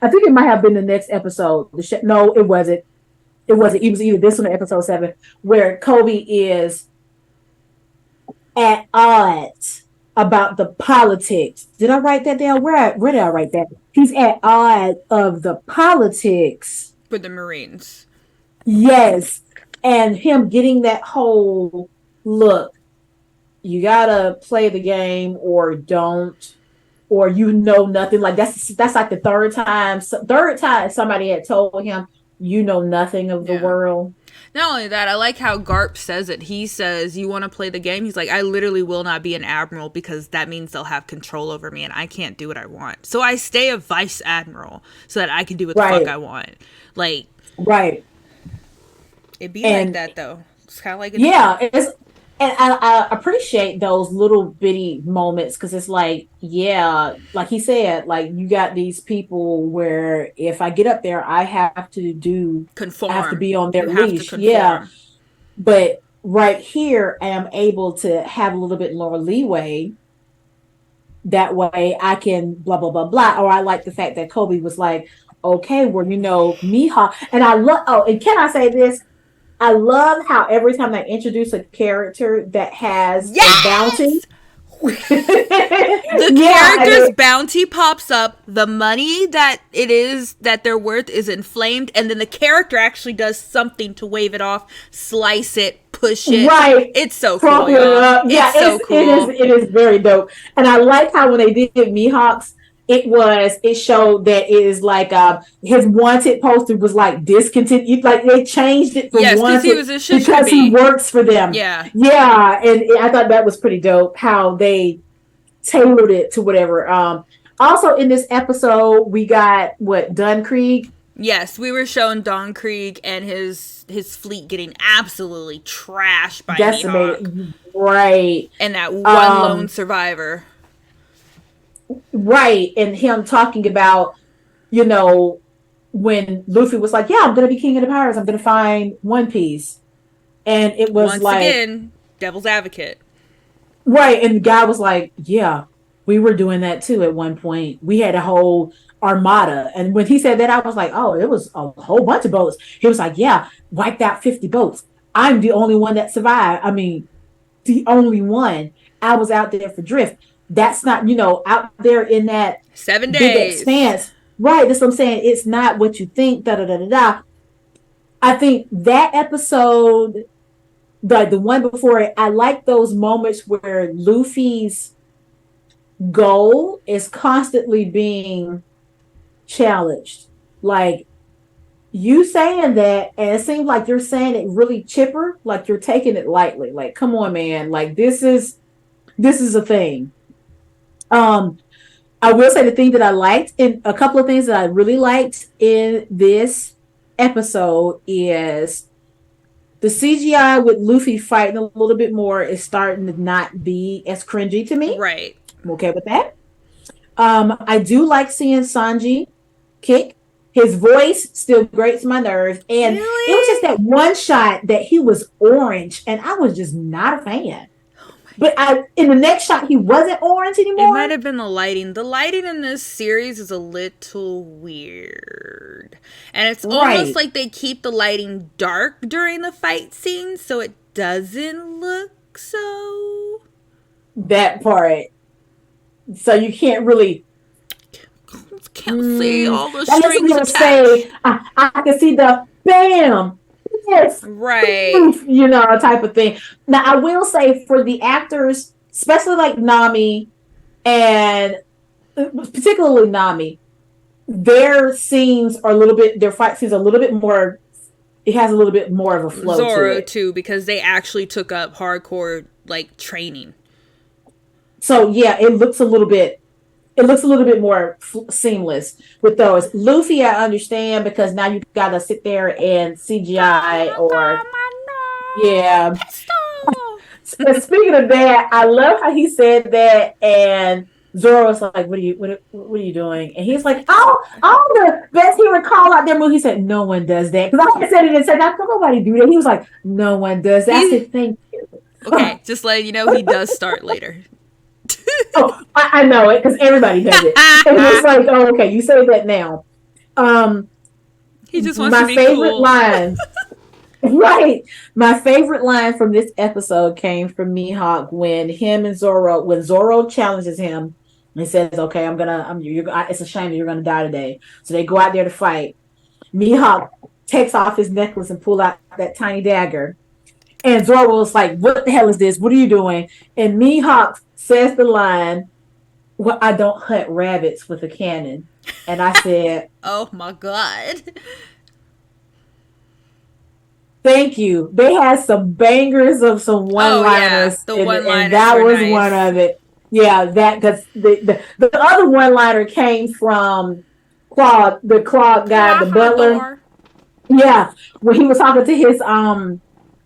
think it might have been the next episode. No, it wasn't. it was either this one or episode 7, where Kobe is at odds about the politics. Did I write that down? Where did I write that? He's at odds of the politics. with the Marines. Yes. And him getting that whole look, you gotta play the game or don't, or you know nothing. Like that's like the third time somebody had told him you know nothing of the world. Not only that, I like how Garp says it. He says, you want to play the game? He's like, I literally will not be an admiral because that means they'll have control over me and I can't do what I want. So I stay a vice admiral so that I can do what the fuck I want. Like, right. It be like that, though. It's kind of like... And I appreciate those little bitty moments because it's like, yeah, like he said, like you got these people where if I get up there, I have to conform. I have to be on their leash. Yeah. But right here, I am able to have a little bit more leeway. That way I can blah, blah, blah, blah. Or I like the fact that Kobe was like, okay, well, Mihawk. And I love, and can I say this? I love how every time they introduce a character that has a bounty, the character's bounty pops up, the money that it is that they're worth is inflamed, and then the character actually does something to wave it off, slice it, push it. Right. It's so cool. Yeah, it's so cool. It is very dope. And I like how when they did Mihawk's, it showed that it is like his wanted poster was like discontinued, like they changed it from wanted because he works for them. Yeah, and I thought that was pretty dope how they tailored it to whatever. Also in this episode we got Don Krieg. Yes, we were shown Don Krieg and his fleet getting absolutely trashed by Mihawk. Right, and that one lone survivor. Right, and him talking about, when Luffy was like, yeah, I'm going to be king of the pirates. I'm going to find One Piece. And it was once again, devil's advocate. Right, and the guy was like, yeah, we were doing that too at one point. We had a whole armada. And when he said that, I was like, oh, it was a whole bunch of boats. He was like, yeah, wiped out 50 boats. I'm the only one that survived. I mean, the only one. I was out there for drift. That's not, out there in that 7 days big expanse. Right. That's what I'm saying. It's not what you think. Da da da da da. I think that episode, the one before it, I like those moments where Luffy's goal is constantly being challenged. Like you saying that, and it seems like you're saying it really chipper, like you're taking it lightly. Like, come on, man. Like this is a thing. I will say the thing that I liked, and a couple of things that I really liked in this episode is the CGI with Luffy fighting a little bit more is starting to not be as cringy to me. Right. I'm okay with that. I do like seeing Sanji kick. His voice still grates my nerves. And really? It was just that one shot that he was orange, and I was just not a fan. But in the next shot, he wasn't orange anymore. It might have been the lighting. The lighting in this series is a little weird. And it's almost like they keep the lighting dark during the fight scenes, so it doesn't look so... That part. So you can't really... Can't see all the strings attached. Say, I can see the BAM! Yes, right. Type of thing. Now, I will say for the actors, especially like Nami, and particularly Nami, their fight scenes are a little bit more. It has a little bit more of a flow. Zoro to it too, because they actually took up hardcore training. So yeah, it looks a little bit more seamless with those. Luffy, I understand because now you gotta sit there and CGI yeah. Speaking of that, I love how he said that, and Zoro was like, "What are you doing?" And he's like, "Oh, all the best he would call out their movie." He said, "No one does that." Because I said it and said, "Nobody do that." He was like, "No one does that." I said, "Thank you." Okay, just letting you know, he does start later. Oh, I know it because everybody does it. And it's like, oh, okay, you say that now. He just wants my to be favorite cool. line. Right. My favorite line from this episode came from Mihawk when Zoro challenges him and says, "Okay, it's a shame that you're gonna die today." So they go out there to fight. Mihawk takes off his necklace and pull out that tiny dagger. And Zoro was like, "What the hell is this? What are you doing?" And Mihawk says the line, "Well, I don't hunt rabbits with a cannon." And I said, Oh my god. thank you. They had some bangers of some one-liners, The and one-liners that were was nice. one of it. Yeah, that because the other one-liner came from Claude, the Claude guy, the butler. Yeah, when he was talking to his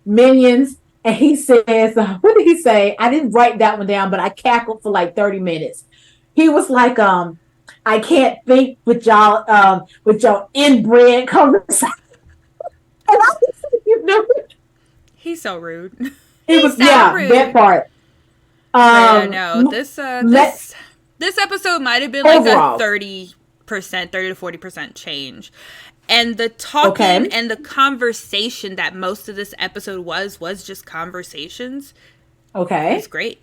minions, and he says, "What did he say?" I didn't write that one down, but I cackled for like 30 minutes. He was like, "I can't think with y'all inbred conversation." And I was, you know. He's so rude. It was so rude. that part. No, this episode might have been like overall, a 30% 30 to 40% change. And the talking and the conversation that most of this episode was just conversations. Okay. It's great.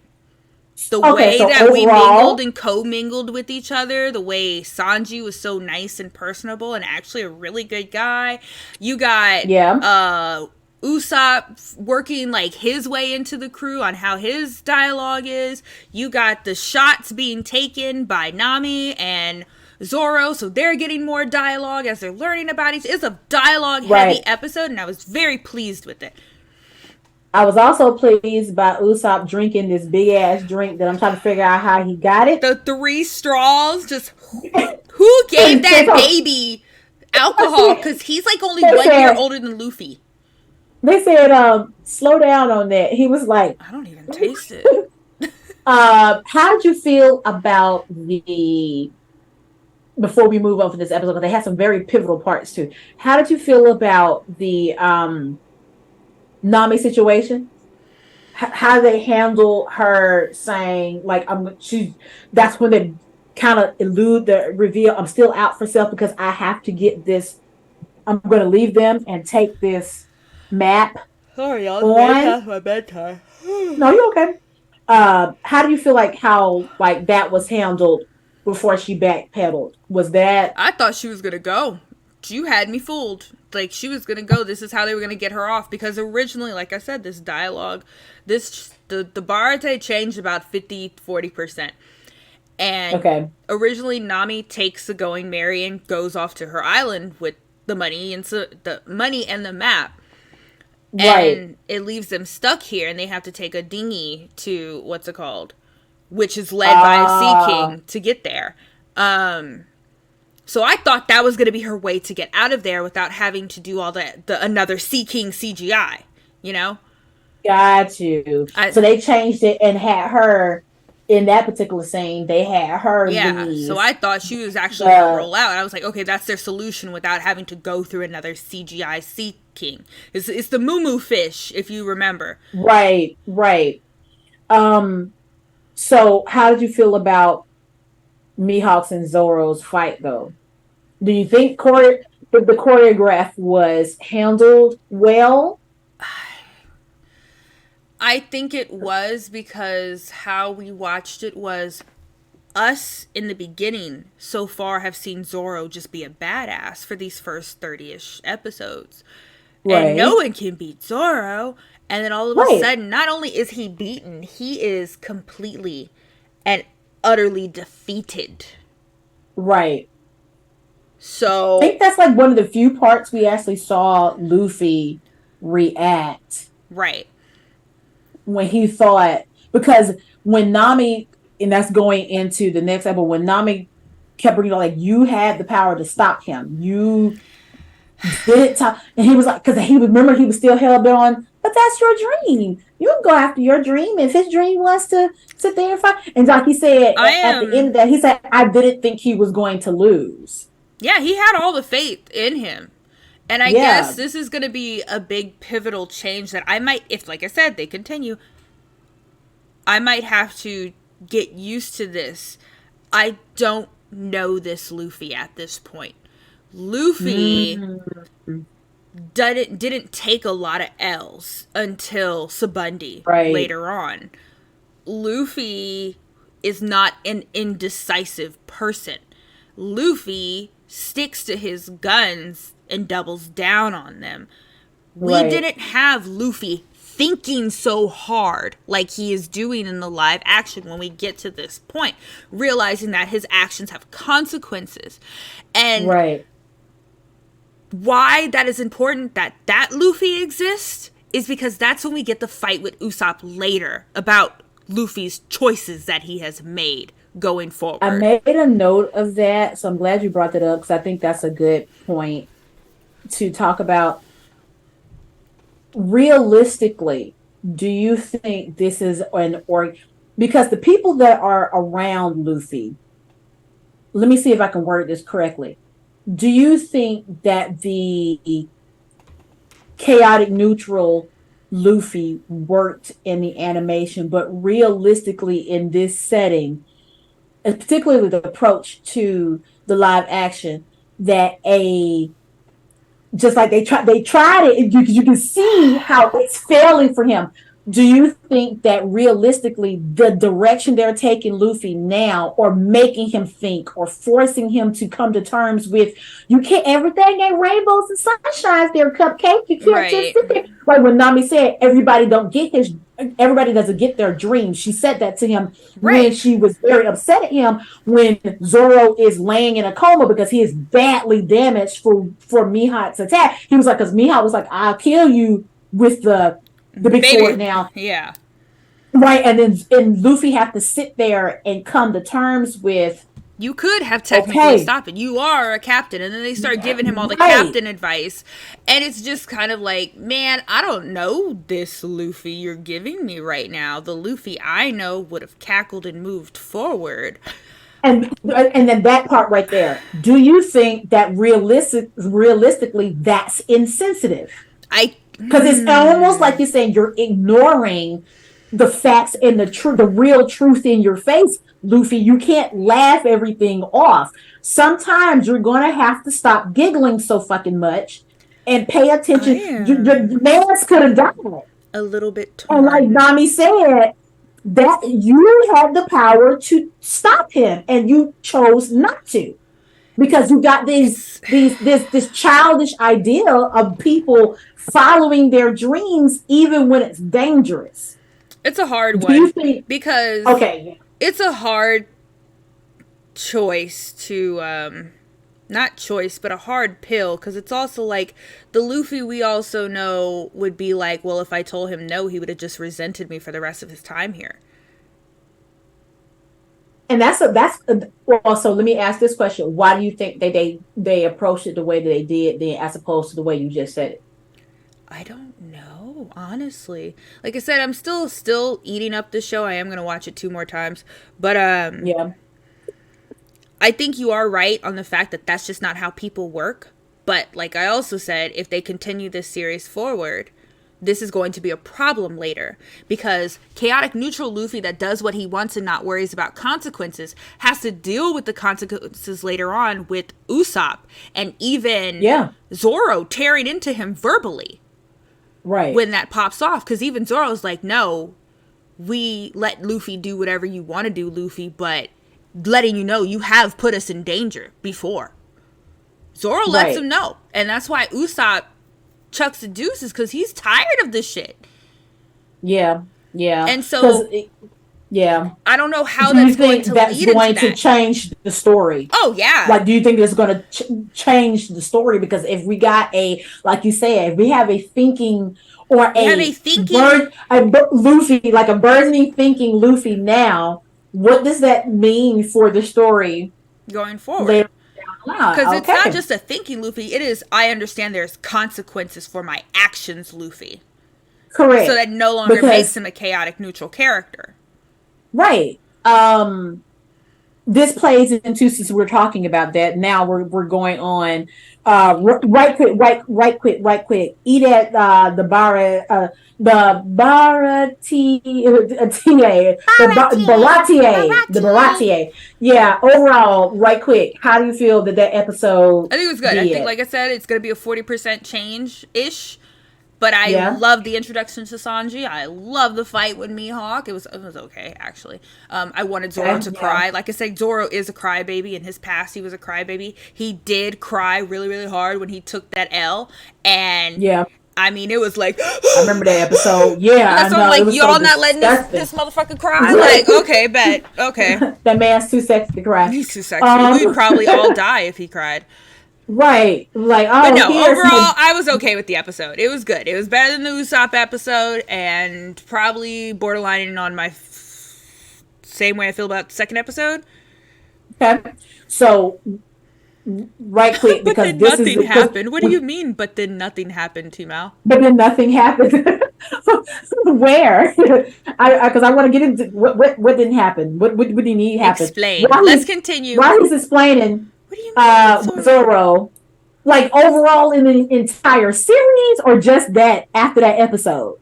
The way that we mingled and co-mingled with each other, the way Sanji was so nice and personable and actually a really good guy. You got Usopp working like his way into the crew on how his dialogue is. You got the shots being taken by Nami and Zoro, so they're getting more dialogue as they're learning about each. It's a dialogue heavy episode, and I was very pleased with it. I was also pleased by Usopp drinking this big ass drink that I'm trying to figure out how he got it. The 3 straws, just who gave that baby alcohol? Because he's like only 1 year older than Luffy. They said, slow down on that. He was like, I don't even taste it. How did you feel about before we move on from this episode, because they had some very pivotal parts too. How did you feel about the Nami situation? How they handle her saying like that's when they kind of elude the reveal. I'm still out for self because I have to get this. I'm going to leave them and take this map. Sorry, y'all. Past my bedtime. No, you're okay. How do you feel like how like that was handled before she backpedaled? Was that? I thought she was gonna go. You had me fooled. Like she was gonna go. This is how they were gonna get her off. Because originally, like I said, this dialogue, the Barate changed about 50-40%. And originally Nami takes the Going Merry and goes off to her island with the money and the map. And it leaves them stuck here, and they have to take a dinghy to which is led by a Sea King to get there. So I thought that was going to be her way to get out of there without having to do all the another Sea King CGI, you know? Got you. So they changed it and had her in that particular scene. They had her. Yeah. So I thought she was actually going to roll out. And I was like, okay, that's their solution without having to go through another CGI Sea King. It's the Moo fish, if you remember. Right. So how did you feel about Mihawk's and Zoro's fight, though? Do you think the choreograph was handled well? I think it was, because how we watched it was us in the beginning so far have seen Zoro just be a badass for these first 30-ish episodes. And no one can beat Zoro. And then all of a sudden, not only is he beaten, he is completely and utterly defeated. Right. So I think that's like one of the few parts we actually saw Luffy react. Right. When he thought, because when Nami, and that's going into the next episode, when Nami kept bringing like, you had the power to stop him. You did it. And he was like, because he was still held on, but that's your dream. You can go after your dream. If his dream was to sit there and fight. And like he said, at the end of that, he said, I didn't think he was going to lose. Yeah, he had all the faith in him. And I guess this is going to be a big pivotal change that I might, if like I said, they continue, I might have to get used to this. I don't know this Luffy at this point. Luffy didn't take a lot of L's until Sabundi Right. later on. Luffy is not an indecisive person. Luffy sticks to his guns and doubles down on them. We Right. didn't have Luffy thinking so hard like he is doing in the live action when we get to this point, realizing that his actions have consequences. And Right. why that is important that Luffy exists is because that's when we get the fight with Usopp later about Luffy's choices that he has made going forward. I made a note of that, so I'm glad you brought that up because I think that's a good point to talk about. Realistically, do you think this is because the people that are around Luffy, let me see if I can word this correctly. Do you think that the chaotic neutral Luffy worked in the animation, but realistically in this setting, and particularly with the approach to the live action, that just like they tried it, you can see how it's failing for him. Do you think that realistically the direction they're taking Luffy now, or making him think, or forcing him to come to terms with, you can't, everything ain't rainbows and sunshines there, cupcake, you can't just sit there. Like when Nami said, everybody doesn't get their dreams. She said that to him when she was very upset at him when Zoro is laying in a coma because he is badly damaged for Mihawk's attack. He was like, because Mihawk was like, I'll kill you with the big sword now. Yeah. Right. And Luffy have to sit there and come to terms with, you could have technically stopped it. You are a captain. And then they start giving him all the captain advice. And it's just kind of like, man, I don't know this Luffy you're giving me right now. The Luffy I know would have cackled and moved forward. And then that part right there. Do you think that realistically that's insensitive? Because it's almost like you're saying you're ignoring the facts and the real truth in your face, Luffy. You can't laugh everything off. Sometimes you're going to have to stop giggling so fucking much and pay attention. The man could have died. A little bit torn. And like Nami said, that you had the power to stop him and you chose not to. Because you got this childish idea of people following their dreams even when it's dangerous. It's a hard one because it's a hard choice to not choice, but a hard pill, because it's also like the Luffy we also know would be like, well, if I told him no, he would have just resented me for the rest of his time here. And well, so let me ask this question. Why do you think they approached it the way that they did then, as opposed to the way you just said it? I don't know, honestly. Like I said, I'm still eating up the show. I am going to watch it 2 more times. But yeah. I think you are right on the fact that that's just not how people work. But like I also said, if they continue this series forward, this is going to be a problem later, because chaotic neutral Luffy that does what he wants and not worries about consequences has to deal with the consequences later on with Usopp and even Zoro tearing into him verbally. Right. When that pops off, because even Zoro's like, no, we let Luffy do whatever you want to do, Luffy, but letting you know you have put us in danger before. Zoro lets him know. And that's why Usopp chucks the deuces, because he's tired of this shit. Yeah. And so I don't know how that's going to lead into that. To change the story. Oh yeah. Like, do you think it's going to change the story? Because if we got like you said, if we have a thinking or Luffy, like a burgeoning thinking Luffy now, what does that mean for the story going forward? Because it's not just a thinking Luffy, it is, I understand there's consequences for my actions Luffy. Correct. So that no longer makes him a chaotic neutral character. Right. this plays into, since we're talking about that now, we're going on right quick, eat at the baratier the baratier. Yeah, overall, right quick, how do you feel that episode I think it was good. I think, did? like I said, it's going to be a 40% change ish. But I Yeah. love the introduction to Sanji. I love the fight with Mihawk. It was okay, actually. I wanted Zoro Okay, to yeah. cry. Like I said, Zoro is a crybaby. In his past, he was a crybaby. He did cry really, really hard when he took that L. And, Yeah, I mean, it was like... I remember that episode. Yeah, I so I'm know, it like, was so y'all not letting disgusting. this motherfucker cry? Like, okay, bet. Okay. That man's too sexy to cry. He's too sexy. We'd probably all die if he cried. Right, like, oh, But no, here's overall, I was okay with the episode. It was good. It was better than the Usopp episode, and probably borderlining on my same way I feel about the second episode. okay. So, right quick, But because then this is nothing happened. What do you mean, but then nothing happened, T-Mal? But then nothing happened. Where? Because I want to get into what didn't happen. What did he need happen? Explain. While Let's he's- continue. While he's explaining, What do you mean, Zoro? Zoro, like overall in the entire series, or just that after that episode?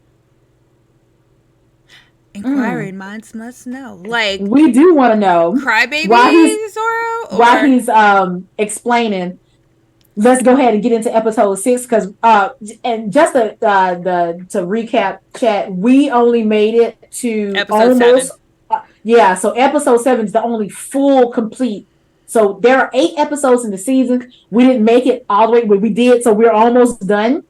Inquiring minds must know. Like, We do want to know crybaby While he's- Zoro? Or... while he's explaining. Let's go ahead and get into episode 6, because and just to recap, chat, we only made it to Episode almost 7. Yeah, so episode 7 is the only full complete. So there are 8 episodes in the season. We didn't make it all the way, but we did, so we're almost done.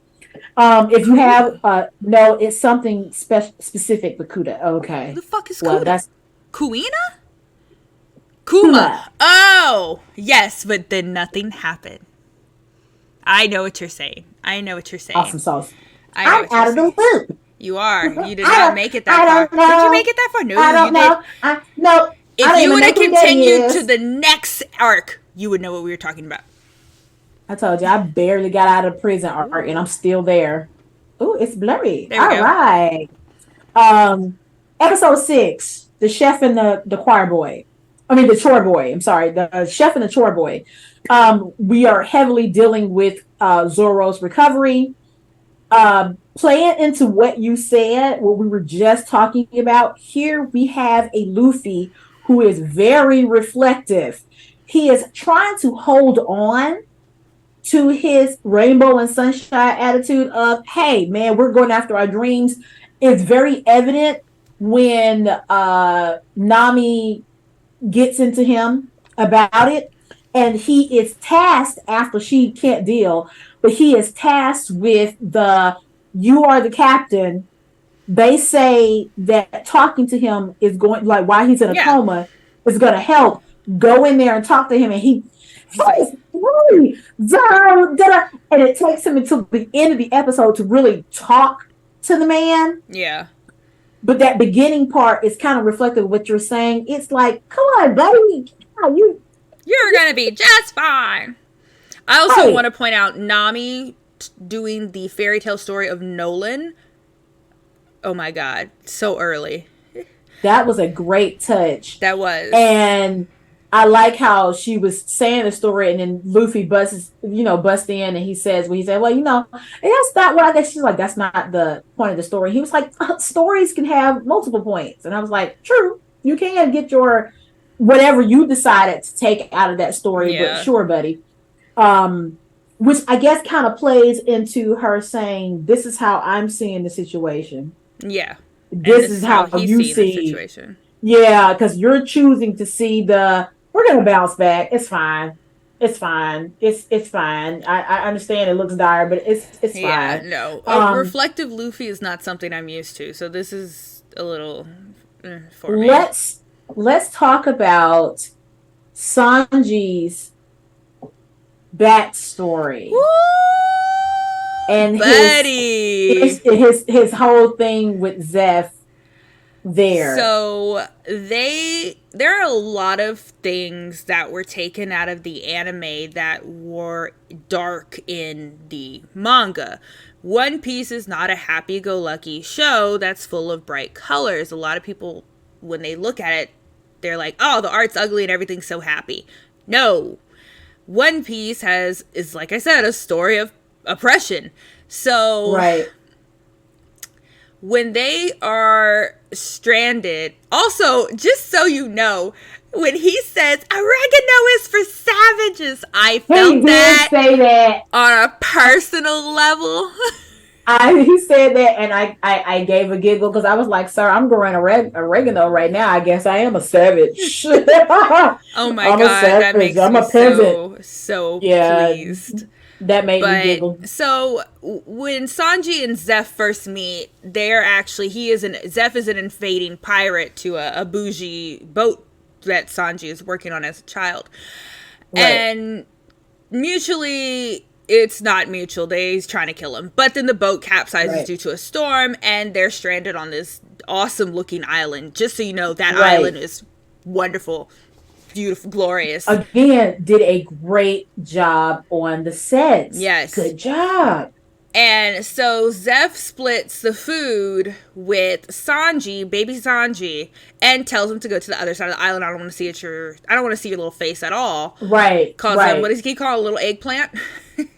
If you have no, it's something specific with Kuda. Okay, Who the fuck is well, Kuda? that's Kuina? Kuma. Kuma. Oh, yes, but then nothing happened. I know what you're saying. I know what you're saying. awesome sauce. I know I'm what you're out of the saying. loop. You are. You did I not don't- make it I that don't far. Did know. you make it that far? No, I don't you know. No, I don't If you even would know have who that continued is. to the next arc, you would know what we were talking about. I told you, I barely got out of prison arc, and I'm still there. Ooh, it's blurry. There we All go. right. Episode 6, the chef and the choir boy. I mean, the chore boy. I'm sorry, the chef and the chore boy. We are heavily dealing with Zoro's recovery. Playing into what you said, what we were just talking about, here we have a Luffy who is very reflective. He is trying to hold on to his rainbow and sunshine attitude of, hey, man, we're going after our dreams. It's very evident when Nami gets into him about it. And he is tasked, after she can't deal, but he is tasked with you are the captain. They say that talking to him is going, like, while he's in a Yeah. coma, is going to help. Go in there and talk to him, and he's really, and it takes him until the end of the episode to really talk to the man. Yeah. But that beginning part is kind of reflective of what you're saying. It's like, come on, buddy, You're going to be just fine. I also Right. want to point out Nami doing the fairy tale story of Nolan. Oh my God. So early. That was a great touch. That was. And I like how she was saying the story, and then Luffy busts in, and he says, well, and that's not what I guess. She's like, that's not the point of the story. He was like, stories can have multiple points. And I was like, true, you can get your whatever you decided to take out of that story, Yeah. but sure, buddy. Which I guess kind of plays into her saying, this is how I'm seeing the situation. Yeah. And This is how he's you seeing the see. situation. Yeah, because you're choosing to see we're gonna bounce back. It's fine. It's fine. It's fine. I understand it looks dire, but it's Yeah, fine. no. Reflective Luffy is not something I'm used to, so this is a little for me. Let's talk about Sanji's backstory Woo! and Buddy! his whole thing with Zeph there. So there are a lot of things that were taken out of the anime that were dark in the manga. One Piece is not a happy-go-lucky show that's full of bright colors. A lot of people, when they look at it, they're like, oh, the art's ugly and everything's so happy. No. One Piece is like I said, a story of oppression. So Right. when they are stranded, also, just so you know, when he says oregano is for savages, I He felt did that say that. on a personal level. He said that, and I gave a giggle because I was like, "Sir, I'm growing oregano right now. I guess I am a savage." Oh my I'm a god, that savage. makes I'm me a peasant. so Yeah, pleased. that made me giggle. But so when Sanji and Zeph first meet, they're actually Zeph is an invading pirate to a bougie boat that Sanji is working on as a child, Right. and mutually. It's not mutual. He's trying to kill him. But then the boat capsizes Right. due to a storm, and they're stranded on this awesome looking island. Just so you know, that Right. island is wonderful, beautiful, glorious. Again, did a great job on the sets. Yes. Good job. And so Zeph splits the food with Sanji, baby Sanji, and tells him to go to the other side of the island. I don't want to see your little face at all. Right. Calls right. him, what does he call a little eggplant?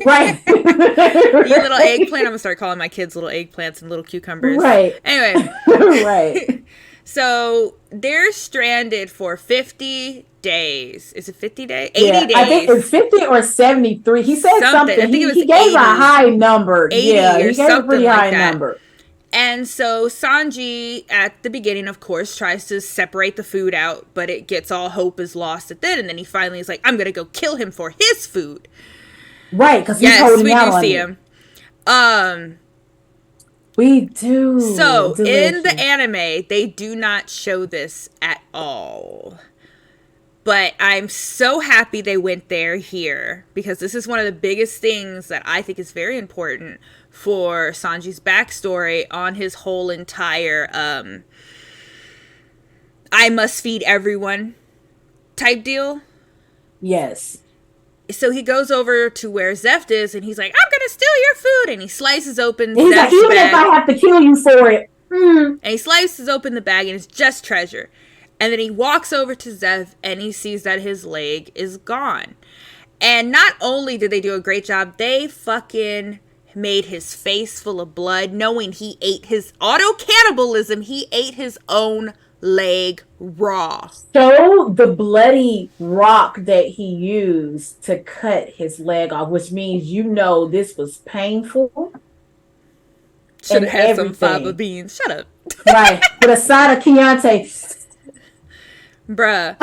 Right. You little eggplant. I'm gonna start calling my kids little eggplants and little cucumbers. Right. Anyway. Right. So they're stranded for 50 days. Is it 50 days? 80 Yeah, days. I think it's 50 or 73. He said something. I think it was he gave 80. a high number. 80 yeah, or he gave a something pretty like high that. number. And so Sanji, at the beginning, of course, tries to separate the food out, but it gets all hope is lost at then. And then he finally is like, I'm going to go kill him for his food. Right, because he's Yes, holding we out do on see it. him. We do. So in the Delicious. anime, they do not show this at all. But I'm so happy they went there here, because this is one of the biggest things that I think is very important for Sanji's backstory on his whole entire I must feed everyone type deal. Yes. So he goes over to where Zeph is, and he's like, I'm gonna steal your food, and he slices open And he's like, Zeph's even bag. if I have to kill you for it. And he slices open the bag, and it's just treasure. And then he walks over to Zeph, and he sees that his leg is gone. And not only did they do a great job, they fucking made his face full of blood, knowing he ate his auto-cannibalism. He ate his own leg raw. Show the bloody rock that he used to cut his leg off, which means this was painful. Should And have had some everything. fava beans. Shut up. Right. With a side of Chianti. Bruh.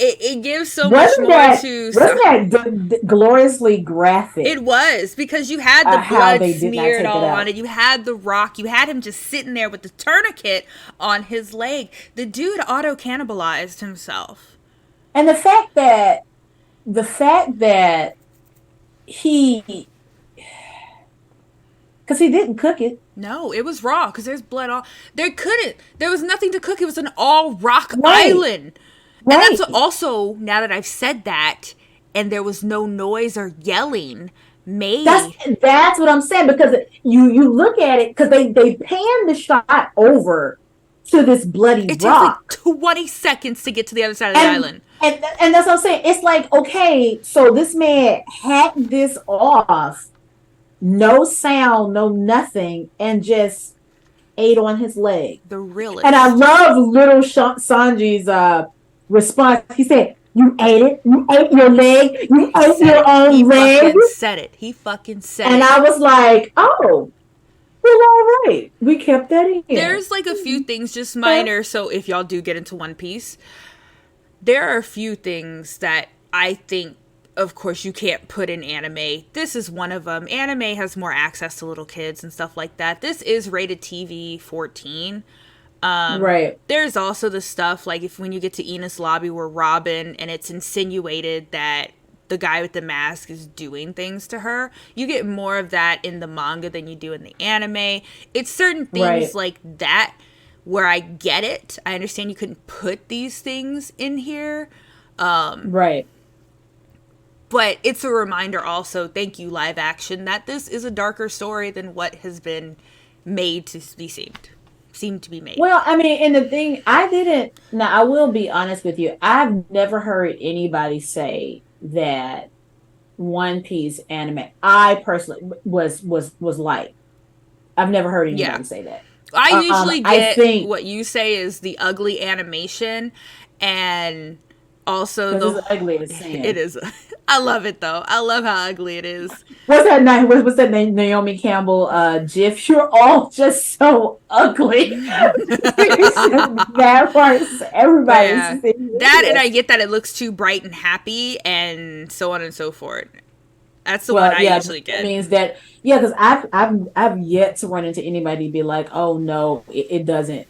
It gives so much Wasn't more that, to... wasn't that gloriously graphic? It was, because you had the How blood they did not smeared take it all out. on it. You had the rock. You had him just sitting there with the tourniquet on his leg. The dude auto-cannibalized himself. And the fact that he, because he didn't cook it. No, it was raw, because there's blood all... There was nothing to cook. It was an all-rock Right. island. Right. And that's also, now that I've said that, and there was no noise or yelling made... That's what I'm saying, because you look at it, because they pan the shot over to this bloody It takes rock. like 20 seconds to get to the other side of the island. And that's what I'm saying. It's like, okay, so this man hacked this off, no sound, no nothing, and just ate on his leg. The realest. And I love little Sanji's response. He said, "You ate it. You ate your leg. You ate your own He leg." fucking said it. He fucking said And it. I was like, "Oh, well, all right. We kept that in." There's like a few things, just minor. So if y'all do get into One Piece, there are a few things that I think, of course, you can't put in anime. This is one of them. Anime has more access to little kids and stuff like that. This is rated TV 14. Right. There's also the stuff like when you get to Enos Lobby where Robin, and it's insinuated that the guy with the mask is doing things to her. You get more of that in the manga than you do in the anime. It's certain things Right. like that where I get it. I understand you couldn't put these things in here. Right. But it's a reminder also, thank you, live action, that this is a darker story than what has been made to be seemed. seem to be made. Well, I mean, and the thing I didn't. Now, I will be honest with you. I've never heard anybody say that One Piece anime. I personally was like. I've never heard Yeah. anybody say that. I usually get I think what you say is the ugly animation, and also because the it's ugly as sin. it is. I love it though. I love how ugly it is. What's that name? What's that name? Naomi Campbell GIF. You're all just so ugly. That part's everybody's Yeah. That, and I get that it looks too bright and happy, and so on and so forth. That's the one I usually get. That means that because I've yet to run into anybody be like, oh no, it doesn't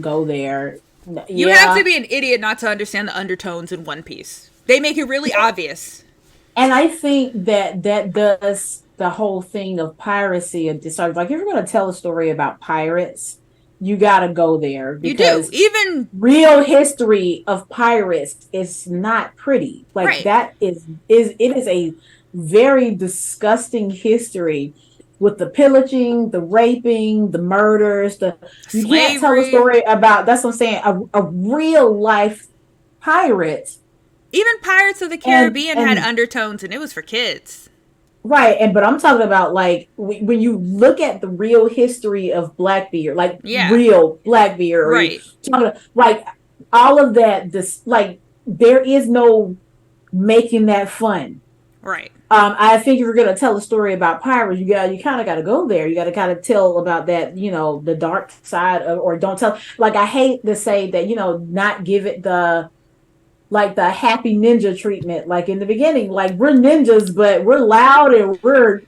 go there. You have to be an idiot not to understand the undertones in One Piece. They make it really obvious. And I think that does the whole thing of piracy and disarm. Like, if you're going to tell a story about pirates, you got to go there. Because you do. Even real history of pirates is not pretty. Like, right. That it is a very disgusting history with the pillaging, the raping, the murders, you can't tell a story about, that's what I'm saying, a real life pirate. Even Pirates of the Caribbean had undertones, and it was for kids. Right, but I'm talking about, like, when you look at the real history of Blackbeard, like, real Blackbeard, right? Like, all of that, there is no making that fun. Right. I think if you're going to tell a story about pirates, you kind of got to go there. You got to kind of tell about that, the dark side or don't tell. Like, I hate to say that, not give it the happy ninja treatment. Like in the beginning, like we're ninjas, but we're loud and we're,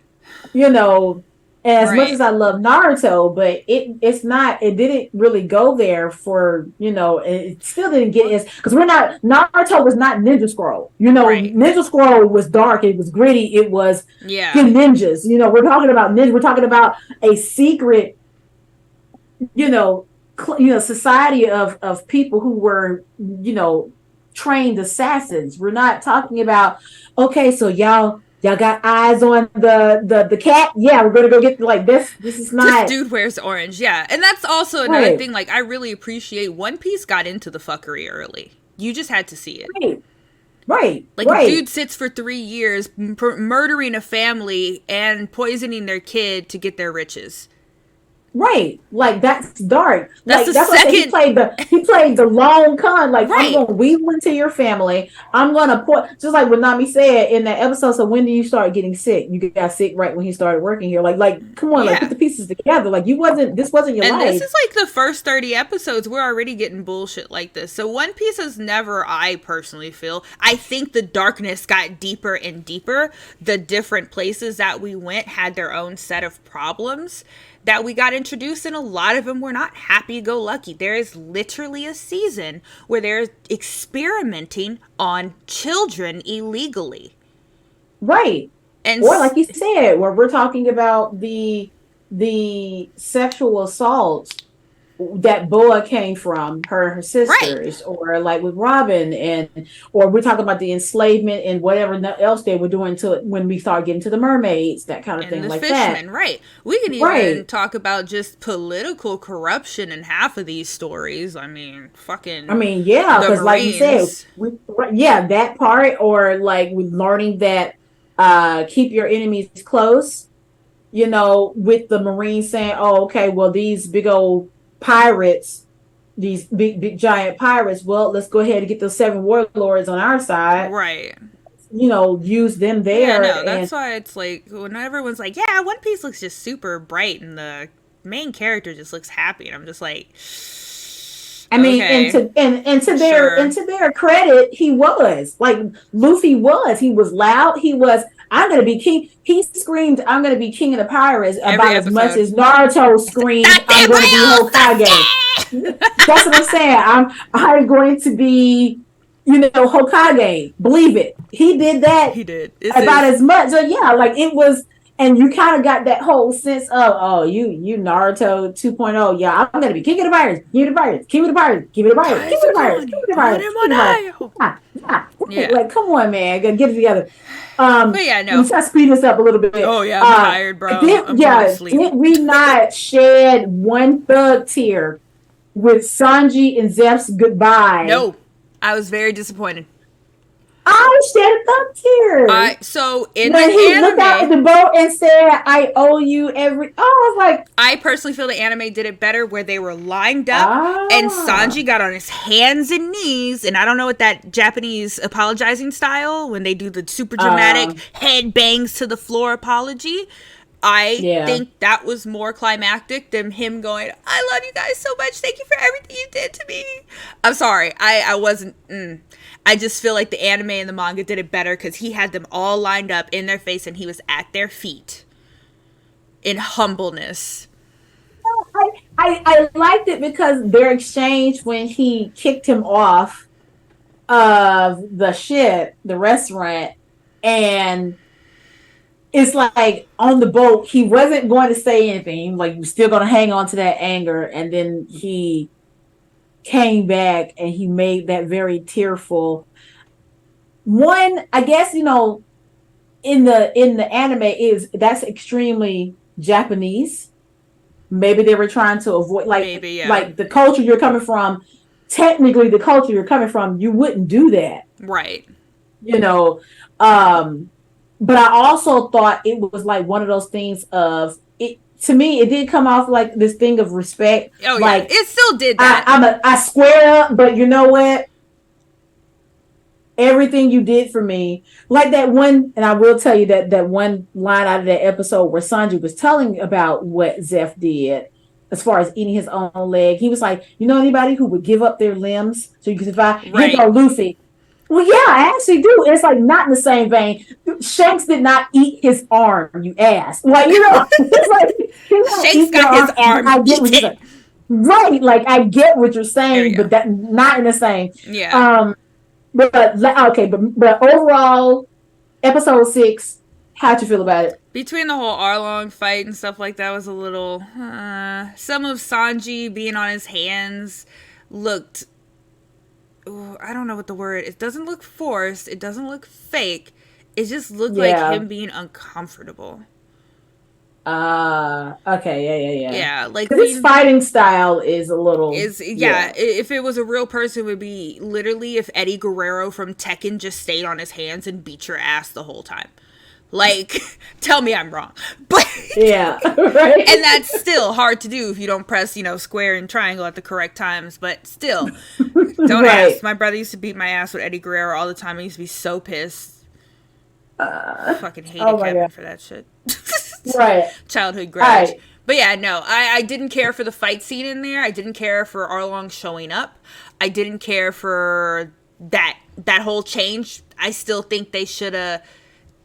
as much as I love Naruto, but it didn't really go there for, it still didn't get as, because Naruto was not Ninja Scroll, Ninja Scroll was dark, it was gritty, it was ninjas, we're talking about ninja, we're talking about a secret, society of people who were, trained assassins. We're not talking about, okay, so y'all got eyes on the cat. Yeah, we're gonna go get this. This is not. This dude wears orange. Yeah, and that's also another thing. Like, I really appreciate One Piece got into the fuckery early. You just had to see it. Right. Like, a dude sits for 3 years murdering a family and poisoning their kid to get their riches. Right, like that's dark. That's what he played the long con. Like, I'm gonna weave into your family. I'm gonna just like what Nami said in that episode. So when do you start getting sick? You got sick right when he started working here. Like come on, like put the pieces together. Like this wasn't your life. And this is like the first 30 episodes. We're already getting bullshit like this. So One Piece has never, I personally feel, I think the darkness got deeper and deeper. The different places that we went had their own set of problems that we got introduced, and a lot of them were not happy-go-lucky. There is literally a season where they're experimenting on children illegally. Right. Or like you said, where we're talking about the sexual assaults that Boa came from her sisters, or like with Robin, or we're talking about the enslavement and whatever else they were doing to when we start getting to the mermaids, that kind of and thing, the like fishermen, that. Right. We can even talk about just political corruption in half of these stories. I mean, yeah, because like you said, that part, or like with learning that keep your enemies close, with the Marines saying, oh, okay, well, these big old pirates, these big giant pirates, well, let's go ahead and get those 7 warlords on our side, use them there. That's why it's like when everyone's like, yeah, One Piece looks just super bright and the main character just looks happy, and I'm just like, and to their credit, he was like, Luffy was loud, he was, I'm gonna be king. He screamed, I'm gonna be king of the pirates about as much as Naruto screamed, I'm gonna be Hokage. That's what I'm saying. I'm going to be, Hokage. Believe it. He did that. He did. As much. So yeah, like it And you kind of got that whole sense of, oh, you Naruto 2.0. Yeah, I'm gonna be king of the virus, king of the virus, king of the virus, king of the virus, king of the virus, king of the virus, king of the virus. Yeah. Like, come on, man, gotta get it together. But yeah, no. Let's speed this up a little bit. Oh yeah, I'm tired, bro. I'm going to sleep. Did we not shed one thug tear with Sanji and Zeph's goodbye? No, I was very disappointed. I shed a thug tear. So in when the he anime, looked out at the boat and said, "I owe you every." Oh, I was like, I personally feel the anime did it better, where they were lined up and Sanji got on his hands and knees, and I don't know what that Japanese apologizing style when they do the super dramatic head bangs to the floor apology. I think that was more climactic than him going, "I love you guys so much. Thank you for everything you did to me." I'm sorry. I wasn't. I just feel like the anime and the manga did it better because he had them all lined up in their face and he was at their feet in humbleness. I liked it because their exchange when he kicked him off of the restaurant, and it's like on the boat, he wasn't going to say anything. Like, he was still going to hang on to that anger. And then he came back and he made that very tearful one. I guess, in the anime that's extremely Japanese. Maybe they were trying to avoid, like the culture you're coming from. Technically, the culture you're coming from, you wouldn't do that, right? But I also thought it was like one of those things of it. To me, it did come off like this thing of respect. Oh, like, yeah. It still did that. I square up, but you know what? Everything you did for me, like that one, and I will tell you that one line out of that episode where Sanji was telling about what Zeph did as far as eating his own leg. He was like, anybody who would give up their limbs so you can survive? Right. Here go Luffy. Well, yeah, I actually do. It's like not in the same vein. Shanks did not eat his arm, you ass. Like, it's like Shanks got his arm. I get what you're saying. Right, like I get what you're saying, but that not in the same. Yeah. But overall, episode 6, how'd you feel about it? Between the whole Arlong fight and stuff like that was a little. Some of Sanji being on his hands looked. I don't know what the word. It doesn't look forced. It doesn't look fake. It just looked like him being uncomfortable. Okay, yeah. Yeah, like his fighting style is a little. If it was a real person, it would be literally if Eddie Guerrero from Tekken just stayed on his hands and beat your ass the whole time. Like, tell me I'm wrong. But yeah, right. And that's still hard to do if you don't press, square and triangle at the correct times. But still, don't ask. My brother used to beat my ass with Eddie Guerrero all the time. I used to be so pissed. Fucking hated Kevin for that shit. Right. Childhood grudge. Right. But yeah, no, I didn't care for the fight scene in there. I didn't care for Arlong showing up. I didn't care for that whole change. I still think they should have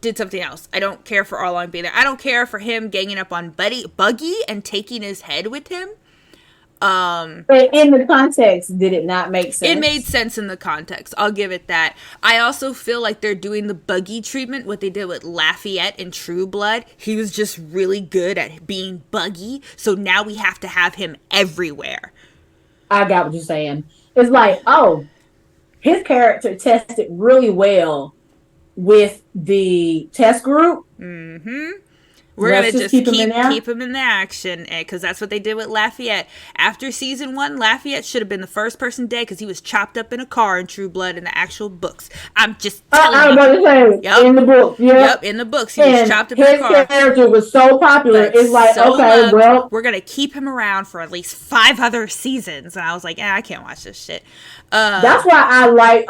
did something else. I don't care for Arlong being there. I don't care for him ganging up on Buggy and taking his head with him. But in the context, did it not make sense? It made sense in the context. I'll give it that. I also feel like they're doing the Buggy treatment, what they did with Lafayette in True Blood. He was just really good at being Buggy, so now we have to have him everywhere. I got what you're saying. It's like, his character tested really well with the test group. Mm-hmm. We're going to just keep him in the action, because that's what they did with Lafayette. After season 1, Lafayette should have been the first person dead because he was chopped up in a car in True Blood in the actual books. I'm just telling you. I was going to say, in the book. Yep, in the books. He was chopped up in a car. His character was so popular. It's like, we're going to keep him around for at least 5 other seasons. And I was like, I can't watch this shit. That's why I like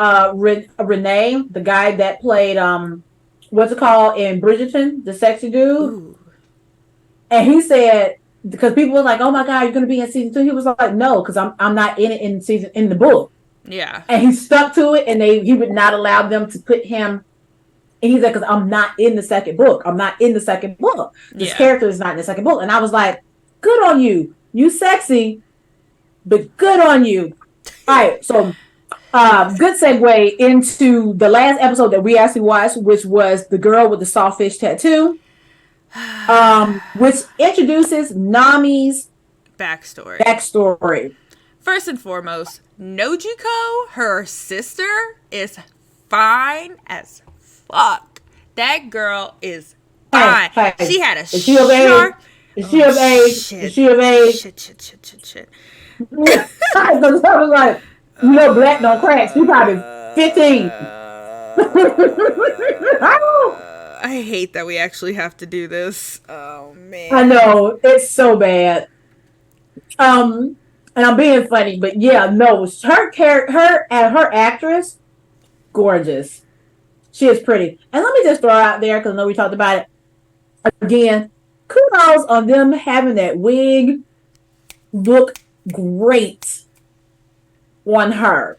Renee, the guy that played, what's it called in Bridgerton, the sexy dude. Ooh. And he said, because people were like, "Oh my God, you're going to be in season 2." He was like, "No, because I'm not in it in the book." Yeah. And he stuck to it, and he would not allow them to put him. And he's like, "Because I'm not in the second book. I'm not in the second book. This character is not in the second book." And I was like, "Good on you. You sexy, but good on you." All right, so good segue into the last episode that we actually watched, which was the girl with the sawfish tattoo. which introduces Nami's Backstory. backstory. First and foremost, Nojiko, her sister, is fine as fuck. That girl is fine. Hey, She had a is she of age? sharp. Is she of age? Shit. Is she of age? Shit. I was like, black don't crack. She probably 15. I hate that we actually have to do this. Oh man. I know, it's so bad. And I'm being funny, but yeah, no, her actress, gorgeous. She is pretty. And let me just throw out there, because I know we talked about it again. Kudos on them having that wig look great on her.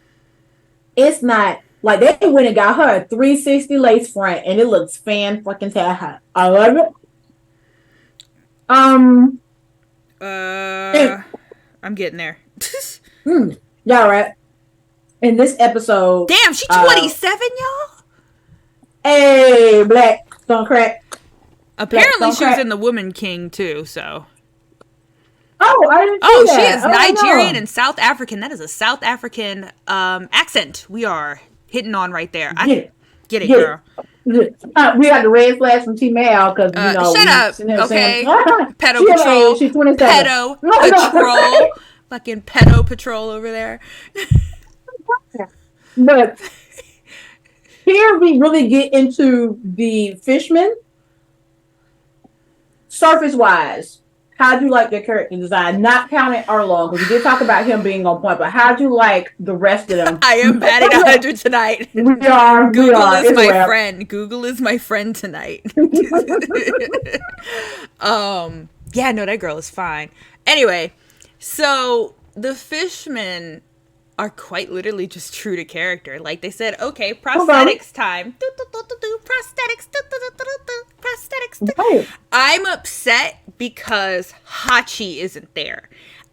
It's not like they went and got her a 360 lace front, and it looks fan-fucking-tastic. I love it. I'm getting there. Yeah, right. In this episode, Damn, she 27, y'all. Hey, black don't crack. Apparently, don't she was crack. in The Woman King too. So. Oh, I didn't see Oh, that. she is Oh, Nigerian no. and South African. That is a South African accent. We are hitting on right there. Get Get it, Get it. girl. it. We got the red flash from T Mail because Shut up, okay? Pedo She Patrol. She's 27. Pedo Patrol. Fucking Pedo Patrol over there. But here we really get into the Fishman. Surface wise, how'd you like their character design? Not counting Arlo, because we did talk about him being on point, but how'd you like the rest of them? I am batting 100 tonight. We are. Google is my Israel. friend. Google is my friend tonight. Yeah, no, that girl is fine. Anyway, so the Fishmen are quite literally just true to character. Like they said, okay, prosthetics time. Prosthetics. Prosthetics. Right. I'm upset because Hachi isn't there.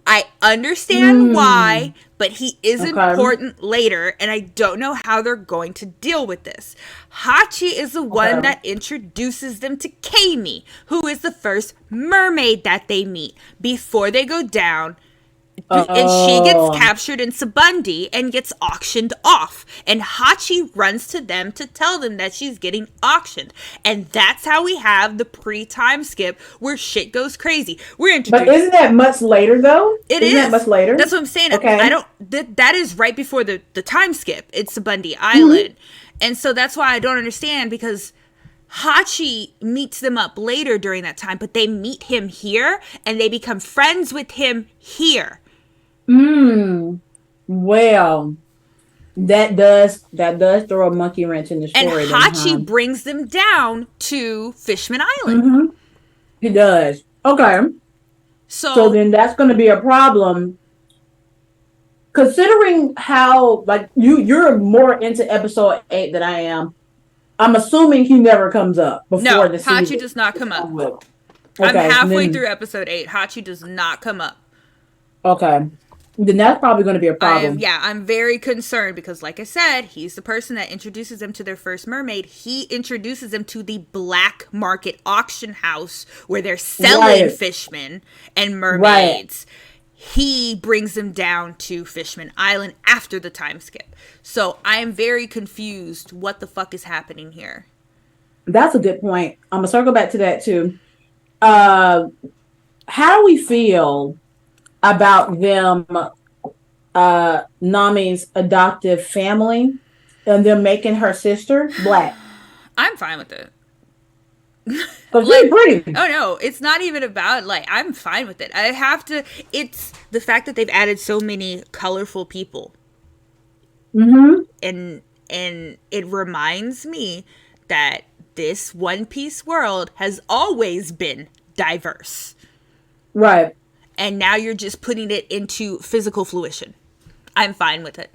I understand why, but he is important later, and I don't know how they're going to deal with this. Hachi is the one that introduces them to Kami, who is the first mermaid that they meet before they go down. And she gets captured in Sabundi and gets auctioned off. And Hachi runs to them to tell them that she's getting auctioned. And that's how we have the pre-time skip where shit goes crazy. We're introduced. But isn't that much later though? Isn't that much later? That's what I'm saying. Okay. I don't. That is right before the time skip. It's Sabundi Island, and so that's why I don't understand, because Hachi meets them up later during that time, but they meet him here and they become friends with him here. Well, that does throw a monkey wrench in the And story. Hachi brings them down to Fishman Island. He does. Okay. So then that's going to be a problem. Considering how, like, you're more into episode 8 than I am, I'm assuming he never comes up before the season. Hachi does not come up. Okay, I'm halfway through episode 8. Hachi does not come up. Okay. Then that's probably going to be a problem. I'm very concerned because, like I said, he's the person that introduces them to their first mermaid. He introduces them to the black market auction house where they're selling fishmen and mermaids. He brings them down to Fishman Island after the time skip. So I am very confused. What the fuck is happening here? That's a good point. I'm going to circle back to that too. How do we feel about them, Nami's adoptive family, and them making her sister black? I'm fine with it. Because she's pretty. Oh no, it's not even about, like, I'm fine with it. It's the fact that they've added so many colorful people. And it reminds me that this One Piece world has always been diverse. Right. And now you're just putting it into physical fruition. I'm fine with it.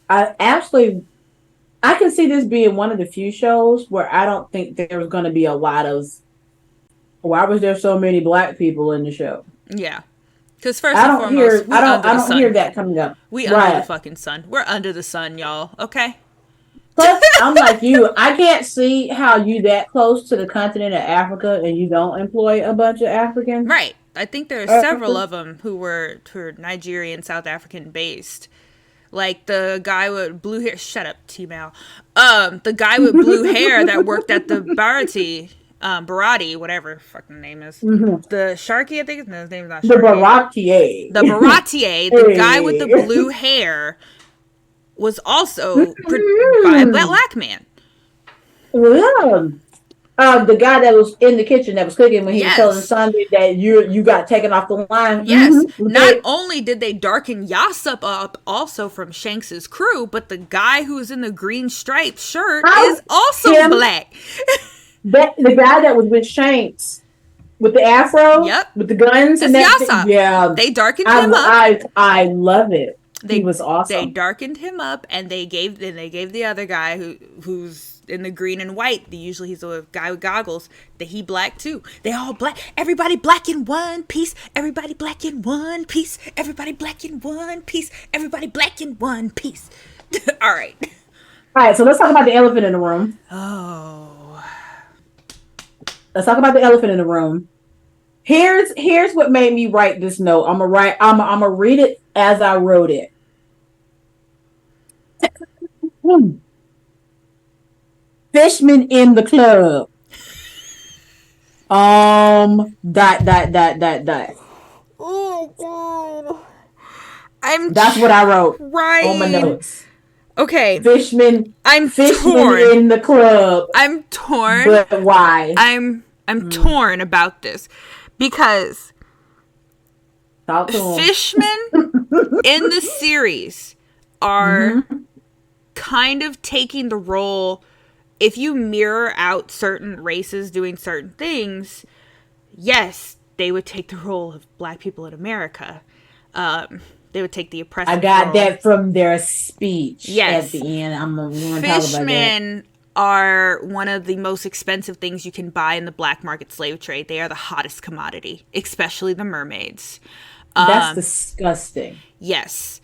I can see this being one of the few shows where I don't think there's going to be a lot of, why was there so many black people in the show? Yeah. Because first and foremost, I don't hear that coming up. We under the fucking sun. We're under the sun, y'all. Okay? Plus, I'm like you. I can't see how you that close to the continent of Africa and you don't employ a bunch of Africans. Right. I think there are several of them who were Nigerian, South African based. Like the guy with blue hair. Shut up, T-Mal. The guy with blue hair that worked at the Barati, whatever fucking name is. Mhm. The Sharky, I think. No, his name's not The Sharky. Baratier. The Baratier, the guy with the blue hair, was also by a black man. Yeah. The guy that was in the kitchen that was cooking when he was telling Sunday that you got taken off the line. Yes. Mm-hmm. Not only did they darken Yassop up also from Shanks's crew, but the guy who's in the green striped shirt is also black. The guy that was with Shanks with the afro, with the guns, that's and that Yassop. Yeah, they darkened him up. I love it. He was awesome. They darkened him up, and they gave the other guy who's in the green and white. Usually he's a guy with goggles. That he black too. They all black. Everybody black in one piece. Everybody black in one piece. Everybody black in one piece. Everybody black in one piece. All right. All right. So let's talk about the elephant in the room. Oh. Let's talk about the elephant in the room. Here's what made me write this note. I'm gonna read it as I wrote it. Fishman in the club. Dot. Oh God. That's what I wrote on my notes. Okay. Fishman torn in the club. I'm torn. But why? I'm torn about this because fishmen in the series are kind of taking the role. If you mirror out certain races doing certain things, yes, they would take the role of black people in America. They would take the oppressive I got role. that from their speech yes. at the end. I'm going to talk about that. Fishmen are one of the most expensive things you can buy in the black market slave trade. They are the hottest commodity, especially the mermaids. That's disgusting. Yes.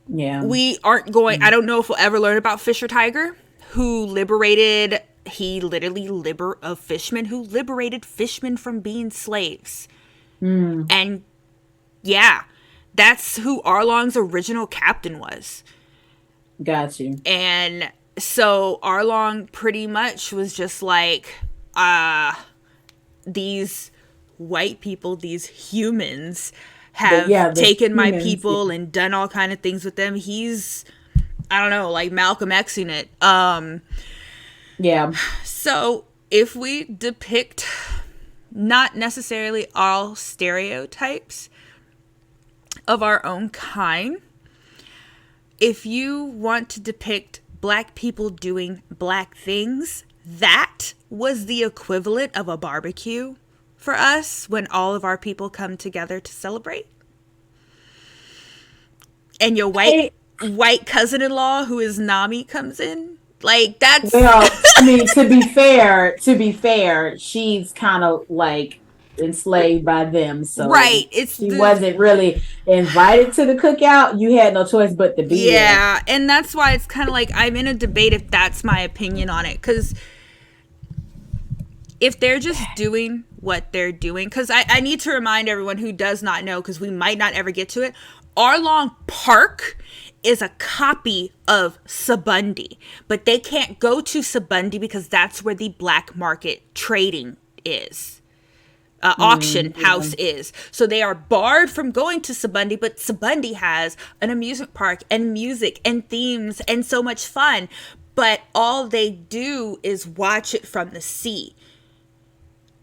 Yeah. We aren't going... I don't know if we'll ever learn about Fisher Tiger, who liberated... He literally a fishman who liberated fishmen from being slaves. And yeah, that's who Arlong's original captain was. Got you. And so Arlong pretty much was just like, these white people, these humans have taken my people and done all kind of things with them. He's, I don't know, like Malcolm Xing it. Yeah. So if we depict not necessarily all stereotypes of our own kind, if you want to depict black people doing black things, that was the equivalent of a barbecue for us when all of our people come together to celebrate. And your white cousin-in-law, who is Nami, comes in. Like, that's... Well, I mean, to be fair, she's kind of like enslaved by them. So right. She wasn't really invited to the cookout. You had no choice but to be there. Yeah, and that's why it's kind of like I'm in a debate if that's my opinion on it. Because if they're just doing what they're doing... Because I need to remind everyone who does not know, because we might not ever get to it, Arlong Park is a copy of Sabundi, but they can't go to Sabundi because that's where the black market trading is. Auction house is. So they are barred from going to Sabundi, but Sabundi has an amusement park and music and themes and so much fun. But all they do is watch it from the sea,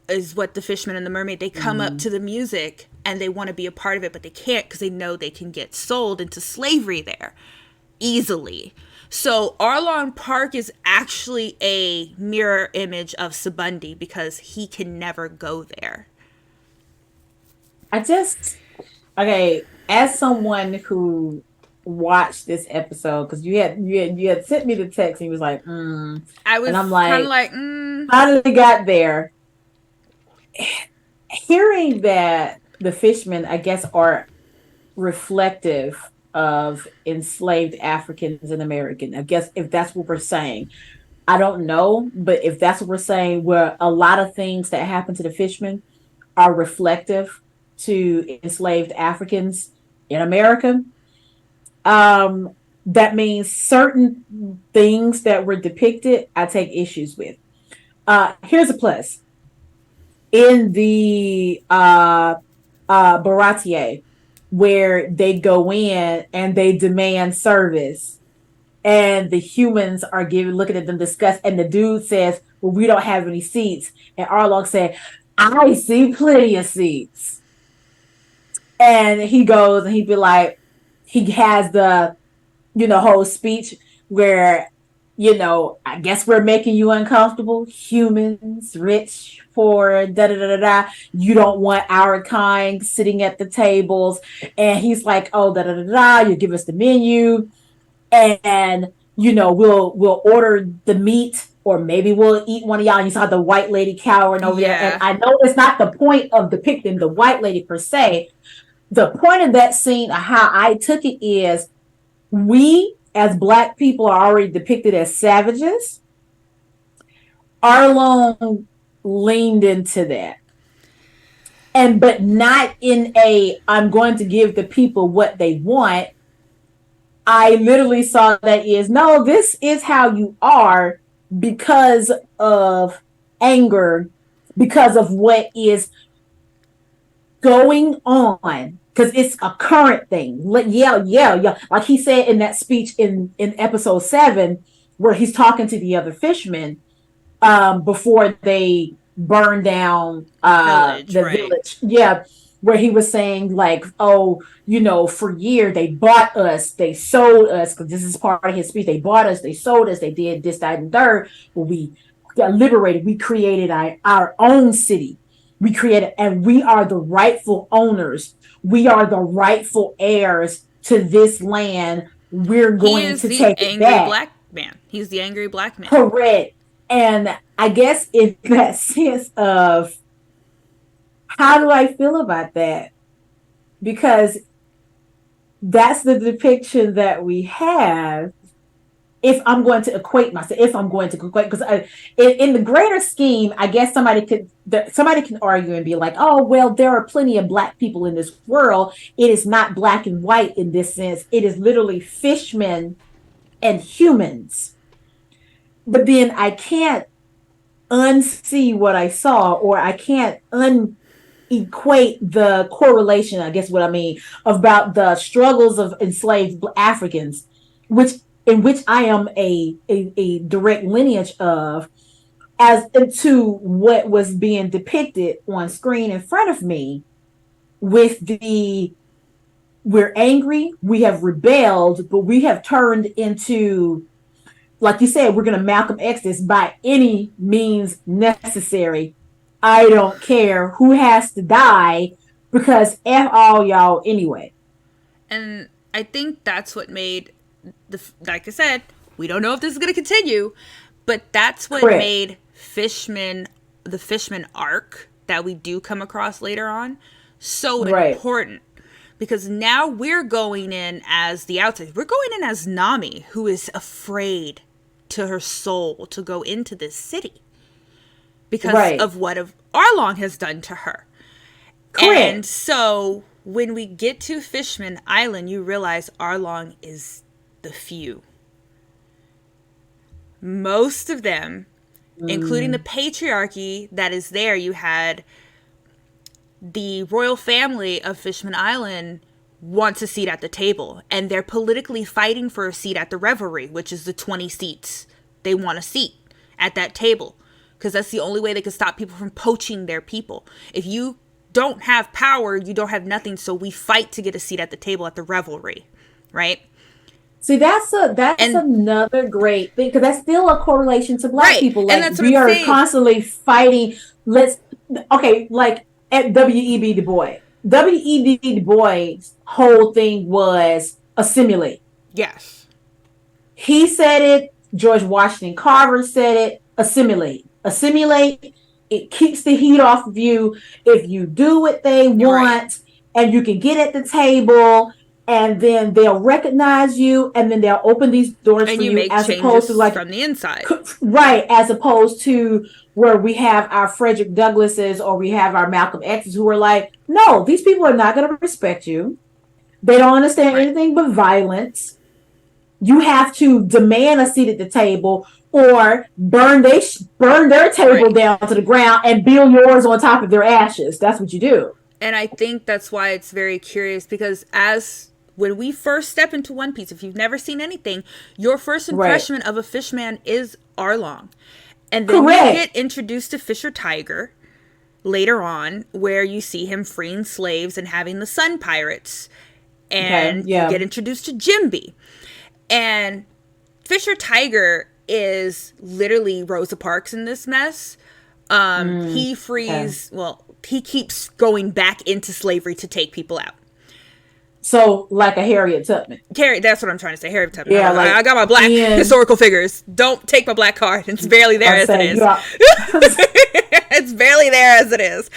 is what the Fishman and the Mermaid, they come up to the music and they want to be a part of it, but they can't because they know they can get sold into slavery there easily. So Arlong Park is actually a mirror image of Sabundi because he can never go there. As someone who watched this episode, because you had sent me the text and you was like, I was kind of like, finally got there. Hearing that the fishmen, I guess, are reflective of enslaved Africans and Americans. I guess if that's what we're saying. I don't know, but if that's what we're saying, where a lot of things that happen to the fishmen are reflective to enslaved Africans in America, that means certain things that were depicted, I take issues with. Here's a plus. In the Baratier, where they go in and they demand service, and the humans are looking at them disgust, and the dude says, well, we don't have any seats. And Arlong said, I see plenty of seats. And he goes and he'd be like, he has the, whole speech where, I guess we're making you uncomfortable. Humans, rich, poor, da da da da da. You don't want our kind sitting at the tables. And he's like, oh, da da da da. You give us the menu, and we'll order the meat, or maybe we'll eat one of y'all. And you saw the white lady cowering over there. And I know it's not the point of depicting the white lady per se. The point of that scene, how I took it, is we as Black people are already depicted as savages. Arlong leaned into that. But not in I'm going to give the people what they want. I literally saw that is, no, this is how you are because of anger, because of what is going on, because it's a current thing. Yeah. Like he said in that speech in episode 7, where he's talking to the other fishermen before they burn down the village. Yeah. Where he was saying, like, oh, for years they bought us, they sold us, because this is part of his speech. They bought us, they sold us, they did this, that, and third. But we got liberated. We created our own city. We created, and we are the rightful owners. We are the rightful heirs to this land. We're going to take it back. Black man. He's the angry Black man. Correct. And I guess in that sense of, how do I feel about that? Because that's the depiction that we have. If I'm going to equate myself, because in the greater scheme, I guess somebody can argue and be like, oh, well, there are plenty of Black people in this world. It is not black and white in this sense. It is literally fishmen and humans. But then I can't unsee what I saw, or I can't equate the correlation, I guess what I mean, about the struggles of enslaved Africans, in which I am a direct lineage of, as to what was being depicted on screen in front of me, with we're angry, we have rebelled, but we have turned into, like you said, we're going to Malcolm X this by any means necessary. I don't care who has to die, because F all y'all anyway. And I think that's what made, like I said, we don't know if this is going to continue, but that's what made the Fishman arc that we do come across later on so important. Because now we're going in as the outside. We're going in as Nami, who is afraid to her soul to go into this city, because of what Arlong has done to her. Correct. And so when we get to Fishman Island, you realize Arlong is the few. Most of them, including the patriarchy that is there, you had the royal family of Fishman Island wants a seat at the table, and they're politically fighting for a seat at the Revelry, which is the 20 seats. They want a seat at that table, because that's the only way they can stop people from poaching their people. If you don't have power, you don't have nothing, so we fight to get a seat at the table at the Revelry, right? See, that's another great thing, because that's still a correlation to Black people. Like, and that's we are constantly fighting. Like at W.E.B. Du Bois. W.E.B. Du Bois' whole thing was assimilate. Yes. He said it. George Washington Carver said it. Assimilate. Assimilate. It keeps the heat off of you. If you do what they want, and you can get at the table, and then they'll recognize you, and then they'll open these doors And for you you, make as changes opposed to like from the inside. right, as opposed to where we have our Frederick Douglasses or we have our Malcolm X's who are like, no, these people are not going to respect you. They don't understand Right. anything but violence. You have to demand a seat at the table or burn their table Right. down to the ground and build yours on top of their ashes. That's what you do. And I think that's why it's very curious, because when we first step into One Piece, if you've never seen anything, your first impression of a fishman is Arlong. And then Correct. you get introduced to Fisher Tiger later on, where you see him freeing slaves and having the Sun Pirates. And Okay, yeah. you get introduced to Jimby. And Fisher Tiger is literally Rosa Parks in this mess. He frees, well, he keeps going back into slavery to take people out. So, like a Harriet Tubman. That's what I'm trying to say. Harriet Tubman. Yeah, I like got my black Ian- historical figures. Don't take my black card. It's barely there I'm as it saying, is. you are- It's barely there as it is.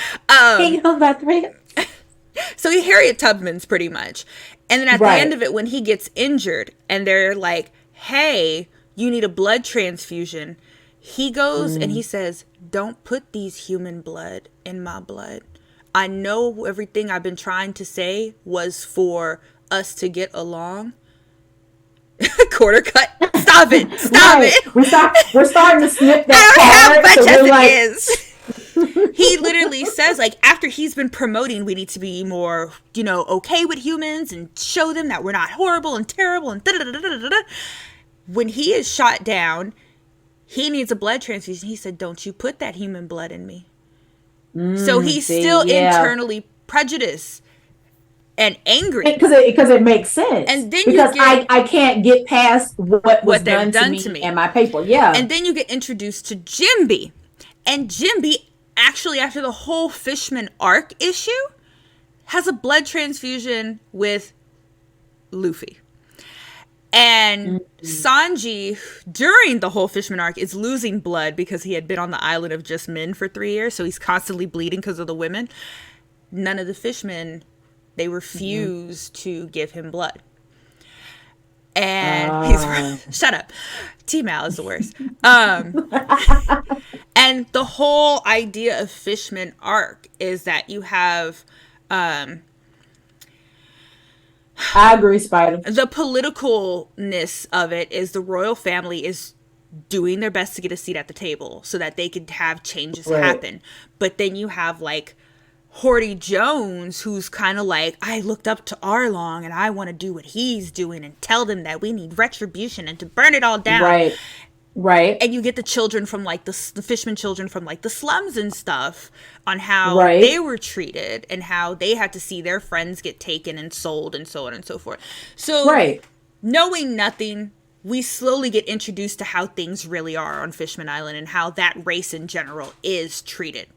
King of that three. So he Harriet Tubman's pretty much. And then at Right. the end of it, when he gets injured and they're like, hey, you need a blood transfusion, he goes and he says, don't put these human blood in my blood. I know everything I've been trying to say was for us to get along. Quarter cut. Stop it. Stop Right. it. We're starting to snip I that don't have part. much So as we're it like, is. He literally says, like, after he's been promoting, we need to be more, okay with humans and show them that we're not horrible and terrible and da-da-da-da-da-da. When he is shot down, he needs a blood transfusion. He said, don't you put that human blood in me. So he's still internally prejudiced and angry. because it makes sense. And then because you get- I can't get past what was they've done to me and my people. Yeah. And then you get introduced to Jimby. And Jimby, actually, after the whole Fishman arc issue, has a blood transfusion with Luffy. And Sanji, during the whole Fishman arc, is losing blood because he had been on the island of just men for 3 years. So he's constantly bleeding because of the women. None of the fishmen, they refuse to give him blood. And he's shut up. T-Mal is the worst. And the whole idea of Fishman arc is that you have I agree, Spider. the politicalness of it is the royal family is doing their best to get a seat at the table so that they could have changes Right. happen. But then you have like Horty Jones, who's kind of like, I looked up to Arlong and I want to do what he's doing and tell them that we need retribution and to burn it all down. Right. Right. And you get the children from like the Fishman children from like the slums and stuff on how Right. they were treated and how they had to see their friends get taken and sold and so on and so forth. So Right. knowing nothing, we slowly get introduced to how things really are on Fishman Island and how that race in general is treated.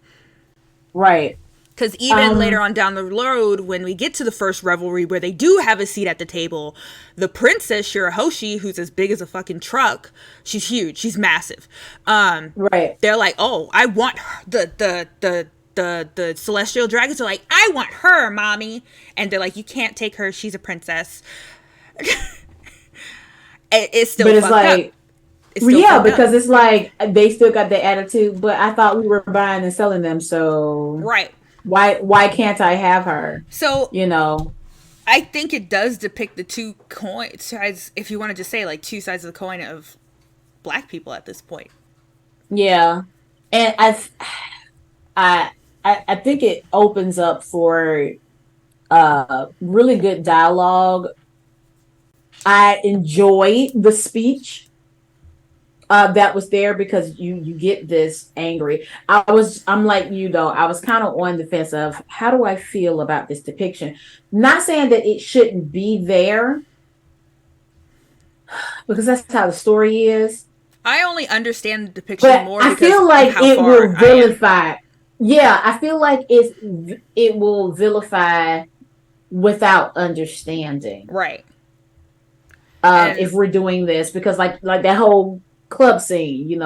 Right. Because even later on down the road, when we get to the first revelry where they do have a seat at the table, the princess Shirahoshi, who's as big as a fucking truck, she's huge, she's massive. Right. They're like, oh, I want her. The celestial dragons are like, I want her, mommy. And they're like, you can't take her, she's a princess. It's still But it's fucked like, up. It's still yeah, fucked up. because it's like they still got the attitude, but I thought we were buying and selling them, so Right. why can't I have her? So You know. I think it does depict the two sides, if you want to just say like two sides of the coin of black people at this point. Yeah. And I think it opens up for really good dialogue. I enjoyed the speech that was there because you get this angry. I'm like you though. I was kind of on the fence of how do I feel about this depiction. Not saying that it shouldn't be there because that's how the story is. I only understand the depiction But more I because feel like of how it far will I am. vilify. Yeah, I feel like it will vilify without understanding. Right. And- If we're doing this, because like that whole club scene,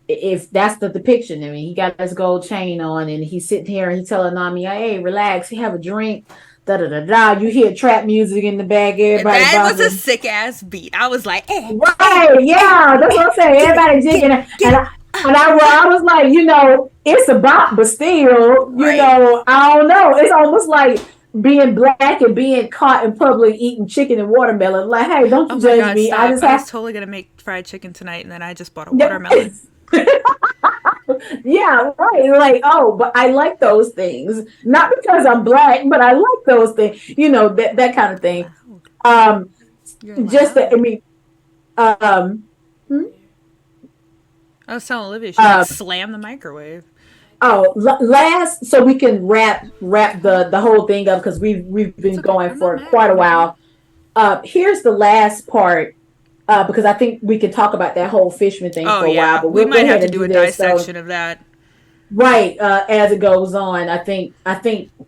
if that's the depiction, I mean, he got his gold chain on and he's sitting here and he's telling Nami, "Hey, relax, have a drink, da da da da. You hear trap music in the back. Everybody That was a bopping. sick ass beat. I was like, Right, yeah, that's what I'm saying. Everybody jigging, I was like, it's a bop, but still, Right. I don't know. It's almost like being black and being caught in public eating chicken and watermelon. Like, hey, don't oh you my judge god, me. I stop. just I was have, totally gonna make fried chicken tonight, and then I just bought a watermelon. yeah, right. Like, oh, but I like those things, not because I'm black, but I like those things. That kind of thing. Um, You're just that. I loud. mean, um, hmm? I was telling Olivia she um, might slam the microwave. Oh, last, so we can wrap the whole thing up because we've It's been okay. going I'm not for mad quite or a anything. while. Here's the last part because I think we can talk about that whole Fishman thing Oh for a while, yeah, but we we'll go might have ahead to and do do a this. So dissection of that. right, as it goes on, I think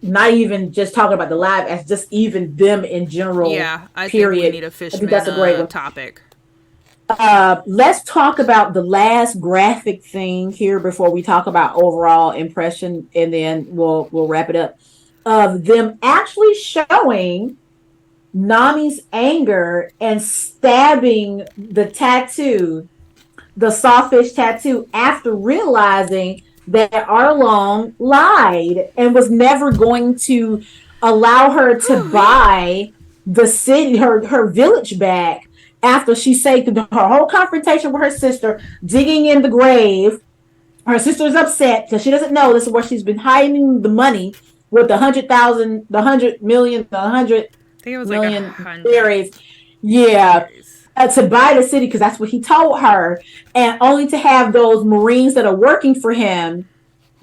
not even just talking about the live as just even them in general. Yeah, I think we Period. need a I think Fishman that's a great one. topic. Let's talk about the last graphic thing here before we talk about overall impression, and then we'll wrap it up. Of them actually showing Nami's anger and stabbing the sawfish tattoo, after realizing that Arlong lied and was never going to allow her to buy the city, her village back, after she said through her whole confrontation with her sister, digging in the grave. Her sister's upset because she doesn't know this is where she's been hiding the money with the 100,000, the 100 million, the hundred I think it was like million 100 berries. Yeah, berries. to buy the city because that's what he told her, and only to have those Marines that are working for him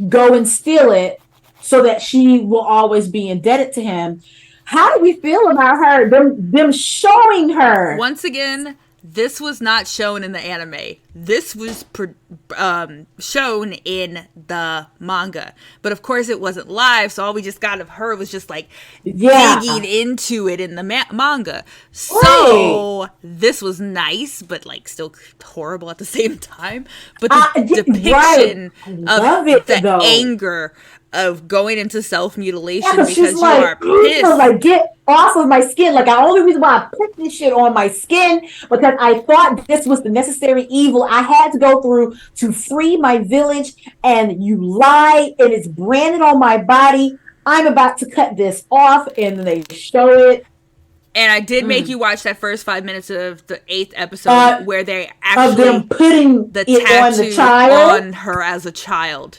go and steal it so that she will always be indebted to him. How do we feel about her? Them showing her. Once again, this was not shown in the anime. This was shown in the manga. But of course, it wasn't live, so all we just got of her was just like Yeah. digging into it in the manga. So Right. this was nice, but like still horrible at the same time. But Right. the depiction I love of it, the though. anger of going into self-mutilation Yeah, because she's because you are pissed. like, get off of my skin. Like, the only reason why I put this shit on my skin because I thought this was the necessary evil I had to go through to free my village, and you lie, and it's branded on my body. I'm about to cut this off, and then they show it. And I did make you watch that first 5 minutes of the 8th episode where they Of actually them putting the it on the tattoo child. on her as a child.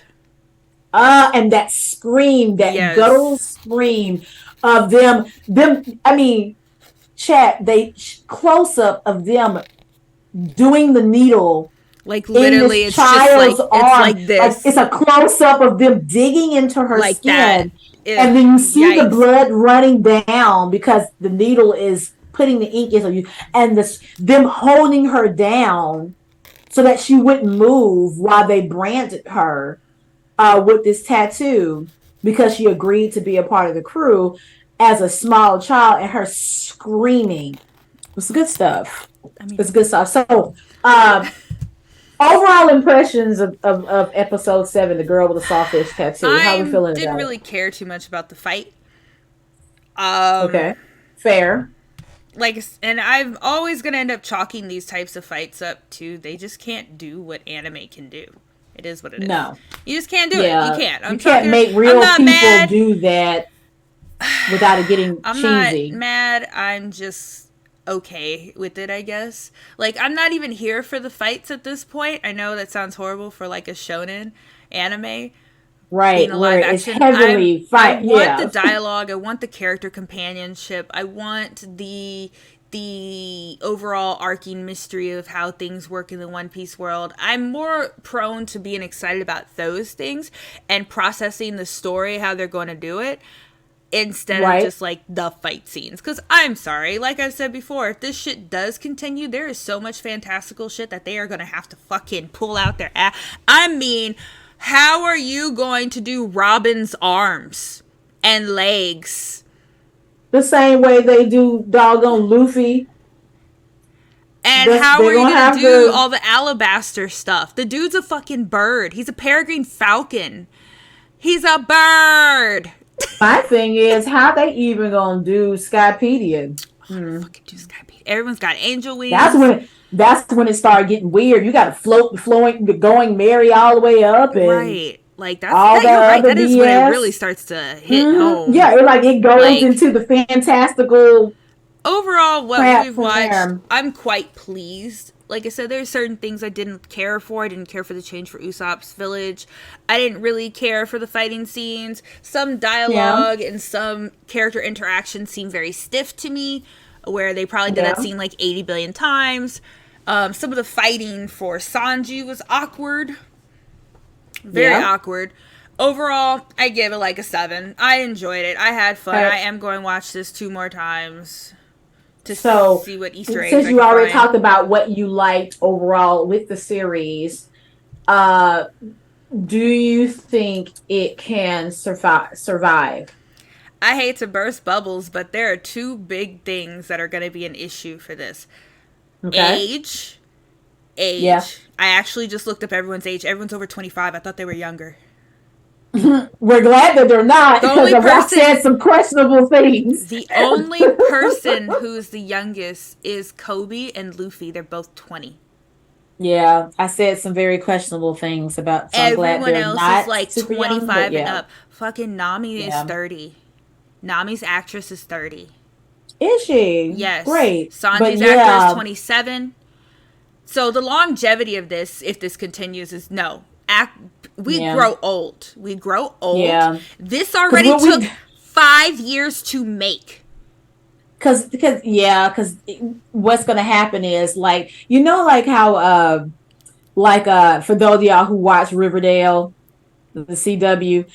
And that scream, that Yes. guttural scream of them, I mean, chat, close up of them doing the needle Like in literally, this it's just like child's it's arm. like this, It's a close up of them digging into her like that. skin. And then you see the Yikes. blood running down because the needle is putting the ink into you, and them holding her down so that she wouldn't move while they branded her with this tattoo because she agreed to be a part of the crew as a small child, and her screaming. It's good stuff. I mean, It's good stuff. So, overall impressions of episode 7, the girl with the sawfish tattoo. How I we feeling didn't about really care too much about the fight. it? Okay, fair. Like, and I'm always gonna end up chalking these types of fights up to they just can't do what anime can do. It is what it is. No, You just can't do it. You can't. You can't make real I'm not people mad. do that without it getting I'm cheesy. not mad. I'm just okay with it, I guess. Like, I'm not even here for the fights at this point. I know that sounds horrible for like a shonen anime. Right, Being a where live it's action. heavily I fight. want Yeah, the dialogue. I want the character companionship. I want the overall arcing mystery of how things work in the One Piece world. I'm more prone to being excited about those things and processing the story, how they're going to do it, instead Right. of just like the fight scenes. Because I'm sorry, like I've said before, if this shit does continue, there is so much fantastical shit that they are going to have to fucking pull out their ass. I mean, how are you going to do Robin's arms and legs? the same way they do doggone Luffy. And They're how are you gonna going have to do to- all the alabaster stuff? The dude's a fucking bird. He's a peregrine falcon. He's a bird. My thing is, how they even gonna do Skypedia? Hmm. Fucking do Skype. Everyone's got angel That's wings. when it started getting weird. You got to flowing, going Mary all the way up, and Right. Like all you're that right. other That is when it really BS. starts to hit home. Yeah, it goes Like into the fantastical overall, what crap we've from watched, there. I'm quite pleased. Like I said, there's certain things I didn't care for. I didn't care for the change for Usopp's village. I didn't really care for the fighting scenes. Some Yeah, dialogue and some character interaction seem very stiff to me, where they probably did that yeah, scene like 80 billion times. Some of the fighting for Sanji was awkward. Very yeah. awkward. Overall, I give it like a 7. I enjoyed it. I had fun. I am going to watch this 2 more times to So, see what Easter eggs since I you can already find. talked about what you liked overall with the series, uh, do you think it can survive? I hate to burst bubbles, but there are 2 big things that are going to be an issue for this. Okay. Age. Yeah. I actually just looked up everyone's age. Everyone's over 25. I thought they were younger. We're glad that they're not, The because only I've person said some questionable things. the only person who's the youngest is Kobe and Luffy. They're both 20. Yeah, I said some very questionable things about, so I'm glad Everyone they're else is not like super young, but 25 and yeah. up. Fucking Nami is Yeah. 30. Nami's actress is 30. Is she? Yes. Great. But Sanji's actor is yeah, 27. So the longevity of this, if this continues, is no. We yeah, grow old. We grow old. yeah. This Because already took 5 years to make. because what's gonna happen is, like, like how for those of y'all who watch Riverdale, the CW,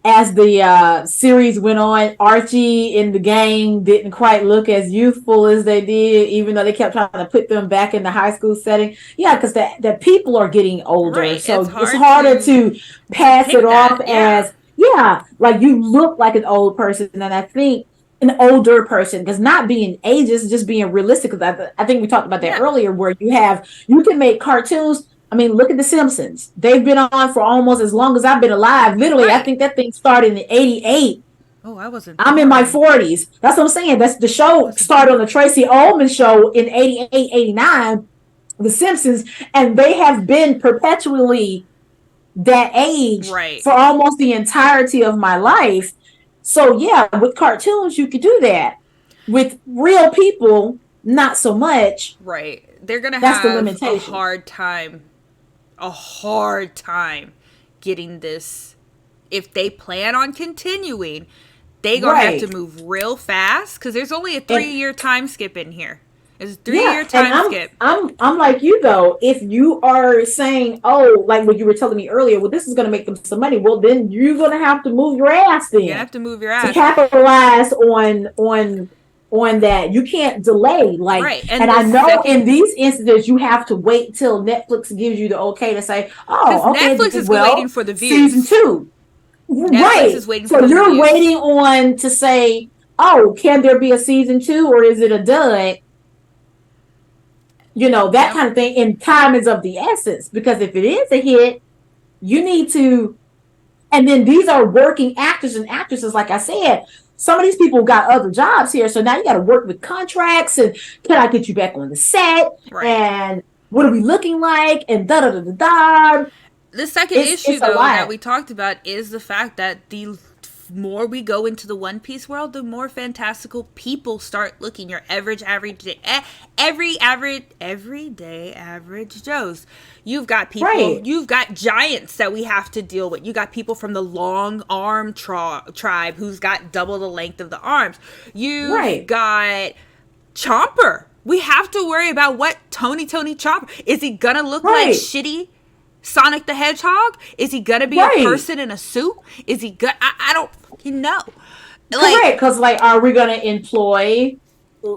as the series went on, Archie and the gang didn't quite look as youthful as they did, even though they kept trying to put them back in the high school setting. Yeah, because the people are getting older, Right. so It's it's hard harder to to pass it pick off that. Yeah. as, yeah, like you look like an old person. And I think an older person, because not being ageist, just being realistic. Because I think we talked about that Yeah. earlier, where you can make cartoons. I mean, look at The Simpsons. They've been on for almost as long as I've been alive. Literally, I Right. think that thing started in '88. Oh, I wasn't I'm in my born. 40s. That's what I'm saying. That's the I show wasn't started on born. the Tracy Ullman show in '88, '89. The Simpsons, and they have been perpetually that age Right. for almost the entirety of my life. So yeah, with cartoons, you could do that. With real people, not so much. Right. They're going to That's the have limitation. a hard time getting this. If they plan on continuing, they gonna have Right. to move real fast because there's only a And 3-year time skip in here. It's a yeah, 3-year and time I'm skip. I'm I'm like you though. If you are saying, oh, like what you were telling me earlier, well, this is gonna make them some money. Well, then you're gonna have to move your ass You're gonna then have to move your to ass. capitalize on that. You can't delay. Like, Right. and And I the know in second, these instances you have to wait till Netflix gives you the okay to say, because oh, okay, Netflix is waiting well, for the season views. 2. Netflix Right. is waiting So for the you're views. waiting on to say, oh, can there be a season 2, or is it a dud? That Yep. kind of thing. And time is of the essence, because if it is a hit, you need to. And then these are working actors and actresses. Like I said, some of these people got other jobs here. So now you got to work with contracts, and can I get you back on the set? Right. And what are we looking like? And da da da da da. The second issue, It's a though, that lot. we talked about is the fact that the more we go into the One Piece world, the more fantastical people start looking. Your everyday average Joes. You've got people. Right. You've got giants that we have to deal with. You got people from the long arm tribe who's got double the length of the arms. You've Right. got Chomper. We have to worry about what Tony Chomper is. He gonna look like Right. shitty Sonic the Hedgehog? Is he gonna be Right. a person in a suit? Is he gonna? I don't fucking know. Correct. Because, like, are we going to employ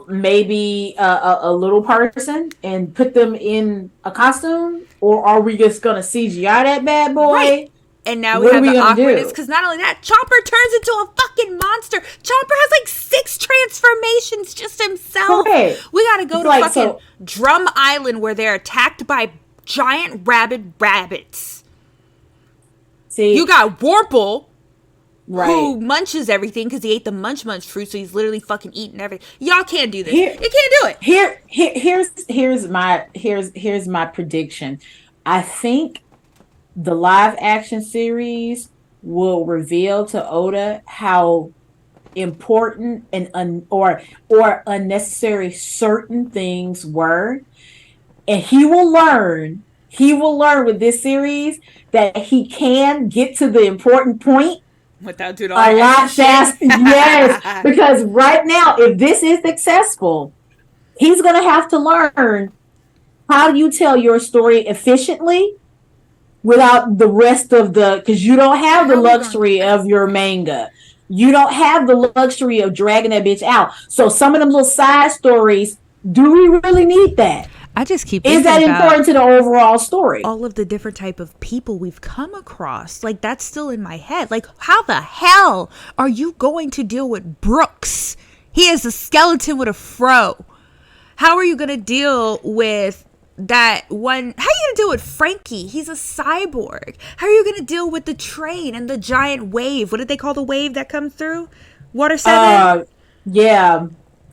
maybe a little person and put them in a costume, or are we just going to CGI that bad boy? Right. And now we What are have we the gonna awkwardness do? because not only that, Chomper turns into a fucking monster. Chomper has like 6 transformations just himself. Correct. We gotta go It's to like, fucking so- Drum Island where they're attacked by giant rabid rabbits. See, You got Warple who munches everything because he ate the munch fruit, so he's literally fucking eating everything. Y'all can't do this. You can't do it. Here's my prediction. I think the live action series will reveal to Oda how important and or unnecessary certain things were, and he will learn with this series that he can get to the important point without doing a lot faster. Yes, because right now, if this is successful, he's going to have to learn how do you tell your story efficiently without the rest of because you don't have the luxury of your manga. You don't have the luxury of dragging that bitch out. So some of them little side stories, do we really need that? I just keep thinking, is that important to the overall story? All of the different type of people we've come across, like that's still in my head. Like, how the hell are you going to deal with Brooks? He is a skeleton with a fro. How are you going to deal with that one? How are you going to deal with Frankie? He's a cyborg. How are you going to deal with the train and the giant wave? What did they call the wave that comes through? Water 7? Yeah.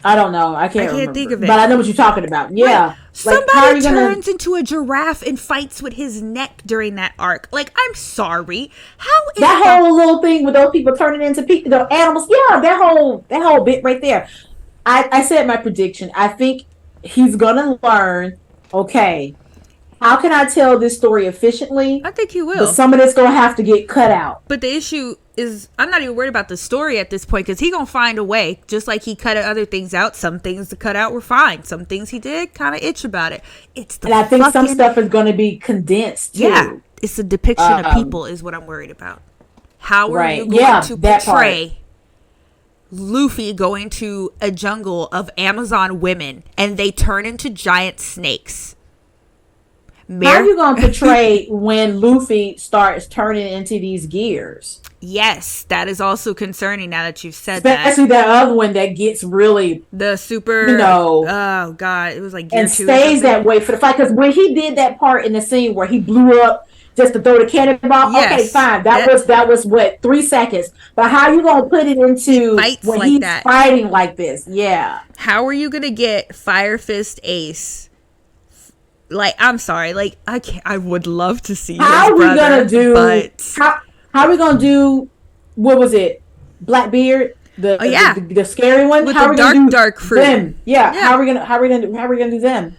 I don't know. I can't think of it. But I know what you're talking about. Yeah. Right. Somebody turns into a giraffe and fights with his neck during that arc. Like, I'm sorry. How is that whole little thing with those people turning into people, the animals? Yeah, that whole bit right there. I said my prediction. I think he's gonna learn. Okay, how can I tell this story efficiently? I think he will. But some of this gonna have to get cut out. But the issue is, I'm not even worried about the story at this point, because he gonna find a way. Just like he cut other things out. Some things to cut out were fine. Some things he did kind of itch about it. And I think some stuff is gonna be condensed too. Yeah, it's a depiction of people is what I'm worried about. How are you going to portray Luffy going to a jungle of Amazon women and they turn into giant snakes? How are you going to portray when Luffy starts turning into these gears? Yes, that is also concerning now that you've said Especially that other one that gets really... The super... oh, God. It was like gear and stays that way for the fight. Because when he did that part in the scene where he blew up just to throw the cannonball, okay, fine. That was what, 3 seconds. But how are you going to put it into when he's fighting like this? Yeah. How are you going to get Fire Fist Ace... Like, I'm sorry. Like, I would love to see. How are we gonna do? How are we gonna do? What was it? Blackbeard, the scary one. With how the are we gonna do dark fruit. Them? Yeah. How are we gonna do them?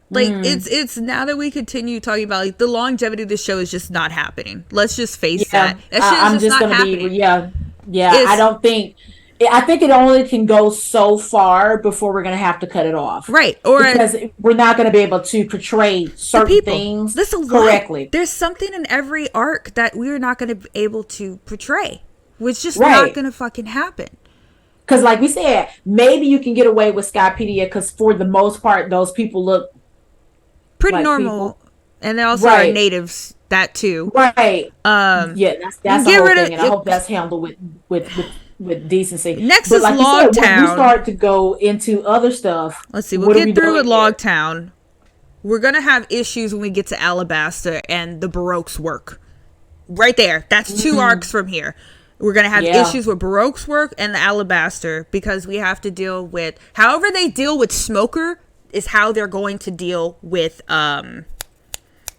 Like, it's now that we continue talking about like the longevity of the show is just not happening. Let's just face that. That shit is just not happening. I don't think. I think it only can go so far before we're going to have to cut it off. Right. Or because we're not going to be able to portray certain things correctly. There's something in every arc that we're not going to be able to portray. It's just not going to fucking happen. Because like we said, maybe you can get away with Skypedia because for the most part, those people look pretty like normal. People. And they also are natives, that too. Right. That's the whole thing. And I hope that's handled with decency. Next is Logtown. When we start to go into other stuff. Let's see. We'll get through with Logtown. We're going to have issues when we get to Alabasta and the Baroque's work. Right there. That's 2 arcs from here. We're going to have issues with Baroque's work and the Alabaster because we have to deal with... However they deal with Smoker is how they're going to deal with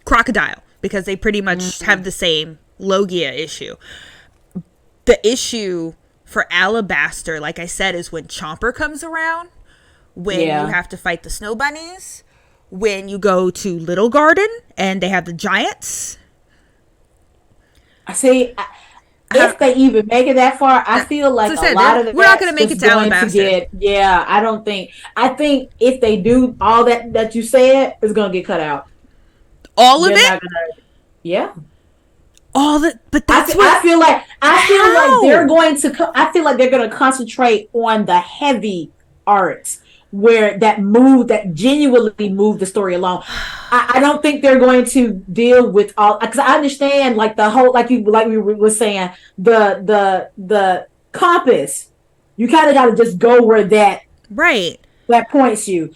Crocodile because they pretty much have the same Logia issue. The issue... for Alabaster, like I said, is when Chomper comes around, when you have to fight the snow bunnies, when you go to Little Garden and they have the giants. I see. If they even make it that far, I feel like a lot of we're not going to make it to Alabaster. I don't think. I think if they do all that you said, it's going to get cut out. All of it. All that, but that's I feel like they're going to. I feel like they're going to concentrate on the heavy arcs where that genuinely move the story along. I don't think they're going to deal with all because I understand like the whole like we were saying the compass. You kind of got to just go where that points you.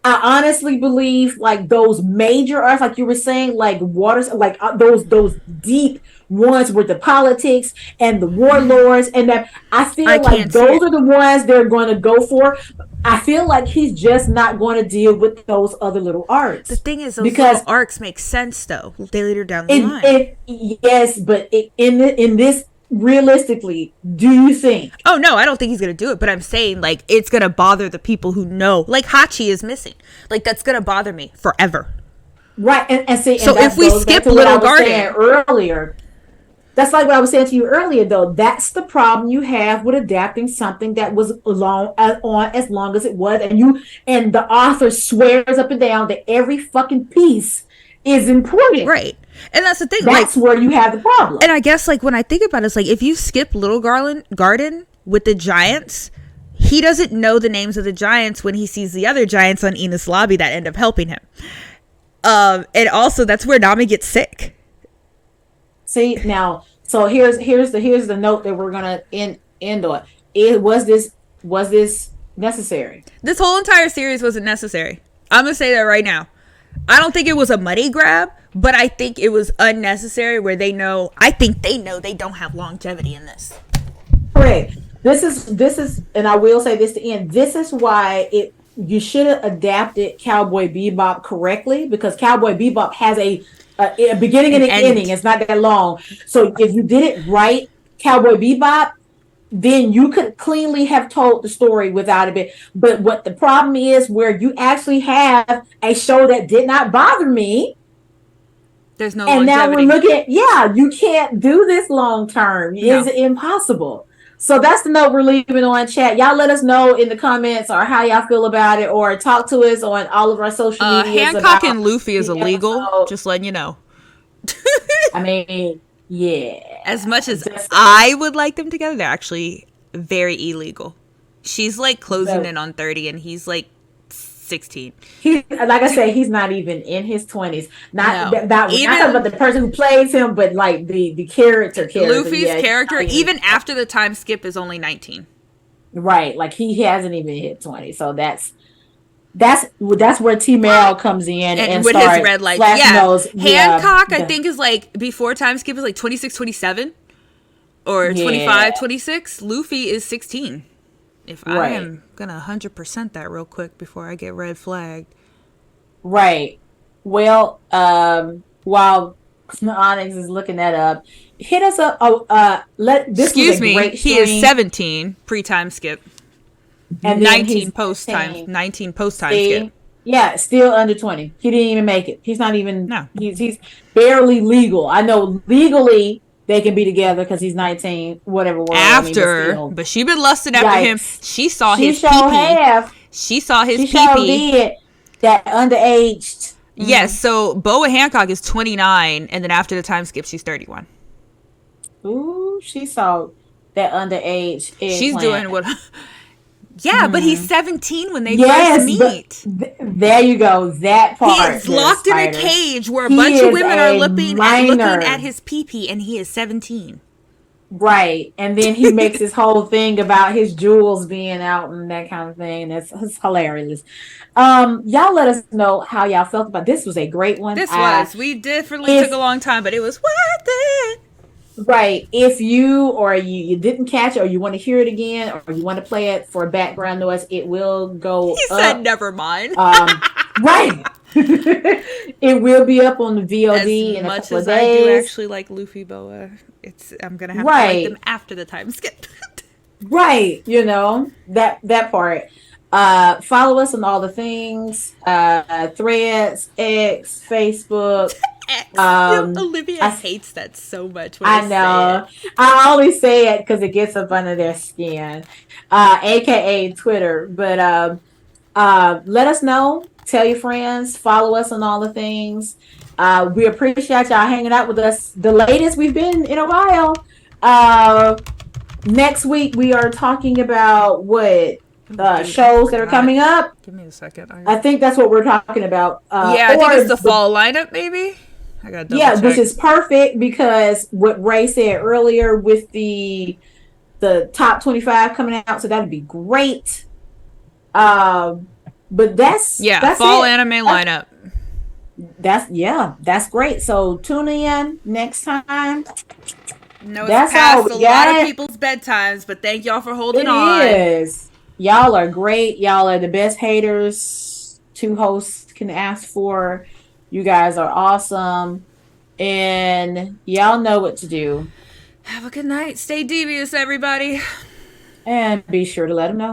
I honestly believe like those major arcs, like you were saying, like waters, like those deep ones with the politics and the warlords, and that I feel I like can't see those it. are the ones they're going to go for. I feel like he's just not going to deal with those other little arcs. The thing is, those because little arcs make sense though. Later down the it, line. yes, but in this, realistically, do you think? Oh no, I don't think he's gonna do it. But I'm saying like it's gonna bother the people who know. Like Hachi is missing. Like that's gonna bother me forever. Right, and see, So and that if we goes back skip to what I Little was saying Garden- earlier. That's like what I was saying to you earlier, though. That's the problem you have with adapting something that was on as long as it was, and the author swears up and down that every fucking piece is important. Right. And that's the thing. That's like, where you have the problem. and I guess like when I think about it, it's like if you skip Little Garden with the giants, he doesn't know the names of the giants when he sees the other giants on Enos Lobby that end up helping him. And also that's where Nami gets sick. See now, so here's the note that we're gonna end on. Was this necessary? This whole entire series wasn't necessary. I'm gonna say that right now. I don't think it was a money grab, but I think it was unnecessary where I think they know they don't have longevity in this. Correct. This is, and I will say this to end. This is why you should have adapted Cowboy Bebop correctly, because Cowboy Bebop has a beginning and an ending. It's not that long. So if you did it right, Cowboy Bebop, then you could cleanly have told the story without a bit. But what the problem is, where you actually have a show that did not bother me, there's no and now longevity. we're looking, you can't do this long term. It's impossible. So that's the note we're leaving on chat. Y'all let us know in the comments or how y'all feel about it, or talk to us on all of our social media. Hancock and Luffy is illegal. Just letting you know. I mean, yeah. As much as I would like them together, they're actually very illegal. She's like closing in on 30 and he's like 16. Like I said, he's not even in his 20s. Not No. not about the person who plays him, but like the character. Luffy's character, even after the time skip, is only 19. Right, like he hasn't even hit 20. So that's where T Merrill comes in and with his red lights. Hancock, I think is like before time skip is like 26, 27 or 25, 26. Luffy is 16. If I am gonna 100% that real quick before I get red flagged. Right. Well, while Onyx is looking that up, hit us up. Excuse me. He is 17 pre-time skip. And 19 post-time. 19 post-time skip. Yeah, still under 20. He didn't even make it. He's not even. No. He's barely legal. I know legally they can be together because he's 19. Whatever. But she been lusting after him. She saw his pee-pee. She saw his pee-pee. She did that underaged. Yes. So Boa Hancock is 29, and then after the time skip, she's 31. Ooh, she saw that underage. She's doing what? Yeah, but he's 17 when they first meet. There you go. That part. He is locked in a cage where a bunch of women are looking at his pee-pee, and he is 17. Right. And then he makes this whole thing about his jewels being out and that kind of thing. It's hilarious. Y'all let us know how y'all felt about this. Was a great one. We definitely took a long time, but it was worth it. Right. If you didn't catch it, or you want to hear it again, or you want to play it for background noise, it will go He said never mind. Right. It will be up on the VOD in a couple of days. I do actually like Luffy Boa, I'm gonna have to like them after the time skip. Right. That part. Follow us on all the things. Threads, X, Facebook. Olivia hates that so much. I know. I always say it because it gets up under their skin, aka Twitter. But let us know. Tell your friends. Follow us on all the things. We appreciate y'all hanging out with us. The latest we've been in a while. Next week we are talking about what shows that are coming up. Give me a second. I think that's what we're talking about. I think it's the fall lineup, maybe. I gotta double check. Which is perfect because what Ray said earlier with the top 25 coming out, so that'd be great. But that's fall anime lineup. That's great. So tune in next time. No, it's That's all past a we lot of got. people's bedtimes, but thank y'all for holding It on. is. Y'all are great. Y'all are the best haters two hosts can ask for. You guys are awesome. And y'all know what to do. Have a good night. Stay devious, everybody. And be sure to let them know.